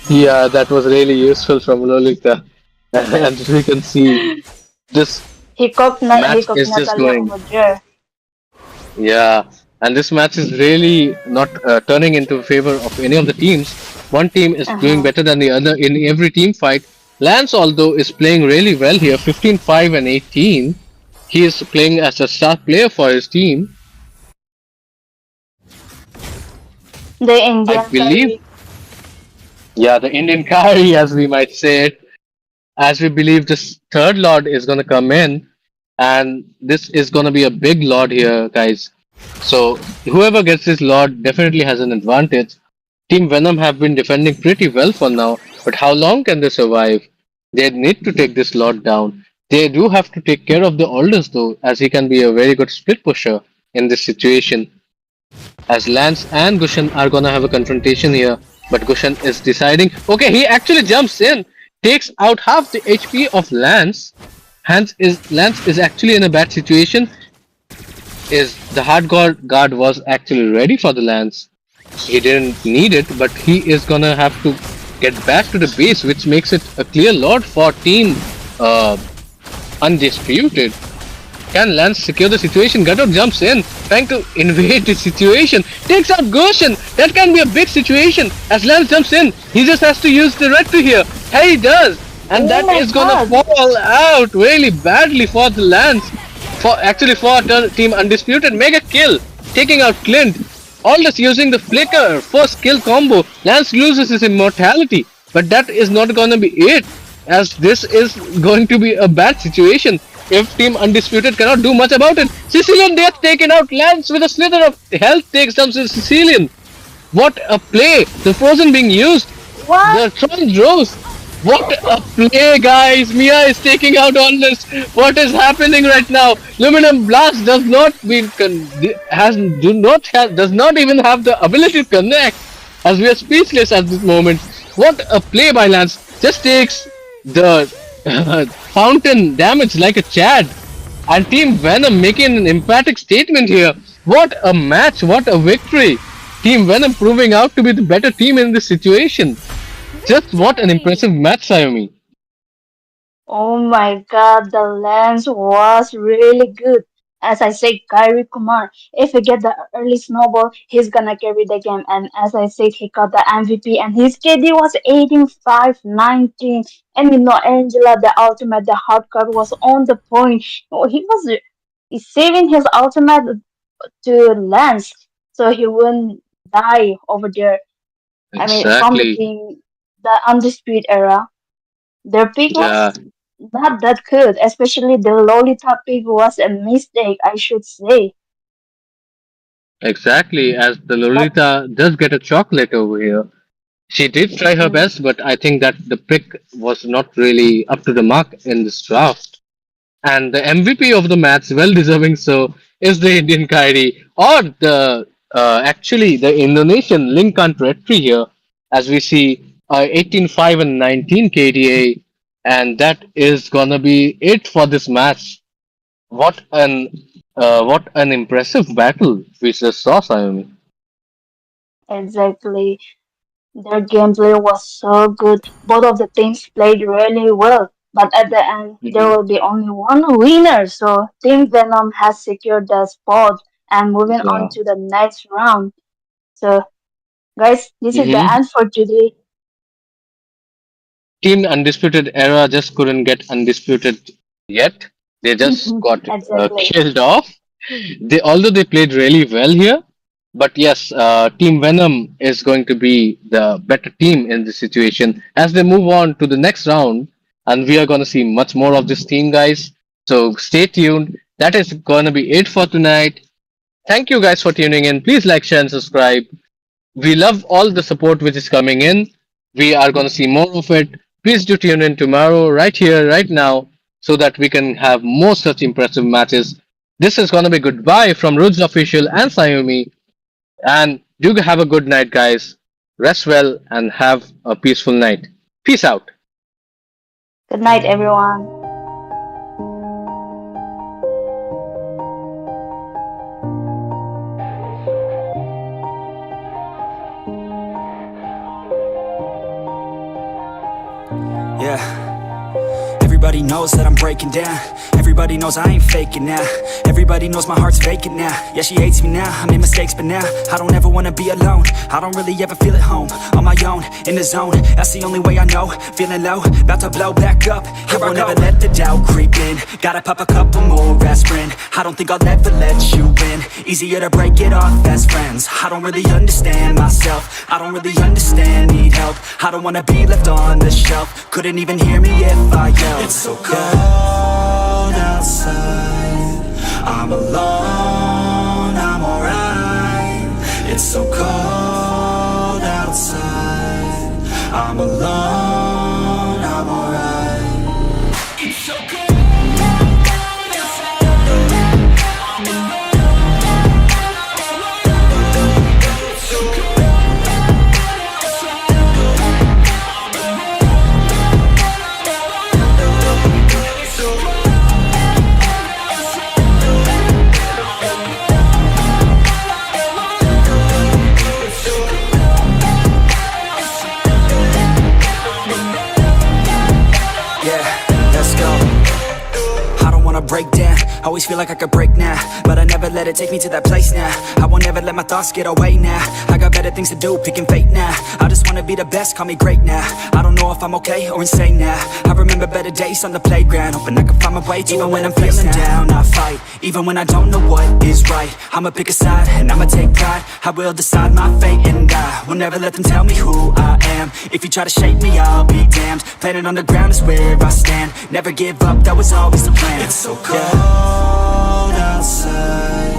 Yeah, that was really useful from Lolita. And we can see this He match cooked is just Natalia going. over there. Yeah, and this match is really not turning into favor of any of the teams. One team is doing Uh-huh. better than the other in every team fight. Lance, although, is playing really well here, 15, 5, and 18. He is playing as a star player for his team. The I Indian believe, curry. yeah, the Indian carry, as we might say it, as we believe this third Lord is going to come in, and this is going to be a big Lord here, guys. So whoever gets this Lord definitely has an advantage. Team Venom have been defending pretty well for now, but how long can they survive? They need to take this Lord down. They do have to take care of the Aldous though, as he can be a very good split pusher in this situation. As Lance and Gushan are gonna have a confrontation here, but Gushan is deciding. Okay, he actually jumps in, takes out half the HP of Lance. Lance is actually in a bad situation. Is the hard guard was actually ready for the Lance. He didn't need it, but he is gonna have to get back to the base, which makes it a clear lot for Team uh, Undisputed. Can Lance secure the situation? Gato jumps in, trying to invade the situation. Takes out Goshen. That can be a big situation. As Lance jumps in, he just has to use the red to here. Hey, he does. And Oh that my is gonna god. fall out really badly for the Lance. For Team Undisputed. Mega kill. Taking out Clint. Aldous using the flicker. First kill combo. Lance loses his immortality. But that is not gonna be it. As this is going to be a bad situation if Team Undisputed cannot do much about it. Sicilian Death taken out, Lance with a slither of health takes down Sicilian. What a play! The Frozen being used. What? The Tron Rose. What a play, guys! Mia is taking out on this. What is happening right now? Luminum Blast does not be has do not have does not even have the ability to connect. As we are speechless at this moment. What a play by Lance! Just takes the fountain damage like a Chad. And Team Venom making an emphatic statement here. What a match! What a victory! Team Venom proving out to be the better team in this situation. Just what an Victory! impressive match, Sayumi. Oh my god, the lens was really good. As I said, Kyrie Kumar, if he get the early snowball, he's gonna carry the game. And as I said, he got the MVP and his KD was 18-5-19. And Angela, the ultimate, the hard card was on the point. Oh, he was saving his ultimate to Lance so he wouldn't die over there. I mean, from the Exactly. team, the Undisputed era. Their pick Yeah, was not that good, especially the Lolita pick was a mistake, I should say. exactly. As the But Lolita does get a chocolate over here. She did try her mm, best, but I think that the pick was not really up to the mark in this draft. And the MVP of the match, well deserving so, is the Indian Kyrie or the actually the Indonesian Lincoln Retri here, as we see 18-5 and 19 KDA, and that is gonna be it for this match. What an impressive battle we just saw, Sayumi. Exactly. Their gameplay was so good. Both of the teams played really well. But at the end, there Hmm. will be only one winner. So Team Venom has secured the spot and moving on Yeah. to the next round. So, guys, this is the Hmm. end for today. Team Undisputed Era just couldn't get undisputed yet. They just got Exactly. killed off. Although they played really well here, but yes, Team Venom is going to be the better team in this situation as they move on to the next round, and we are going to see much more of this team, guys. So stay tuned. That is going to be it for tonight. Thank you guys for tuning in. Please like, share, and subscribe. We love all the support which is coming in. We are going to see more of it. Please do tune in tomorrow, right here, right now, so that we can have more such impressive matches. This is going to be goodbye from Ruds Official and Sayumi. And do have a good night, guys. Rest well and have a peaceful night. Peace out. Good night, everyone. Yeah. Everybody knows that I'm breaking down. Everybody knows I ain't faking now. Everybody knows my heart's vacant now. Yeah, she hates me now, I made mistakes but now I don't ever wanna be alone. I don't really ever feel at home. On my own, in the zone, that's the only way I know. Feeling low, about to blow back up. I won't ever let the doubt creep in. Gotta pop a couple more aspirin. I don't think I'll ever let you in. Easier to break it off as friends. I don't really understand myself. I don't really understand, need help. I don't wanna be left on the shelf. Couldn't even hear me if I yelled. It's so cold outside. I'm alone, I'm alright. It's so cold outside. I'm alone, I'm alright. It's so cold. Break down, always feel like I could break now, but I never let it take me to that place now. I won't ever let my thoughts get away now. I got better things to do, picking fate now. I just wanna be the best, call me great now. I don't know if I'm okay or insane now. I remember better days on the playground, hoping I can find my way to even when I'm feeling down, I fight. Even when I don't know what is right, I'ma pick a side and I'ma take pride. I will decide my fate and I will never let them tell me who I am. If you try to shape me, I'll be damned. Planet on the ground is where I stand. Never give up, that was always the plan. It's so cold outside.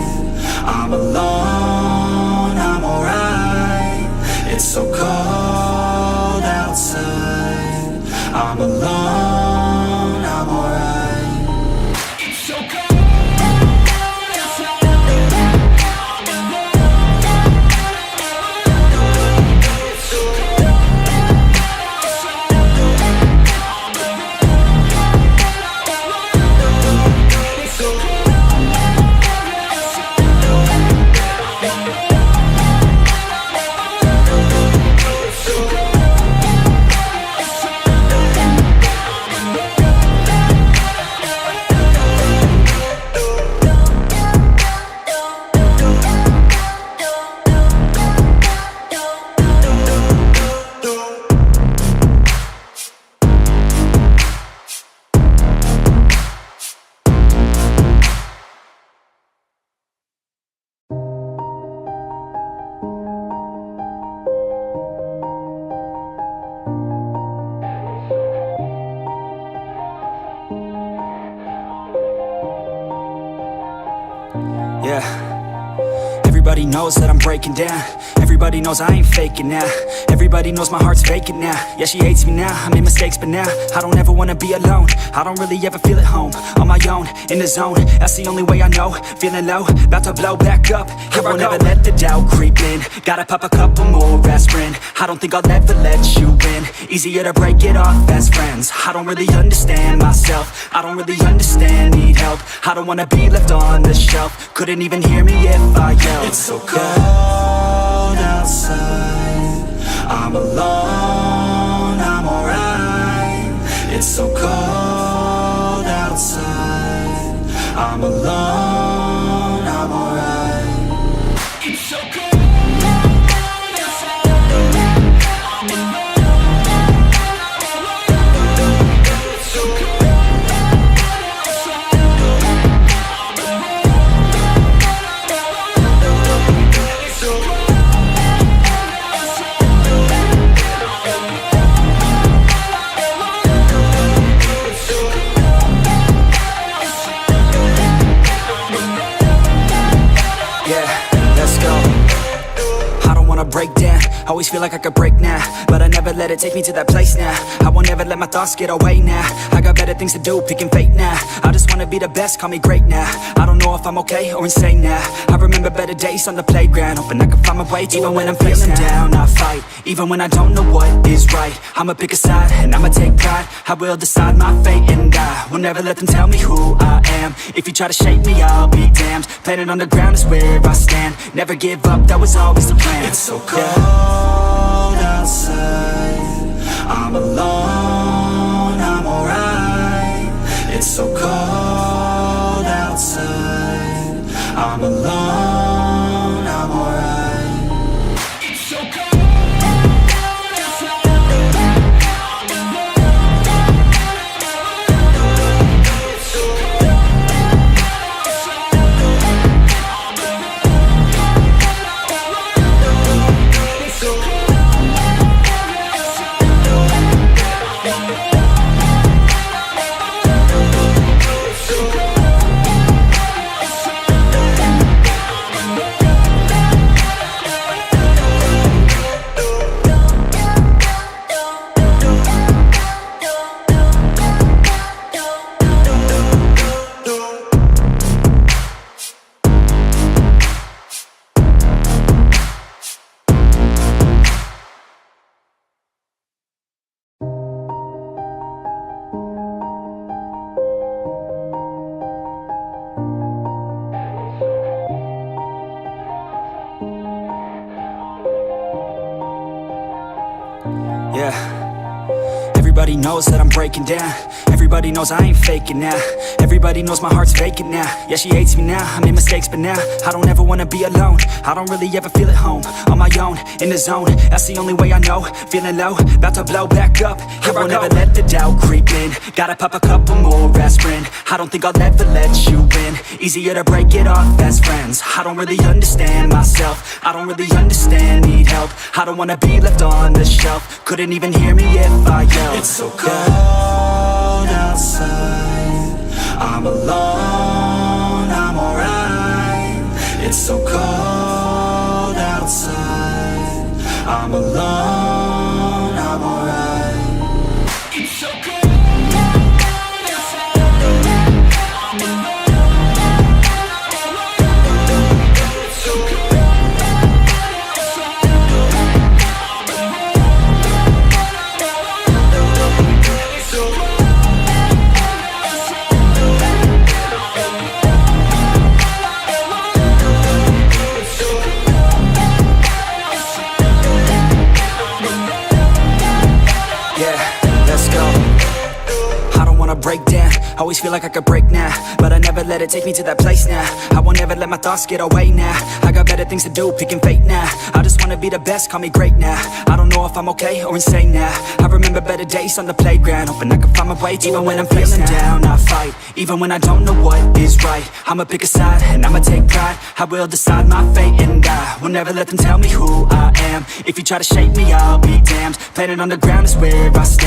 I'm alone, I'm alright. It's so cold outside. I'm alone, I'm alright. It's so cold. Yeah. Everybody knows that I'm breaking down. Everybody knows I ain't faking now. Everybody knows my heart's vacant now. Yeah, she hates me now, I made mistakes but now I don't ever wanna be alone. I don't really ever feel at home. On my own, in the zone, that's the only way I know. Feeling low, about to blow back up. I won't ever let the doubt creep in. Gotta pop a couple more aspirin. I don't think I'll ever let you in. Easier to break it off best friends. I don't really understand myself. I don't really understand, need help. I don't wanna be left on the shelf. Couldn't even hear me if I yelled. It's so cold outside, I'm alone, I'm alright. It's so cold outside, I'm alone, I'm alright. It's so cold. Break down, always feel like I could break now, but I never let it take me to that place now. I won't ever let my thoughts get away now. I got better things to do, picking fate now. I just wanna be the best, call me great now. I don't know if I'm okay or insane now. I remember better days on the playground, hoping I can find my way. Even when I'm feeling down, I fight. Even when I don't know what is right, I'ma pick a side and I'ma take pride. I will decide my fate and I will never let them tell me who I am. If you try to shake me, I'll be damned. Planet on the ground is where I stand. Never give up, that was always the plan. It's so cold outside, I'm alone, I'm alright. It's so cold outside, I'm alone, I'm alright. It's so cold. Everybody knows that I'm breaking down. Everybody knows I ain't faking now. Everybody knows my heart's vacant now. Yeah, she hates me now, I made mistakes but now I don't ever wanna be alone. I don't really ever feel at home. On my own, in the zone, that's the only way I know. Feeling low, about to blow back up. I won't ever let the doubt creep in. Gotta pop a couple more aspirin. I don't think I'll ever let you in. Easier to break it off best friends. I don't really understand myself. I don't really understand, need help. I don't wanna be left on the shelf. Couldn't even hear me if I yelled. It's so cold outside, I'm alone, I'm alright. It's so cold outside, I'm alone, I'm alright. It's so cold. Break down, always feel like I could break now, but I never let it take me to that place now. I won't ever let my thoughts get away now. I got better things to do, picking fate now. I just wanna be the best, call me great now. I don't know if I'm okay or insane now. I remember better days on the playground, hoping I can find my way. Even when I'm feeling down, I fight. Even when I don't know what is right, I'ma pick a side and I'ma take pride. I will decide my fate and I will never let them tell me who I am. If you try to shake me, I'll be damned. Planet on the ground is where I stand.